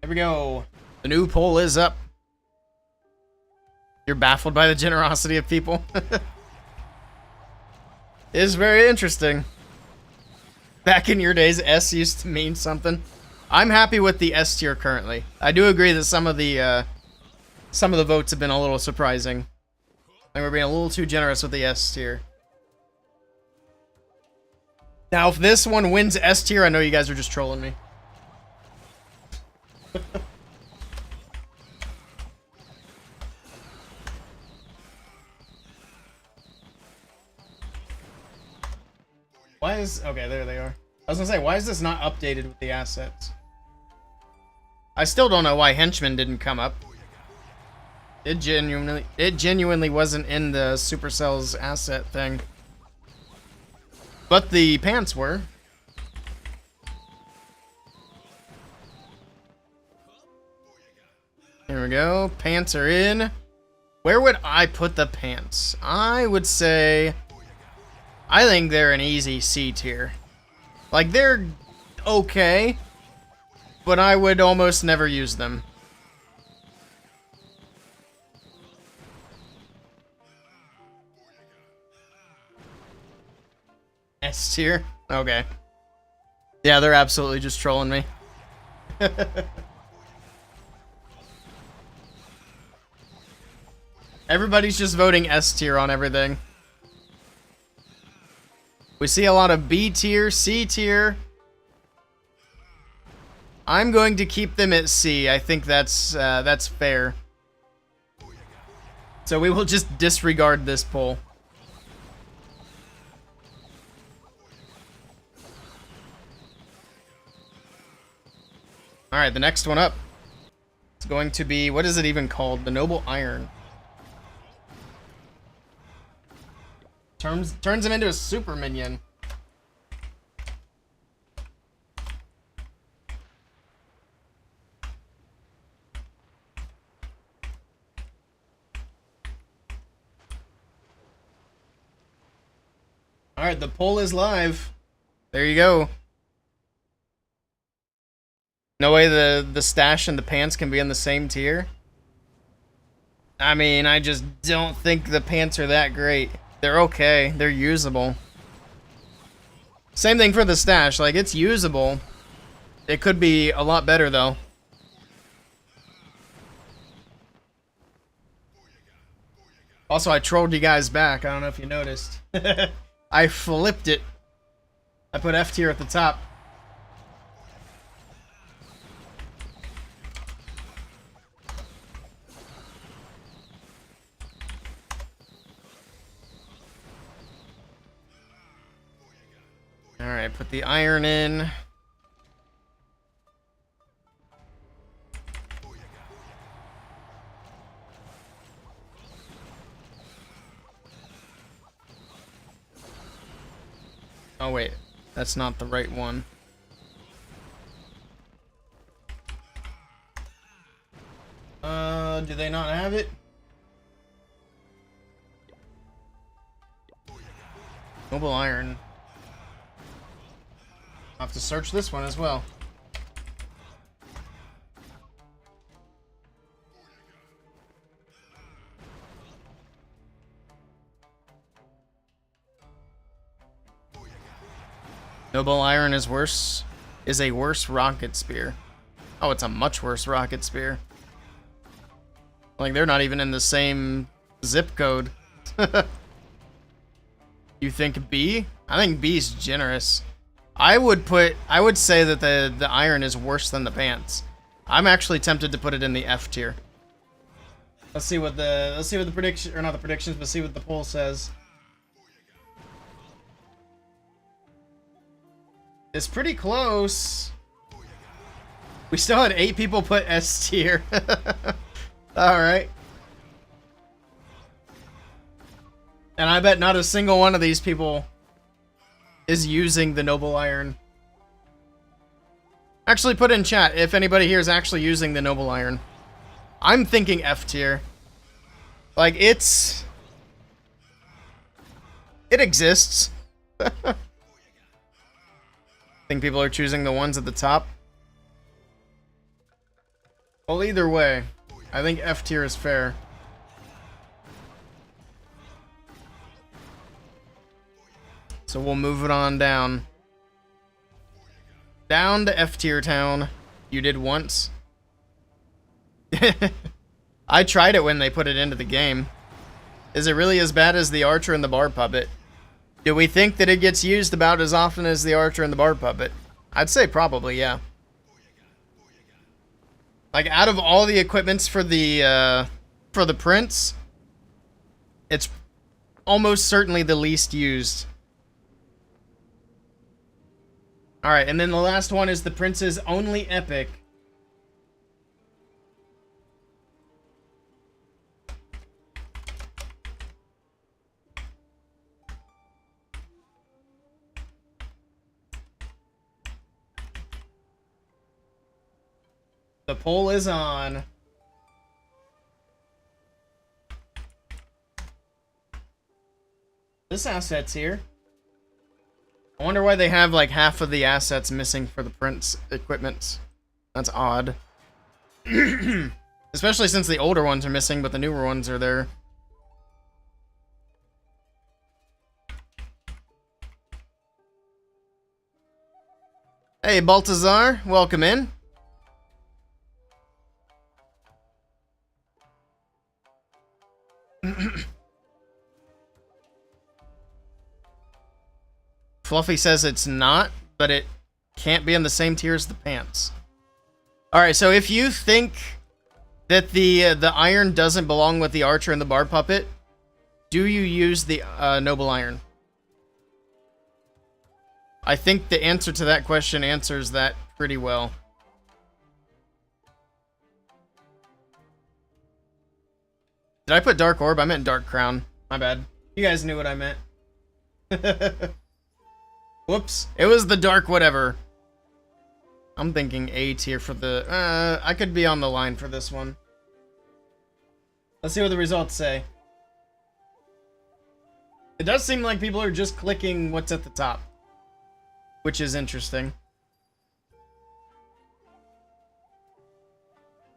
There we go. The new poll is up. You're baffled by the generosity of people. It is very interesting. Back in your days, S used to mean something. I'm happy with the S tier currently. I do agree that some of the votes have been a little surprising. I think we're being a little too generous with the S tier. Now, if this one wins S tier, I know you guys are just trolling me. Why is... Okay, there they are. I was gonna say, why is this not updated with the assets? I still don't know why Henchman didn't come up. It genuinely wasn't in the Supercell's asset thing. But the pants were. Here we go. Pants are in. Where would I put the pants? I would say... I think they're an easy C tier. Like, they're okay, but I would almost never use them. S tier? Okay. Yeah, they're absolutely just trolling me. Everybody's just voting S tier on everything. We see a lot of B tier, C tier. I'm going to keep them at C. I think that's fair. So we will just disregard this poll. Alright, the next one up. It's going to be, what is it even called? The Noble Iron. Turns him into a super minion. Alright, the poll is live. There you go. No way the stash and the pants can be in the same tier. I mean, I just don't think the pants are that great. They're okay. They're usable. Same thing for the stash. Like, it's usable. It could be a lot better, though. Also, I trolled you guys back. I don't know if you noticed. I flipped it. I put F tier at the top. Alright, put the iron in. Oh wait, that's not the right one. Do they not have it? Noble iron. I'll have to search this one as well. Noble iron is worse. Is a worse rocket spear. Oh, it's a much worse rocket spear. Like, they're not even in the same zip code. You think B? I think B's generous. I would say that the iron is worse than the pants. I'm actually tempted to put it in the F tier. Let's see what the prediction, or not the predictions, but see what the poll says. It's pretty close. We still had 8 people put S tier. Alright. And I bet not a single one of these people is using the Noble Iron. Actually, put in chat if anybody here is actually using the Noble Iron. I'm thinking F tier. Like, it exists. I think people are choosing the ones at the top. Well, either way, I think F tier is fair. So we'll move it on down. Down to F tier town. You did once. I tried it when they put it into the game. Is it really as bad as the Archer and the Bar Puppet? Do we think that it gets used about as often as the Archer and the Bar Puppet? I'd say probably, yeah. Like, out of all the equipments for the Prince, it's almost certainly the least used. Alright, and then the last one is the Prince's only epic. The poll is on. This asset's here. I wonder why they have like half of the assets missing for the Prince equipment. That's odd. Especially since the older ones are missing, but the newer ones are there. Hey, Baltazar, welcome in. Fluffy says it's not, but it can't be in the same tier as the pants. Alright, so if you think that the iron doesn't belong with the Archer and the Bar Puppet, do you use the Noble Iron? I think the answer to that question answers that pretty well. Did I put Dark Orb? I meant Dark Crown. My bad. You guys knew what I meant. Whoops. It was the dark whatever. I'm thinking A tier for the... I could be on the line for this one. Let's see what the results say. It does seem like people are just clicking what's at the top, which is interesting.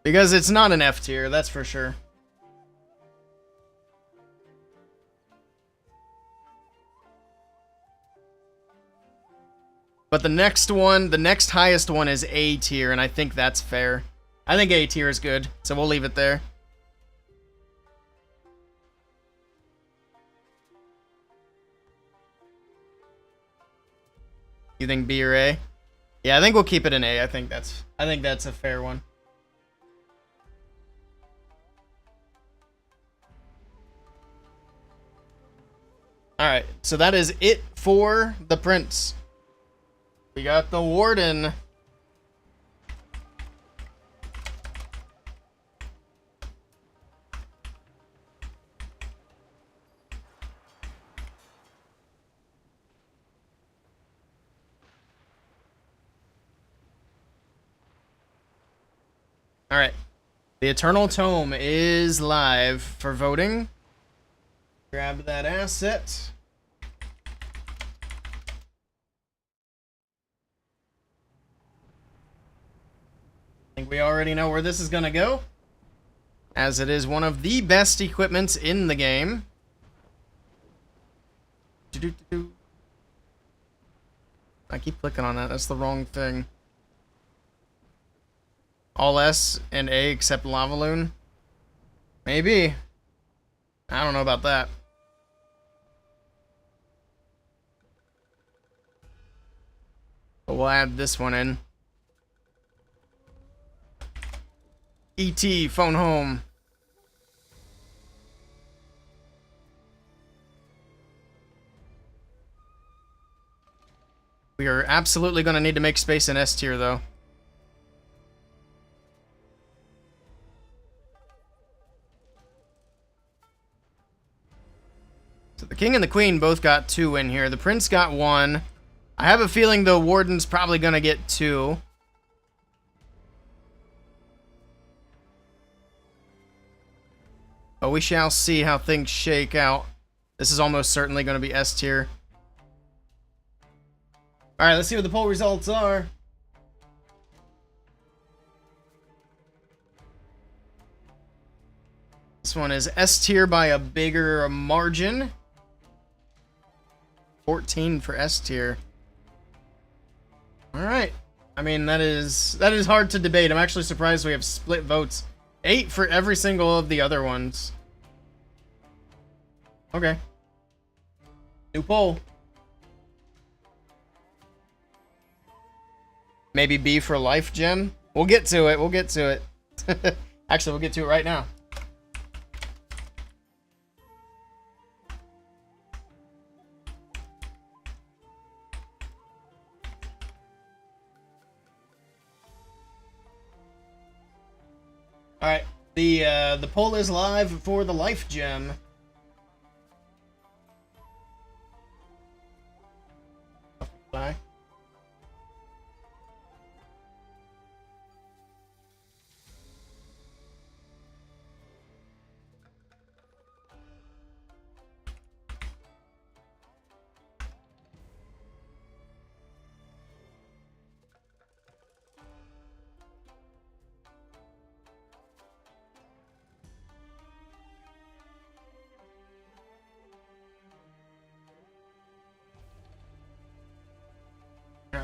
Because it's not an F tier, that's for sure. But the next one, the next highest one is A tier, and I think that's fair. I think A tier is good, so we'll leave it there. You think B or A? Yeah, I think we'll keep it an A. I think that's a fair one. Alright, so that is it for the prince. We got the warden. Alright. The Eternal Tome is live for voting. Grab that asset. I think we already know where this is gonna go, as it is one of the best equipments in the game. I keep clicking on that, that's the wrong thing. All S and A except Lavaloon? Maybe. I don't know about that. But we'll add this one in. ET, phone home. We are absolutely going to need to make space in S tier, though. So the king and the queen both got 2 in here. The prince got 1. I have a feeling the warden's probably going to get 2. But we shall see how things shake out. This is almost certainly going to be S tier. Alright, let's see what the poll results are. This one is S tier by a bigger margin. 14 for S tier. Alright. I mean, that is hard to debate. I'm actually surprised we have split votes. 8 for every single of the other ones. Okay. New poll. Maybe B for life gem? We'll get to it. We'll get to it. Actually, we'll get to it right now. Alright, the poll is live for the life gem. Bye.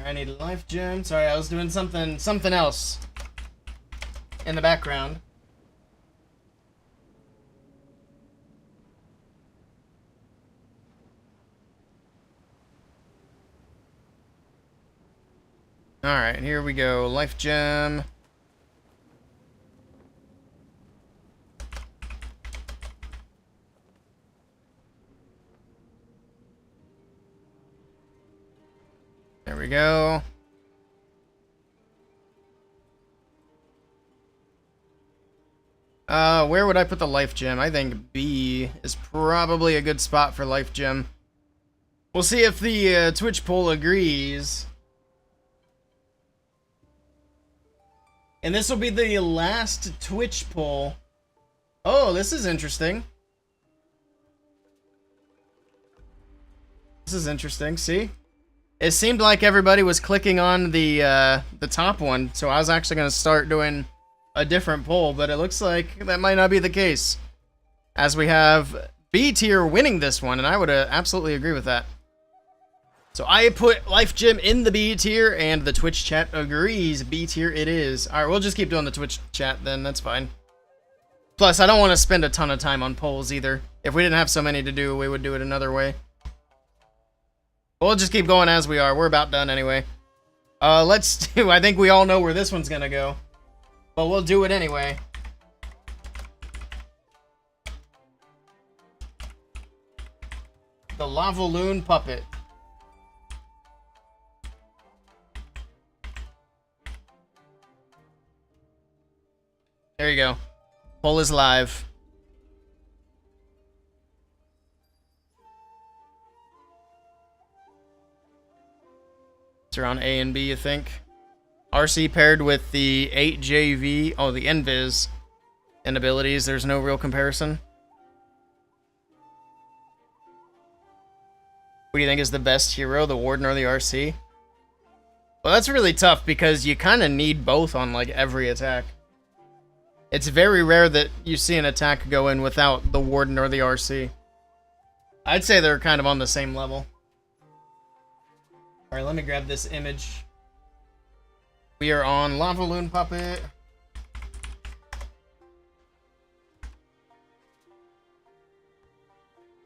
I need a life gem. Sorry, I was doing something else in the background. Alright, here we go. Life gem. There we go. Where would I put the life gem? I think B is probably a good spot for life gem. We'll see if the Twitch poll agrees. And this will be the last Twitch poll. Oh, this is interesting. This is interesting. See? It seemed like everybody was clicking on the top one, so I was actually going to start doing a different poll, but it looks like that might not be the case, as we have B tier winning this one, and I would absolutely agree with that. So I put Life Gym in the B tier, and the Twitch chat agrees. B tier it is. Alright, we'll just keep doing the Twitch chat then, that's fine. Plus, I don't want to spend a ton of time on polls either. If we didn't have so many to do, we would do it another way. We'll just keep going as we are. We're about done anyway. Let's do... I think we all know where this one's gonna go. But we'll do it anyway. The Lava Loon Puppet. There you go. Poll is live. It's around A and B, you think? RC paired with the 8JV, oh, the Invis, and abilities, there's no real comparison. What do you think is the best hero, the Warden or the RC? Well, that's really tough because you kind of need both on, like, every attack. It's very rare that you see an attack go in without the Warden or the RC. I'd say they're kind of on the same level. Alright, let me grab this image. We are on Lava Loon Puppet.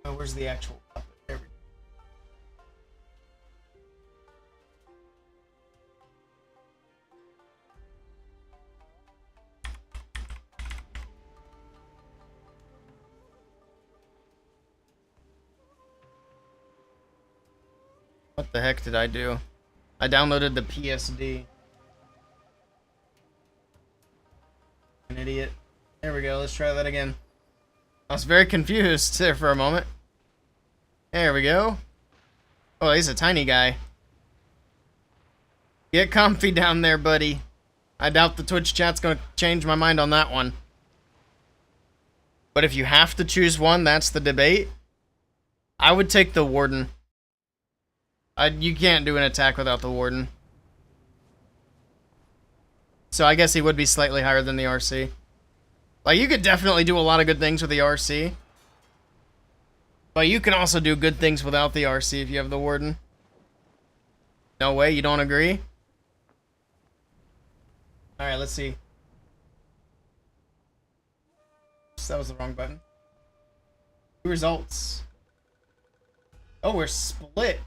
Oh, where's the actual puppet? There we go. What the heck did I do? I downloaded the PSD. An idiot. There we go, let's try that again. I was very confused there for a moment. There we go. Oh, he's a tiny guy. Get comfy down there, buddy. I doubt the Twitch chat's gonna change my mind on that one. But if you have to choose one, that's the debate. I would take the Warden. You can't do an attack without the Warden. So I guess he would be slightly higher than the RC. Like, you could definitely do a lot of good things with the RC. But you can also do good things without the RC if you have the Warden. No way, you don't agree? Alright, let's see. That was the wrong button. Results. Oh, we're split.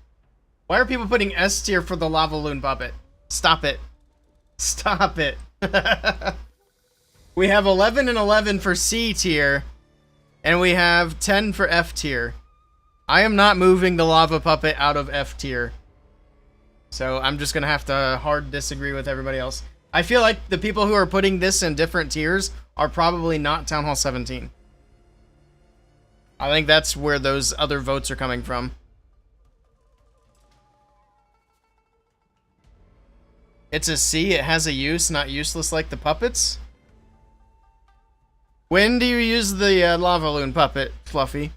Why are people putting S tier for the Lava Loon Puppet? Stop it. Stop it. We have 11 and 11 for C tier, and we have 10 for F tier. I am not moving the Lava Puppet out of F tier. So I'm just going to have to hard disagree with everybody else. I feel like the people who are putting this in different tiers are probably not Town Hall 17. I think that's where those other votes are coming from. It's a C, it has a use, not useless like the puppets. When do you use the Lava Loon Puppet, Fluffy?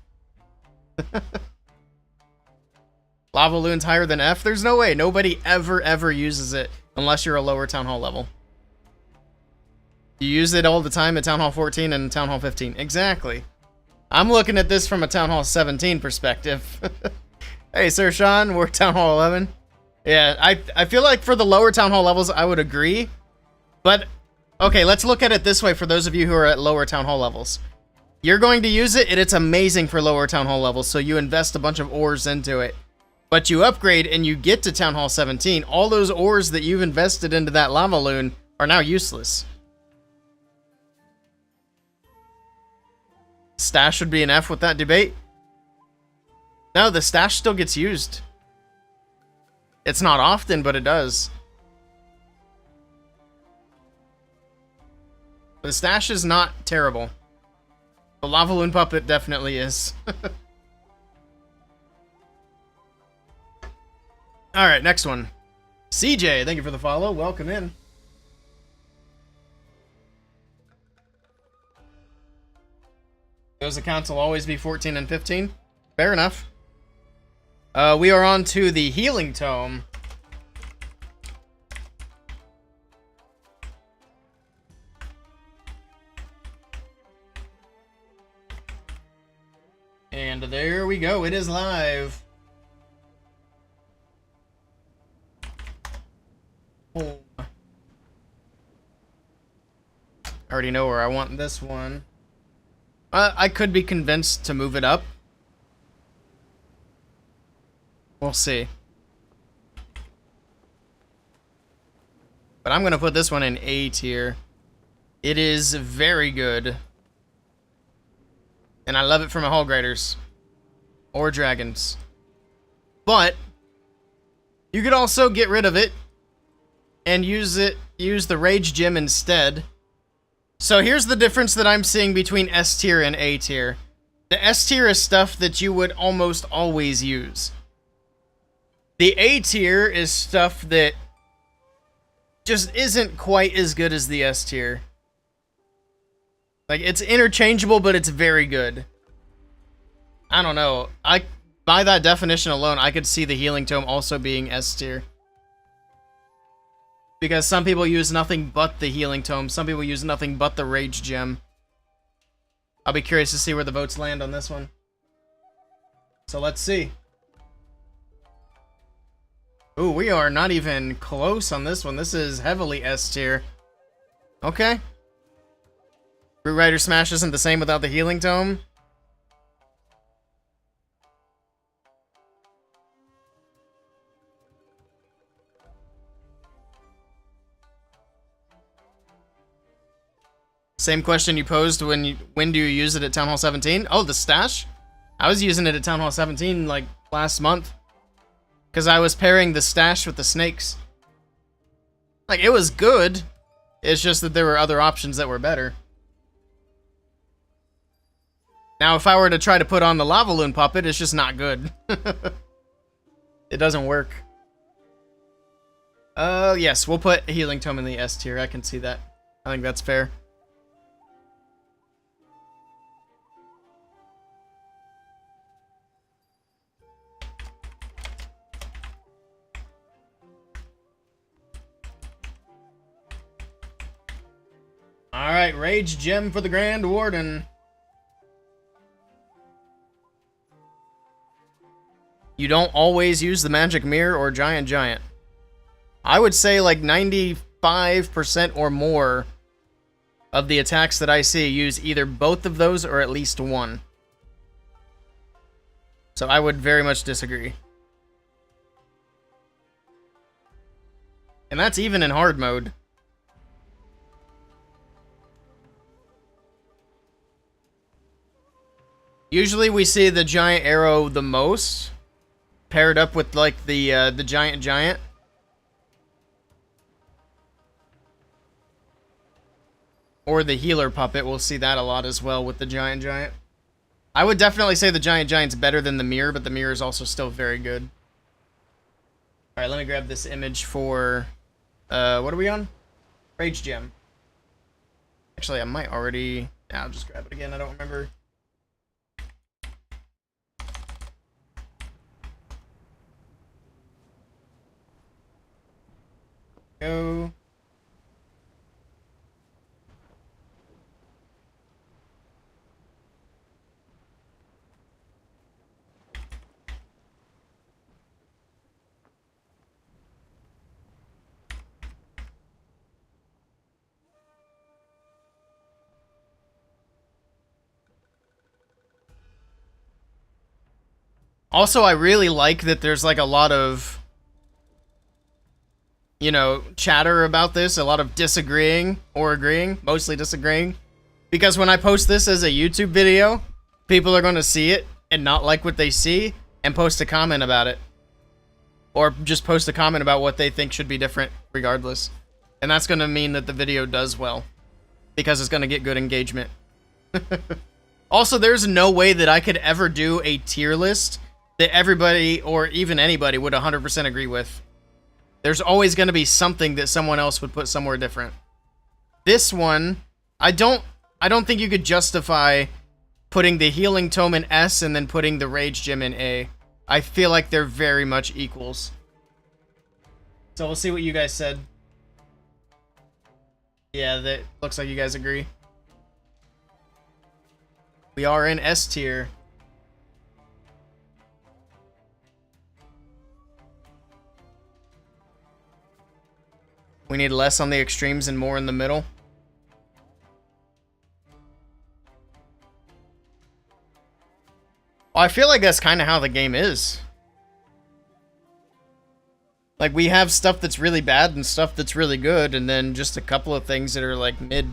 Lava Loon's higher than F? There's no way. Nobody ever uses it unless you're a lower Town Hall level. You use it all the time at Town Hall 14 and Town Hall 15. Exactly. I'm looking at this from a Town Hall 17 perspective. Hey, Sir Sean, we're Town Hall 11. Yeah, I feel like for the lower Town Hall levels, I would agree. But, okay, let's look at it this way for those of you who are at lower Town Hall levels. You're going to use it, and it's amazing for lower Town Hall levels, so you invest a bunch of ores into it. But you upgrade, and you get to Town Hall 17. All those ores that you've invested into that Lava Loon are now useless. Stash would be an F with that debate. No, the stash still gets used. It's not often, but it does. The stash is not terrible. The Lava Loon Puppet definitely is. Alright, next one. CJ, thank you for the follow. Welcome in. Those accounts will always be 14 and 15. Fair enough. We are on to the Healing Tome. And there we go. It is live. Oh. I already know where I want this one. I could be convinced to move it up. We'll see. But I'm going to put this one in A tier. It is very good. And I love it for my Hall Graders. Or Dragons. But you could also get rid of it and use the Rage Gem instead. So here's the difference that I'm seeing between S tier and A tier. The S tier is stuff that you would almost always use. The A tier is stuff that just isn't quite as good as the S tier. Like, it's interchangeable, but it's very good. I don't know. By that definition alone, I could see the Healing Tome also being S tier. Because some people use nothing but the Healing Tome. Some people use nothing but the Rage Gem. I'll be curious to see where the votes land on this one. So let's see. Ooh, we are not even close on this one. This is heavily S tier. Okay. Root Rider Smash isn't the same without the Healing Tome. Same question you posed when do you use it at Town Hall 17? Oh, the stash? I was using it at Town Hall 17 like last month. Because I was pairing the stash with the snakes. Like, it was good. It's just that there were other options that were better. Now, if I were to try to put on the Lava Loon puppet, it's just not good. It doesn't work. Yes, we'll put Healing Tome in the S tier. I can see that. I think that's fair. Alright, Rage Gem for the Grand Warden. You don't always use the Magic Mirror or Giant Giant. I would say like 95% or more of the attacks that I see use either both of those or at least one. So I would very much disagree. And that's even in hard mode. Usually we see the Giant Arrow the most, paired up with like the Giant Giant. Or the Healer Puppet, we'll see that a lot as well with the Giant Giant. I would definitely say the Giant Giant's better than the Mirror, but the Mirror is also still very good. Alright, let me grab this image for, what are we on? Rage Gem. Actually, I might already, I'll just grab it again, I don't remember. Go. Also, I really like that there's like a lot of, you know, chatter about this, a lot of disagreeing or agreeing, mostly disagreeing. Because when I post this as a YouTube video, people are going to see it and not like what they see and post a comment about it. Or just post a comment about what they think should be different regardless. And that's going to mean that the video does well. Because it's going to get good engagement. Also, there's no way that I could ever do a tier list that everybody or even anybody would 100% agree with. There's always going to be something that someone else would put somewhere different. This one, I don't think you could justify putting the Healing Tome in S and then putting the Rage Gem in A. I feel like they're very much equals. So we'll see what you guys said. Yeah, that looks like you guys agree. We are in S tier. We need less on the extremes and more in the middle. Well, I feel like that's kind of how the game is. Like, we have stuff that's really bad and stuff that's really good, and then just a couple of things that are, like, mid.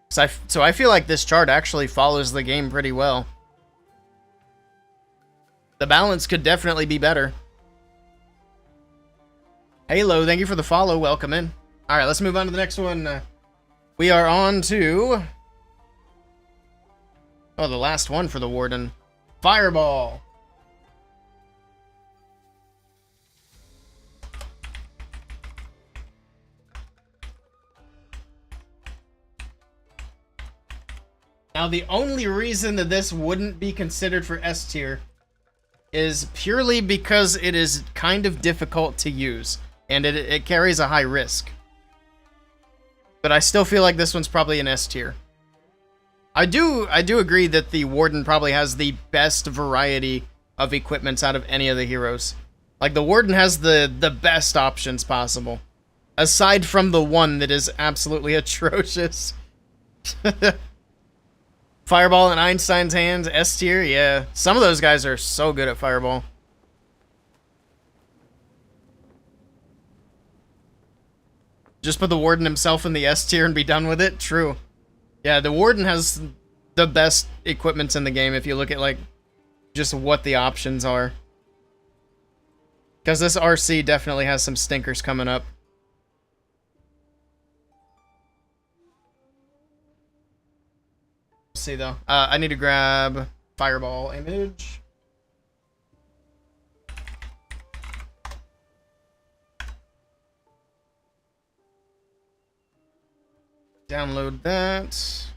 So I feel like this chart actually follows the game pretty well. The balance could definitely be better. Halo, thank you for the follow. Welcome in. Alright, let's move on to the next one. We are on to... oh, the last one for the Warden. Fireball. Now, the only reason that this wouldn't be considered for S tier is purely because it is kind of difficult to use, and it carries a high risk. But I still feel like this one's probably an S tier. I do agree that the Warden probably has the best variety of equipments out of any of the heroes. Like, the Warden has the best options possible. Aside from the one that is absolutely atrocious. Fireball in Einstein's hands, S tier, yeah. Some of those guys are so good at Fireball. Just put the Warden himself in the S tier and be done with it? True. Yeah, the Warden has the best equipments in the game if you look at, like, just what the options are. Because this RC definitely has some stinkers coming up. Let's see, though. I need to grab Fireball image. Download that.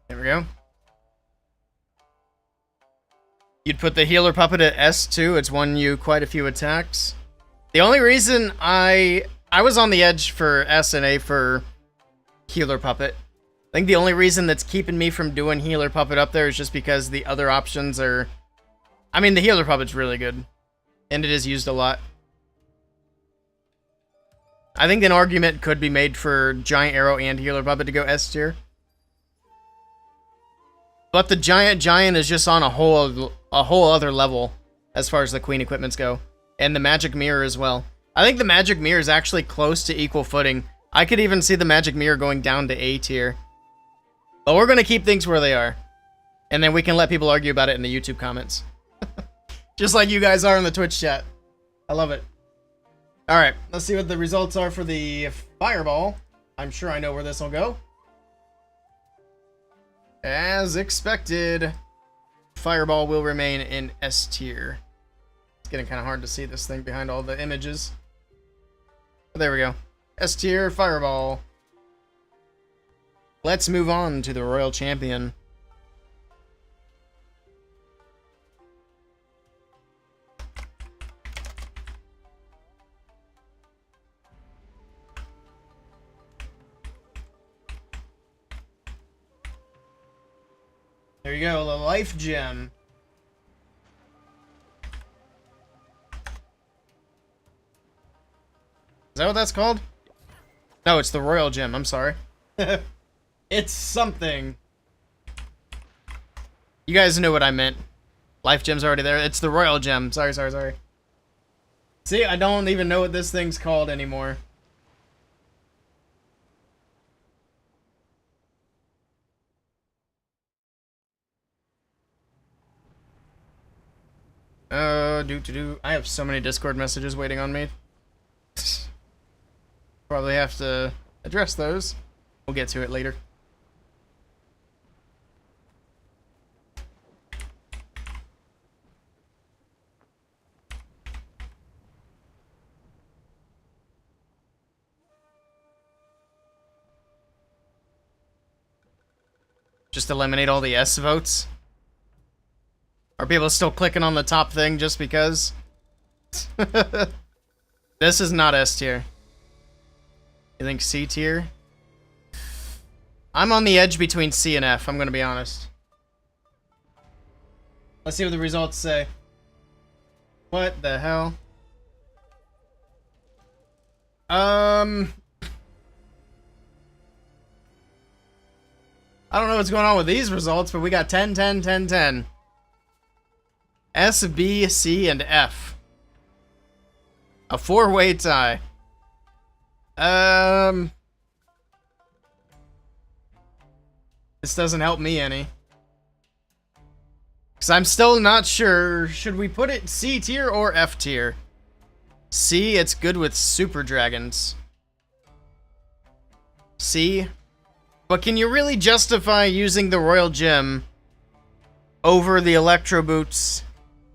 There we go. You'd put the healer puppet at S2. It's won you quite a few attacks. The only reason I was on the edge for S and A for healer puppet. I think the only reason that's keeping me from doing healer puppet up there is just because the other options are... I mean, the healer puppet's really good. And it is used a lot. I think an argument could be made for Giant Arrow and healer puppet to go S tier. But the Giant is just on a whole other level as far as the Queen equipments go. And the Magic Mirror as well. I think the Magic Mirror is actually close to equal footing. I could even see the Magic Mirror going down to A tier. But we're going to keep things where they are. And then we can let people argue about it in the YouTube comments. Just like you guys are in the Twitch chat. I love it. Alright, let's see what the results are for the Fireball. I'm sure I know where this will go. As expected, Fireball will remain in S tier. It's getting kind of hard to see this thing behind all the images. But there we go. S tier, Fireball. Let's move on to the Royal Champion. There you go, the Life Gem. Is that what that's called? No, it's the Royal Gem, I'm sorry. It's something. You guys know what I meant. Life gem's already there. It's the royal gem. Sorry. See, I don't even know what this thing's called anymore. I have so many Discord messages waiting on me. Probably have to address those. We'll get to it later. Just eliminate all the S votes. Are people still clicking on the top thing just because? This is not S tier. You think C tier? I'm on the edge between C and F, I'm gonna be honest. Let's see what the results say. What the hell? I don't know what's going on with these results, but we got 10, 10, 10, 10. S, B, C, and F. A four-way tie. This doesn't help me any. Because I'm still not sure. Should we put it C tier or F tier? C, it's good with super dragons. C. But can you really justify using the royal gem over the electro boots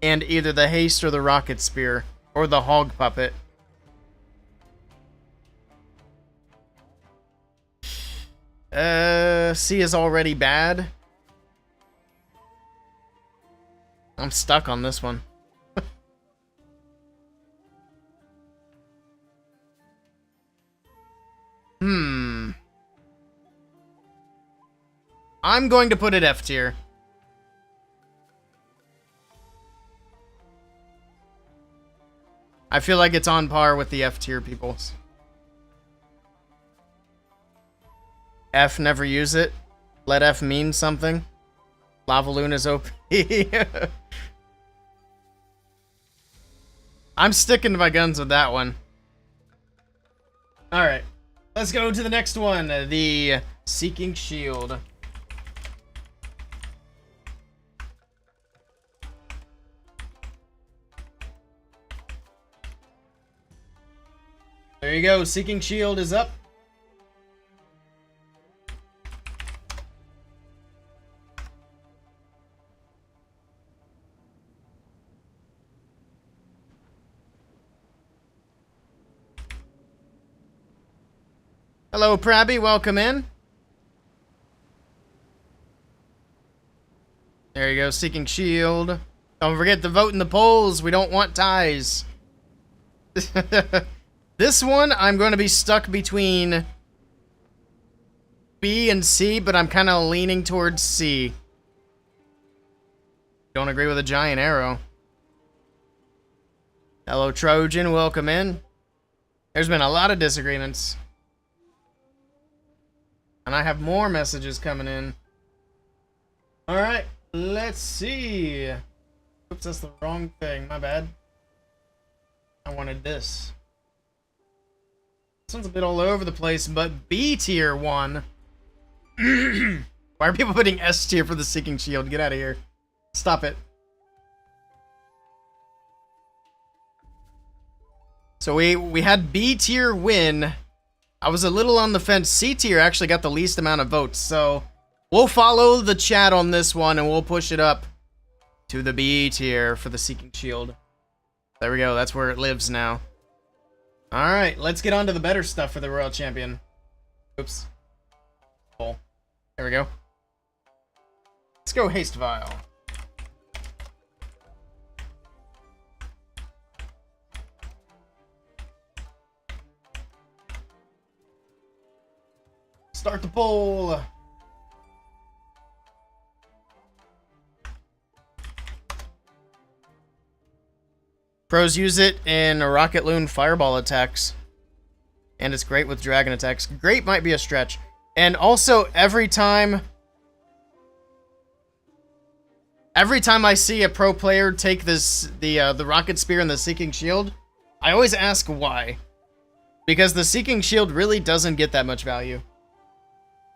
and either the haste or the rocket spear or the hog puppet? C is already bad. I'm stuck on this one. I'm going to put it F tier. I feel like it's on par with the F tier peoples. F, never use it. Let F mean something. Lavaloon is OP. I'm sticking to my guns with that one. Alright. Let's go to the next one. The Seeking Shield. There you go. Seeking Shield is up. Hello, Prabby. Welcome in. There you go. Seeking Shield. Don't forget to vote in the polls. We don't want ties. This one, I'm going to be stuck between B and C, but I'm kind of leaning towards C. Don't agree with a giant arrow. Hello, Trojan. Welcome in. There's been a lot of disagreements. And I have more messages coming in. Alright, let's see. Oops, that's the wrong thing. My bad. I wanted this. This one's a bit all over the place, but B tier one. Why are people putting S tier for the Seeking Shield? Get out of here. Stop it. So we had B tier win. I was a little on the fence. C tier actually got the least amount of votes, so we'll follow the chat on this one and we'll push it up to the B tier for the Seeking Shield. There we go. That's where it lives now. Alright, let's get on to the better stuff for the Royal Champion. Oops. Cool. There we go. Let's go Haste Vial. Start the poll. Pros use it in Rocket Loon fireball attacks. And it's great with dragon attacks. Great might be a stretch. And also, every time Every time I see a pro player take the rocket spear and the seeking shield, I always ask why. Because the seeking shield really doesn't get that much value.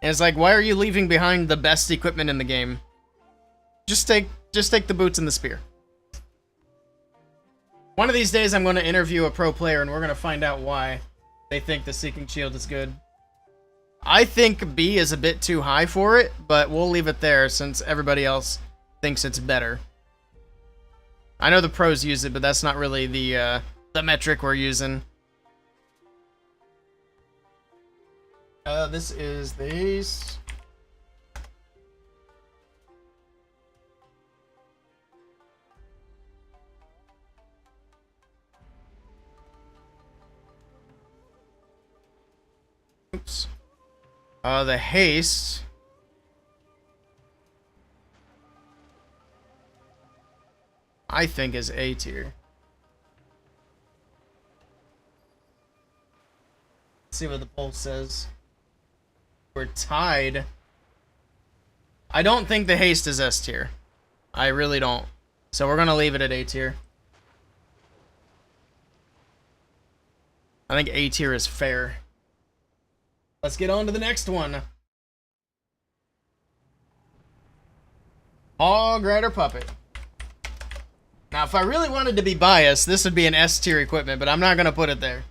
And it's like, why are you leaving behind the best equipment in the game? Just take the boots and the spear. One of these days I'm going to interview a pro player and we're going to find out why they think the seeking shield is good. I think B is a bit too high for it, but we'll leave it there since everybody else thinks it's better. I know the pros use it, but that's not really the metric we're using. This is the ace. Oops. The haste. I think is A tier. Let's see what the poll says. We're tied. I don't think the haste is S tier. I really don't. So we're gonna leave it at A tier. I think A tier is fair. Let's get on to the next one. Hog Rider Puppet. Now, if I really wanted to be biased, this would be an S tier equipment, but I'm not gonna put it there.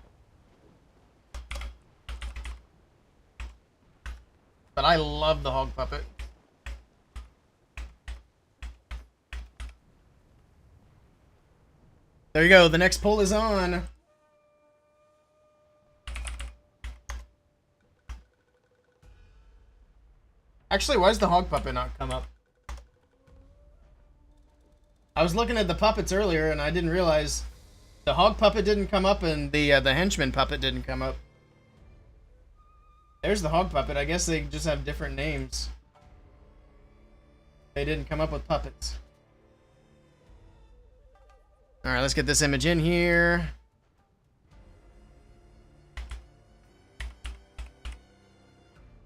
But I love the Hog Puppet. There you go, the next poll is on. Actually, why does the Hog Puppet not come up? I was looking at the puppets earlier and I didn't realize the Hog Puppet didn't come up and the Henchman Puppet didn't come up. There's the Hog Puppet. I guess they just have different names. They didn't come up with puppets. Alright, let's get this image in here.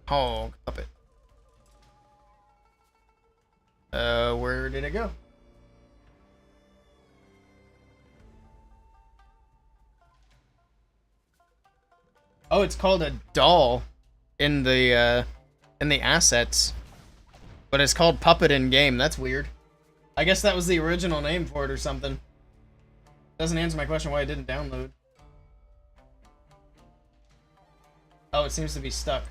Hog Puppet. Where did it go? Oh, it's called a doll in the assets. But it's called Puppet in game. That's weird. I guess that was the original name for it or something. Doesn't answer my question why it didn't download. Oh, it seems to be stuck.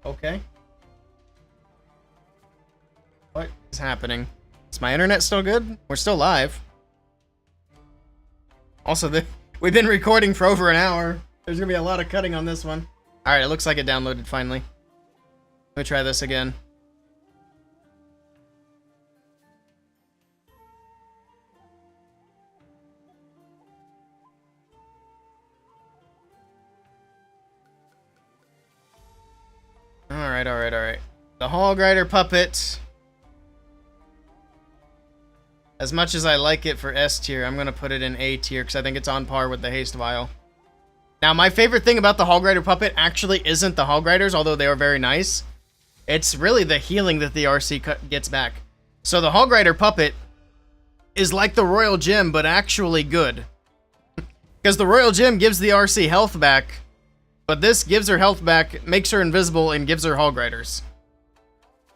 Okay. What is happening? Is my internet still good? We're still live. Also, we've been recording for over an hour. There's gonna be a lot of cutting on this one. Alright, it looks like it downloaded finally. Let me try this again. Alright. The Hog Rider Puppet. As much as I like it for S tier, I'm going to put it in A tier because I think it's on par with the Haste Vial. Now, my favorite thing about the Hog Rider Puppet actually isn't the Hog Riders, although they are very nice. It's really the healing that the RC gets back. So the Hog Rider Puppet is like the Royal Gem, but actually good. Because the Royal Gem gives the RC health back, but this gives her health back, makes her invisible, and gives her Hog Riders.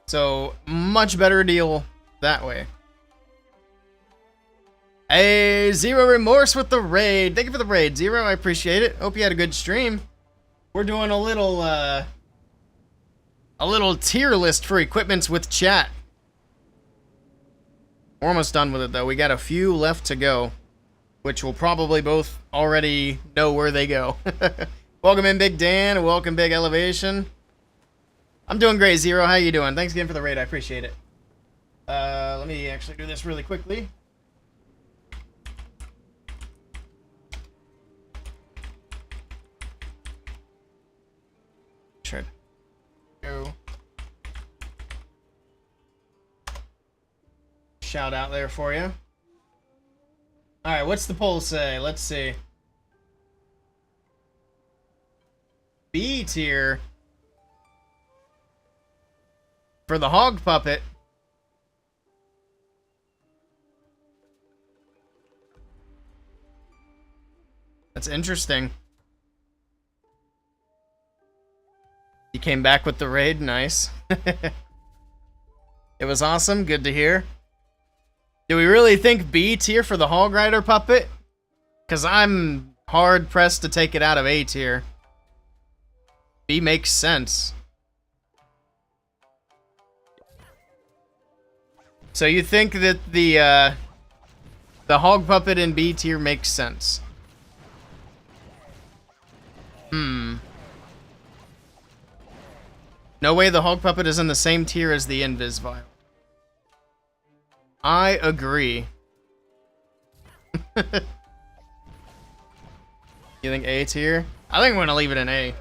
So, much better deal that way. Hey, Zero Remorse with the raid. Thank you for the raid, Zero. I appreciate it. Hope you had a good stream. We're doing a little tier list for equipments with chat. We're almost done with it, though. We got a few left to go, which we'll probably both already know where they go. Welcome in, Big Dan. Welcome, Big Elevation. I'm doing great, Zero. How you doing? Thanks again for the raid. I appreciate it. Let me actually do this really quickly. Sure. Go. Shout out there for you. Alright, what's the poll say? Let's see. B tier. For the hog puppet, that's interesting. You came back with the raid, nice. It was awesome, good to hear. Do we really think B tier for the Hog Rider puppet? Because I'm hard pressed to take it out of A tier. B makes sense. So you think that the Hog puppet in B tier makes sense? No way the Hog puppet is in the same tier as the Invis Vial. I agree. You think A tier? I think I'm gonna leave it in A.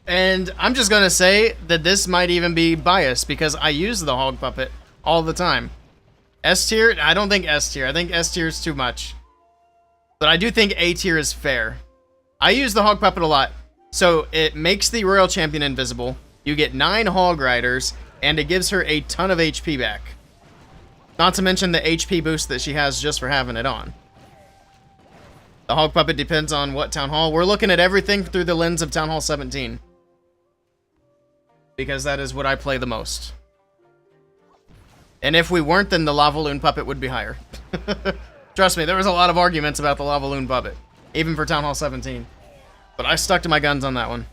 And I'm just gonna say that this might even be biased because I use the Hog puppet all the time. S tier? I don't think S tier. I think S tier is too much. But I do think A tier is fair. I use the Hog puppet a lot. So it makes the Royal Champion invisible. You get 9 Hog Riders, and it gives her a ton of HP back. Not to mention the HP boost that she has just for having it on. The Hog puppet depends on what Town Hall. We're looking at everything through the lens of Town Hall 17. Because that is what I play the most. And if we weren't, then the Lava Loon puppet would be higher. Trust me, there was a lot of arguments about the Lava Loon puppet. Even for Town Hall 17. But I stuck to my guns on that one.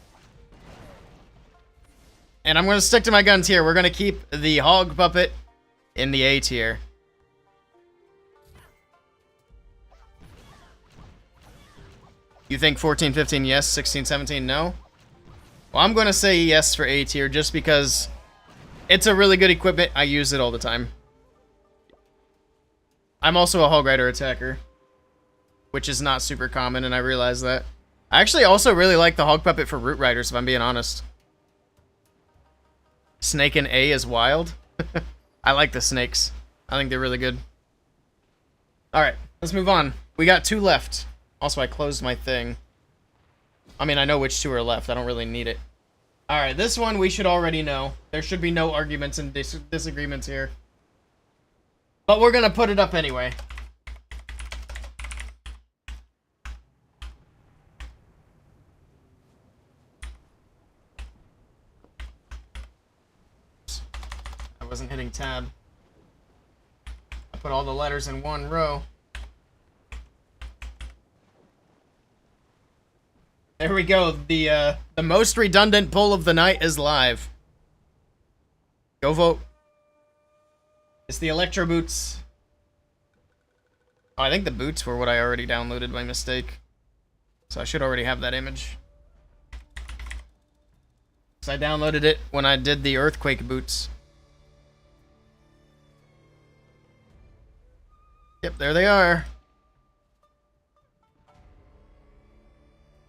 And I'm going to stick to my guns here. We're going to keep the Hog puppet in the A tier. You think 14, 15 yes, 16, 17 no? Well, I'm going to say yes for A tier just because it's a really good equipment. I use it all the time. I'm also a Hog Rider attacker, which is not super common, and I realize that. I actually also really like the Hog puppet for Root Riders, if I'm being honest. Snake in A is wild. I like the snakes. I think they're really good. Alright, let's move on. We got 2 left. Also, I closed my thing. I mean, I know which 2 are left. I don't really need it. Alright, this one we should already know. There should be no arguments and disagreements here. But we're gonna put it up anyway. I wasn't hitting tab. I put all the letters in one row. There we go. The most redundant pull of the night is live. Go vote. It's the Electro Boots. Oh, I think the boots were what I already downloaded by mistake. So I should already have that image. So I downloaded it when I did the Earthquake boots. Yep, there they are.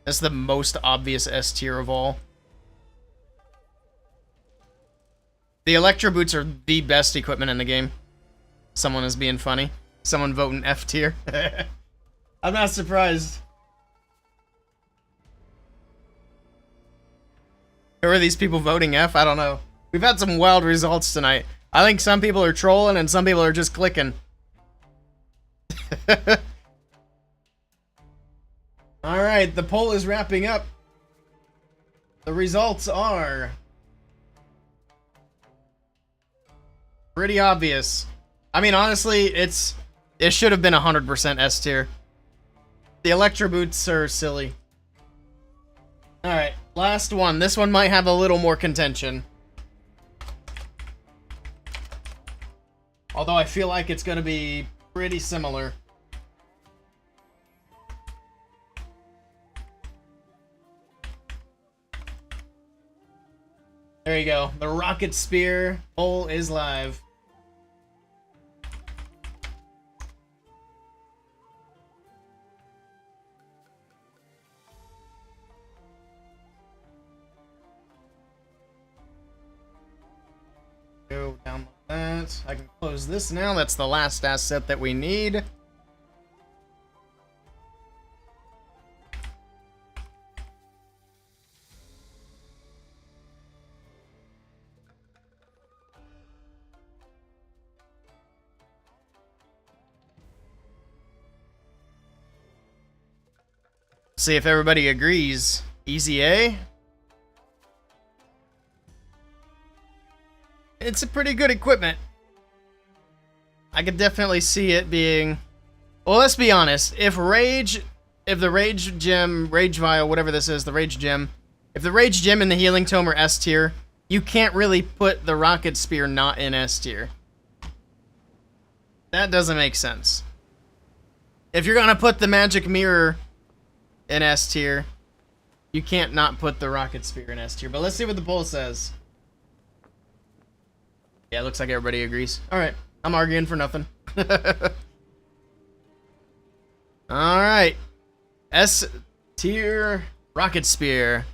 That's the most obvious S tier of all. The Electro Boots are the best equipment in the game. Someone is being funny. Someone voting F tier. I'm not surprised. Who are these people voting F? I don't know. We've had some wild results tonight. I think some people are trolling and some people are just clicking. Alright, the poll is wrapping up. The results are pretty obvious. I mean, honestly, it should have been 100% S tier. The Electro Boots are silly. Alright, last one. This one might have a little more contention. Although I feel like it's going to be pretty similar. There you go. The Rocket Spear poll is live. Go download that. I can close this now. That's the last asset that we need. See if everybody agrees. Easy A. It's a pretty good equipment. I could definitely see it being... Well, let's be honest. If the Rage Gem, Rage Vial, whatever this is, the Rage Gem, if the Rage Gem and the Healing Tome are S tier, you can't really put the Rocket Spear not in S tier. That doesn't make sense. If you're gonna put the Magic Mirror in S tier, you can't not put the Rocket Spear in S tier. But let's see what the poll says. Yeah, it looks like everybody agrees. Alright, I'm arguing for nothing. Alright. S tier Rocket Spear.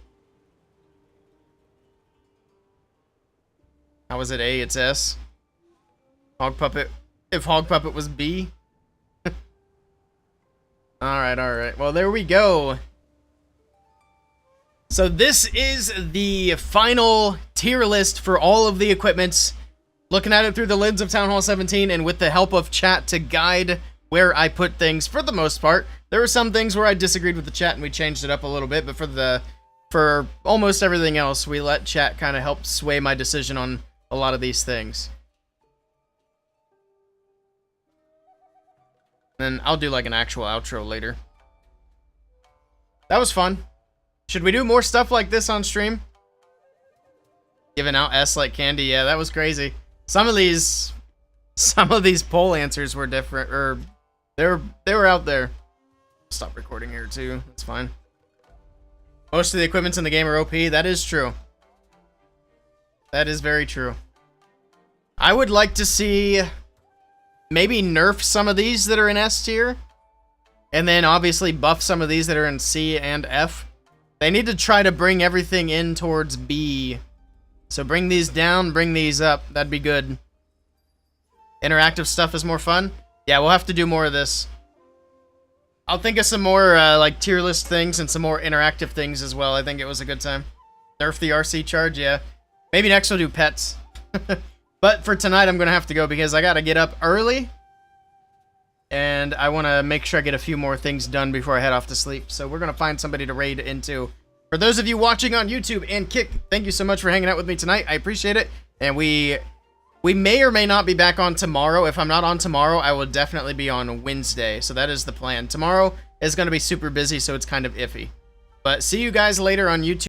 How was it A? It's S. Hog Puppet. If Hog Puppet was B. Alright, alright. Well, there we go. So this is the final tier list for all of the equipments. Looking at it through the lens of Town Hall 17 and with the help of chat to guide where I put things for the most part. There were some things where I disagreed with the chat and we changed it up a little bit, but for almost everything else, we let chat kind of help sway my decision on a lot of these things. And I'll do like an actual outro later. That was fun. Should we do more stuff like this on stream? Giving out S like candy, yeah, that was crazy. Some of these poll answers were different, or they were out there. Stop recording here too. That's fine. Most of the equipments in the game are OP. That is true. That is very true. I would like to see maybe nerf some of these that are in S tier, and then obviously buff some of these that are in C and F. They need to try to bring everything in towards B. So bring these down, bring these up. That'd be good. Interactive stuff is more fun. Yeah, we'll have to do more of this. I'll think of some more like tier list things and some more interactive things as well. I think it was a good time. Nerf the RC charge, yeah. Maybe next we'll do pets. But for tonight, I'm going to have to go because I got to get up early. And I want to make sure I get a few more things done before I head off to sleep. So we're going to find somebody to raid into. For those of you watching on YouTube and Kick, thank you so much for hanging out with me tonight. I appreciate it. And we may or may not be back on tomorrow. If I'm not on tomorrow, I will definitely be on Wednesday. So that is the plan. Tomorrow is going to be super busy, so it's kind of iffy. But see you guys later on YouTube.